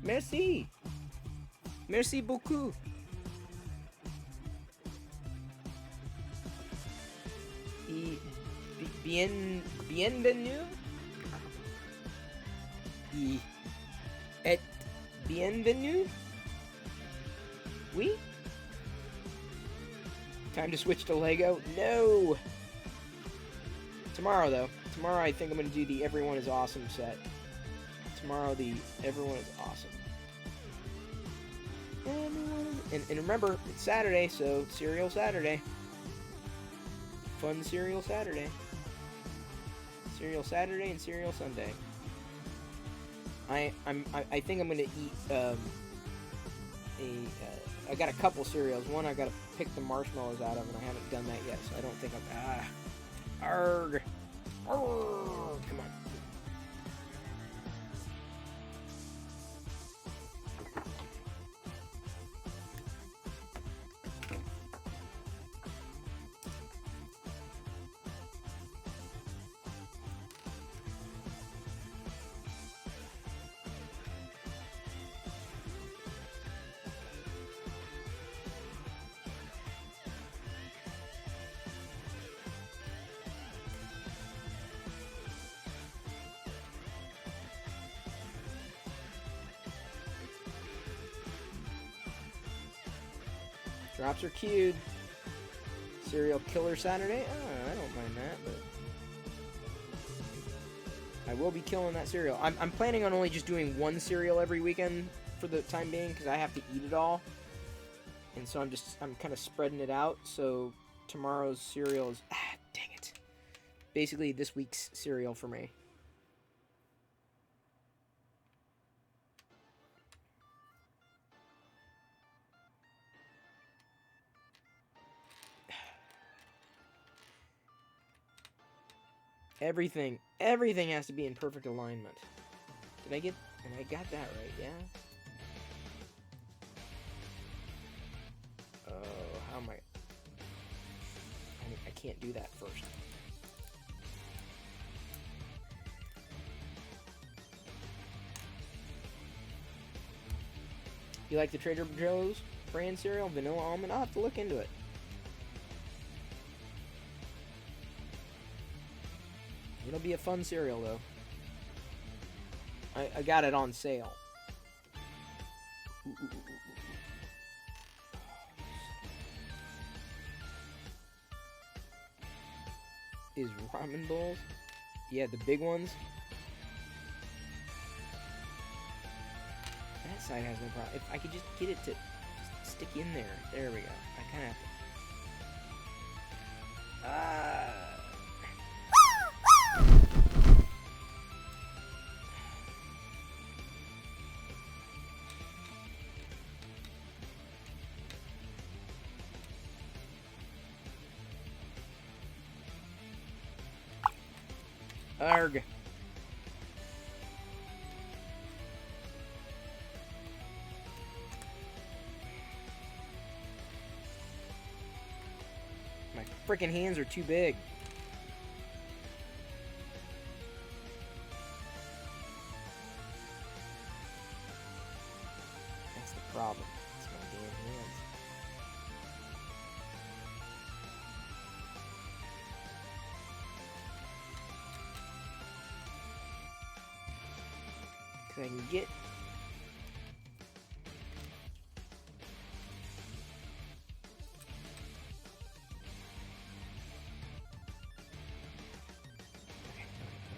Merci. Merci beaucoup. Bienvenue. Et bienvenue. Oui? Time to switch to Lego? No! Tomorrow, though. Tomorrow I think I'm going to do the Everyone is Awesome set. Tomorrow the Everyone is Awesome. And remember, it's Saturday, so Cereal Saturday. Fun Cereal Saturday. Cereal Saturday and Cereal Sunday. I think I'm going to eat I got a couple cereals. One I got to pick the marshmallows out of, and I haven't done that yet, so I don't think I'm... Arrgh. Arrgh. Come on. Drops are queued. Serial Killer Saturday? Oh, I don't mind that, but... I will be killing that cereal. I'm planning on only just doing one cereal every weekend for the time being, because I have to eat it all. And so I'm kind of spreading it out, so tomorrow's cereal is... dang it. Basically, this week's cereal for me. Everything has to be in perfect alignment. And I got that right, yeah? Oh, how am I can't do that first. You like the Trader Joe's brand cereal? Vanilla almond? I'll have to look into it. It'll be a fun cereal, though. I got it on sale. Is ramen bowls? Yeah, the big ones. That side has no problem. If I could just get it to stick in there. There we go. I kind of have to... Arg. My freaking hands are too big. That's the problem. It's my damn hands. Cause I can get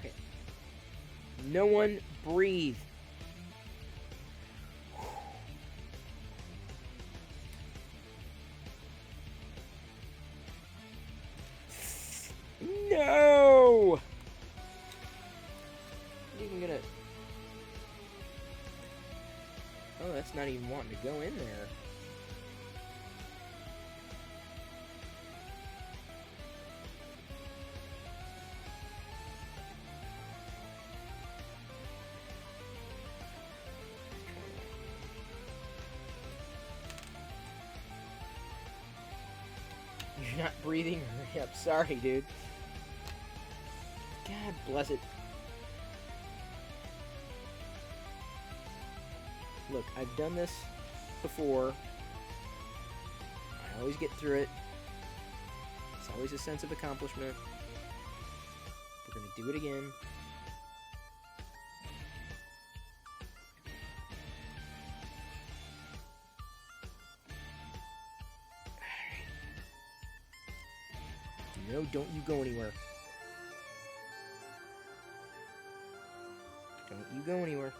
okay. No one breathe. No! Not even gonna. Oh, that's not even wanting to go in there. You're not breathing? Hurry up. Sorry, dude. God bless it. Look, I've done this before. I always get through it. It's always a sense of accomplishment. We're gonna do it again. No, don't you go anywhere. Don't you go anywhere.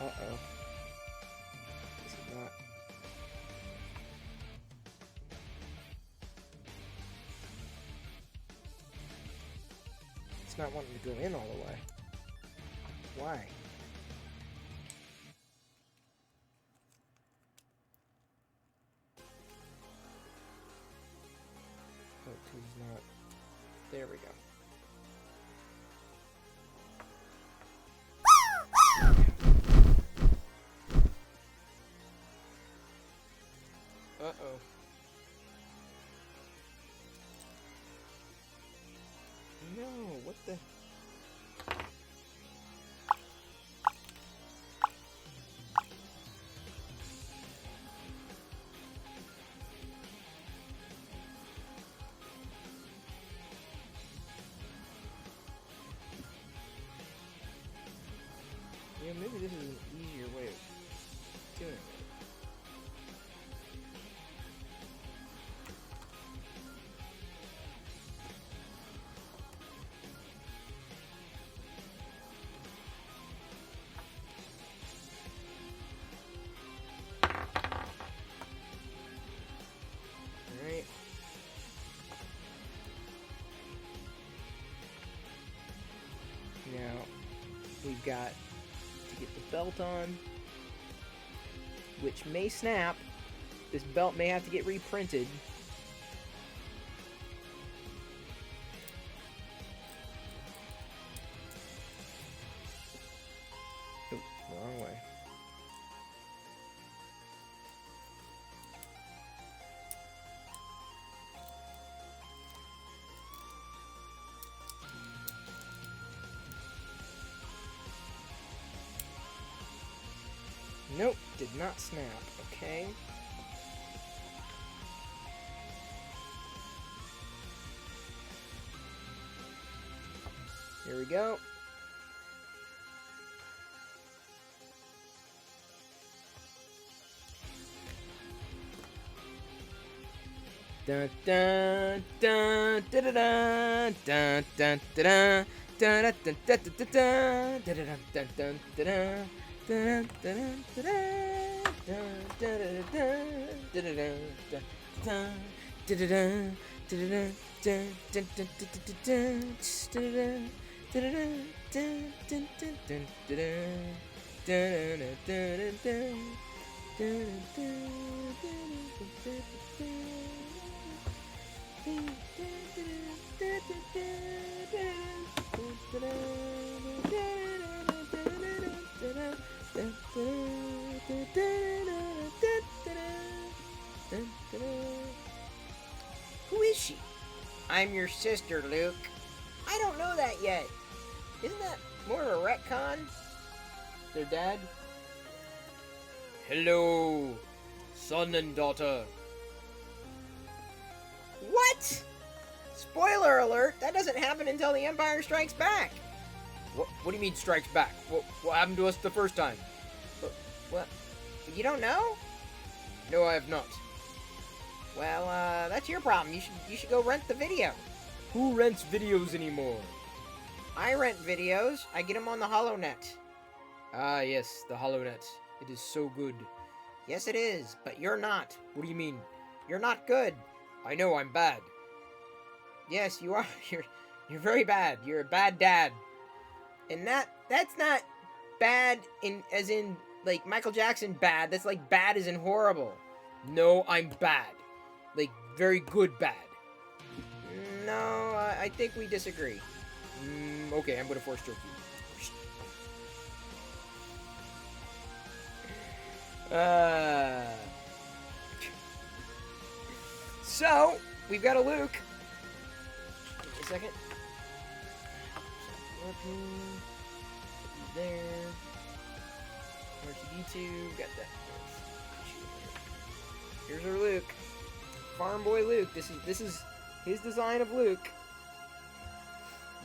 Uh-oh. This is not... It's not wanting to go in all the way. Why? Oh, 'cause he's not... There we go. Uh-oh. No, what the... Yeah, maybe this is an easier way of doing it. Alright. Now, we've got to get the belt on, which may snap. This belt may have to get reprinted. Oop, wrong way. Nope, did not snap. Okay. Here we go. Dun dun dun da da dun dun dun da dun dun dun dun dun dun dun dun dun. Dun, dun, dun, Who is she? I'm your sister, Luke. I don't know that yet. Isn't that more of a retcon? Their dad? Hello, son and daughter. What? Spoiler alert, that doesn't happen until The Empire Strikes Back. What do you mean strikes back? What happened to us the first time? What? You don't know? No, I have not. Well, that's your problem. You should go rent the video. Who rents videos anymore? I rent videos. I get them on the HoloNet. Ah, yes, the HoloNet. It is so good. Yes, it is, but you're not. What do you mean? You're not good. I know, I'm bad. Yes, you are. You're very bad. You're a bad dad. And that's not bad as in like Michael Jackson bad. That's like bad as in horrible. No, I'm bad. Like very good bad. No, I think we disagree. Okay, I'm gonna force choke you. So, we've got a Luke. Give me a second. There. R2D2. Got that. Here's our Luke. Farm boy Luke. This is his design of Luke.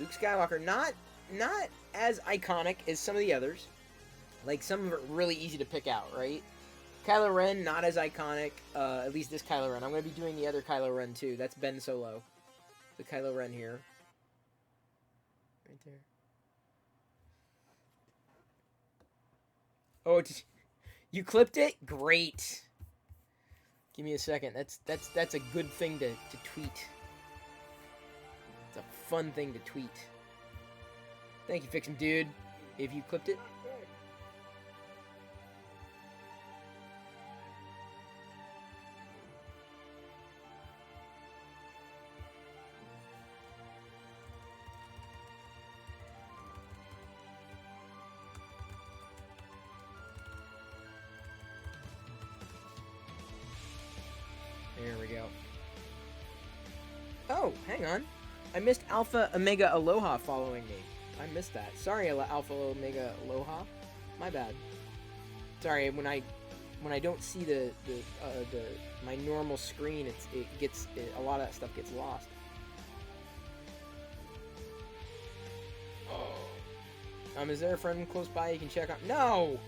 Luke Skywalker. Not as iconic as some of the others. Like, some of them are really easy to pick out, right? Kylo Ren, not as iconic. At least this Kylo Ren. I'm going to be doing the other Kylo Ren, too. That's Ben Solo. The Kylo Ren here. Right there. Oh, you clipped it? Great. Give me a second. That's a good thing to tweet. It's a fun thing to tweet. Thank you, Fiction Dude. If you clipped it. There we go. Oh, hang on. I missed Alpha Omega Aloha following me. I missed that. Sorry, Alpha Omega Aloha. My bad. Sorry, when I don't see the my normal screen, a lot of that stuff gets lost. Is there a friend close by you can check on? No!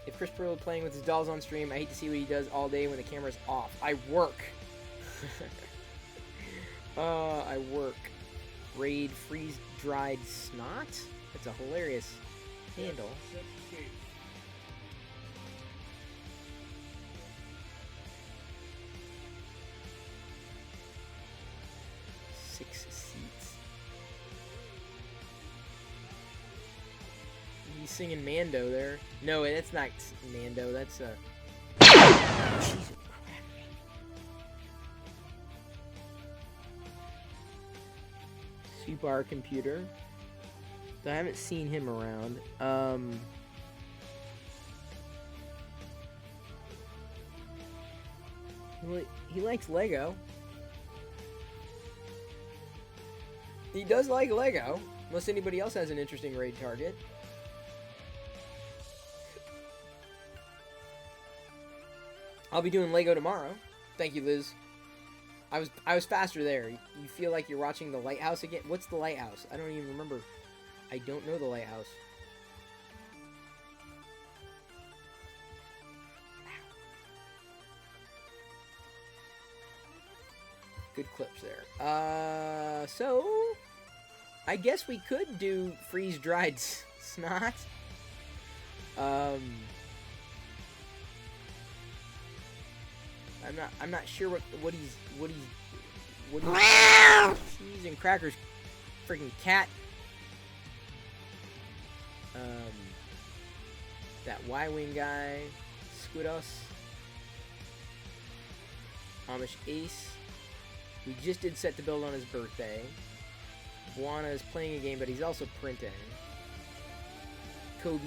If Chris Perillo playing with his dolls on stream, I hate to see what he does all day when the camera's off. I work. I work. Raid freeze-dried snot? That's a hilarious handle. 6 seats. He's singing Mando there. No, that's not Mando. That's Jesus. Super computer. So I haven't seen him around. He likes Lego. He does like Lego. Unless anybody else has an interesting raid target. I'll be doing Lego tomorrow. Thank you, Liz. I was faster there. You feel like you're watching The Lighthouse again? What's The Lighthouse? I don't even remember. I don't know The Lighthouse. Good clips there. So I guess we could do freeze-dried snot. I'm not sure what he's cheese and crackers, freaking cat. That Y-Wing guy, Squidos, Amish Ace, We just did set to build on his birthday. Buana is playing a game, but he's also printing. Kobe.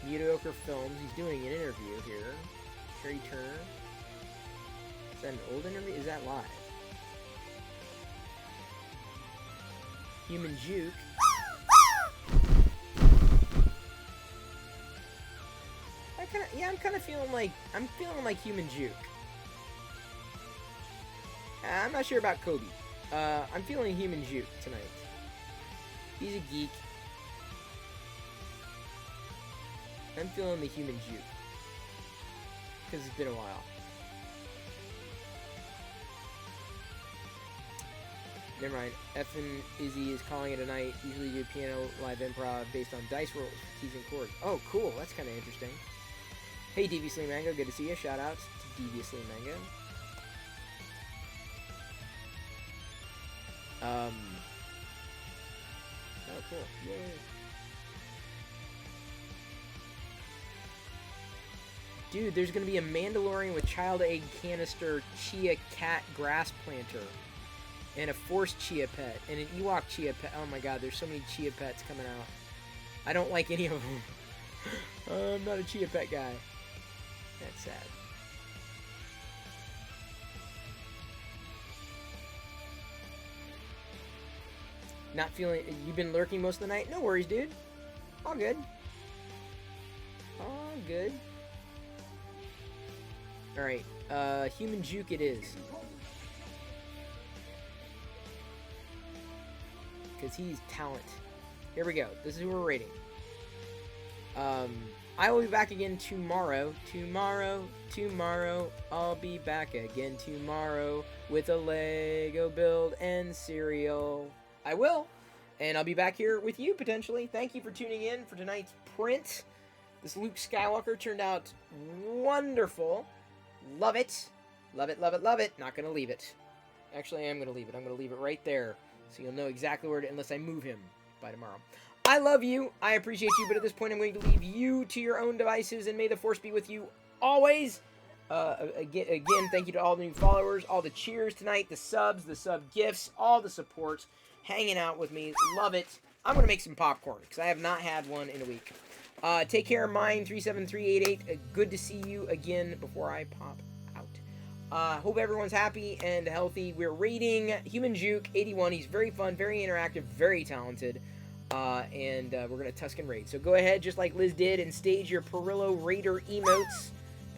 Mediocre Films. He's doing an interview here. Terry Turner. Is that an old interview? Is that live? Human Juke. I'm kind of feeling like Human Juke. I'm not sure about Kobe. I'm feeling Human Juke tonight. He's a geek. I'm feeling the Human Juke. Because it's been a while. Never mind. Effin Izzy is calling it a night. Usually do piano live improv based on dice rolls, keys and chords. Oh, cool. That's kind of interesting. Hey, Deviously Mango. Good to see you. Shout outs to Deviously Mango. Oh, cool. Yay. Dude, there's going to be a Mandalorian with child egg canister, chia cat grass planter, and a forced chia pet, and an Ewok chia pet. Oh my god, there's so many chia pets coming out. I don't like any of them. I'm not a chia pet guy. That's sad. Not feeling... You've been lurking most of the night? No worries, dude. All good. All good. Alright, Human Juke it is. Because he's talent. Here we go. This is who we're rating. I will be back again tomorrow. Tomorrow. I'll be back again tomorrow with a Lego build and cereal. I will. And I'll be back here with you, potentially. Thank you for tuning in for tonight's print. This Luke Skywalker turned out wonderful. Love it. Love it, love it, love it. Not going to leave it. Actually, I am going to leave it. I'm going to leave it right there. So you'll know exactly where to, unless I move him by tomorrow. I love you. I appreciate you. But at this point, I'm going to leave you to your own devices. And may the Force be with you always. Again, thank you to all the new followers. All the cheers tonight. The subs, the sub gifts. All the support. Hanging out with me. Love it. I'm going to make some popcorn. Because I have not had one in a week. Take care of mine. 37388. Good to see you again before I pop out. Hope everyone's happy and healthy. We're rating Human Juke 81. He's very fun, very interactive, very talented. And we're going to Tusken Raid. So go ahead, just like Liz did, and stage your Perillo Raider emotes.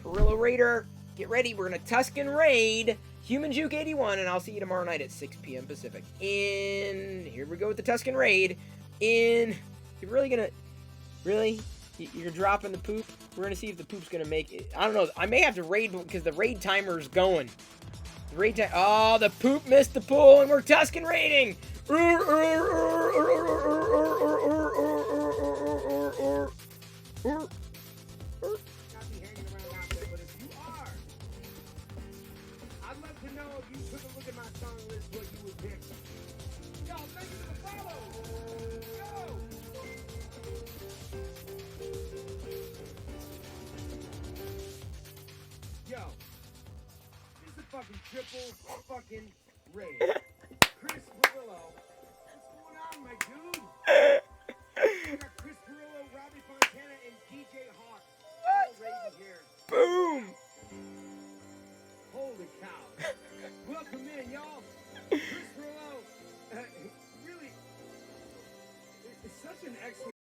Perillo Raider, get ready. We're going to Tusken Raid Human Juke 81, and I'll see you tomorrow night at 6 p.m. Pacific. Here we go with the Tusken Raid. You're really going to... Really? You're dropping the poop? We're going to see if the poop's going to make it. I don't know. I may have to raid because the raid timer's going. The raid time. Oh, the poop missed the pool, and we're Tusken raiding. I'd love to know if you took a look at my song list, what you would pick. Yo, thank you for the follow. Yo. Yo, this is a fucking triple fucking raid. Chris Perillo, what's going on, my dude? We got Chris Perillo, Robbie Fontana, and DJ Hawk. All raiding here. Boom! Holy cow. Welcome in, y'all. Chris Perillo, really, it's such an excellent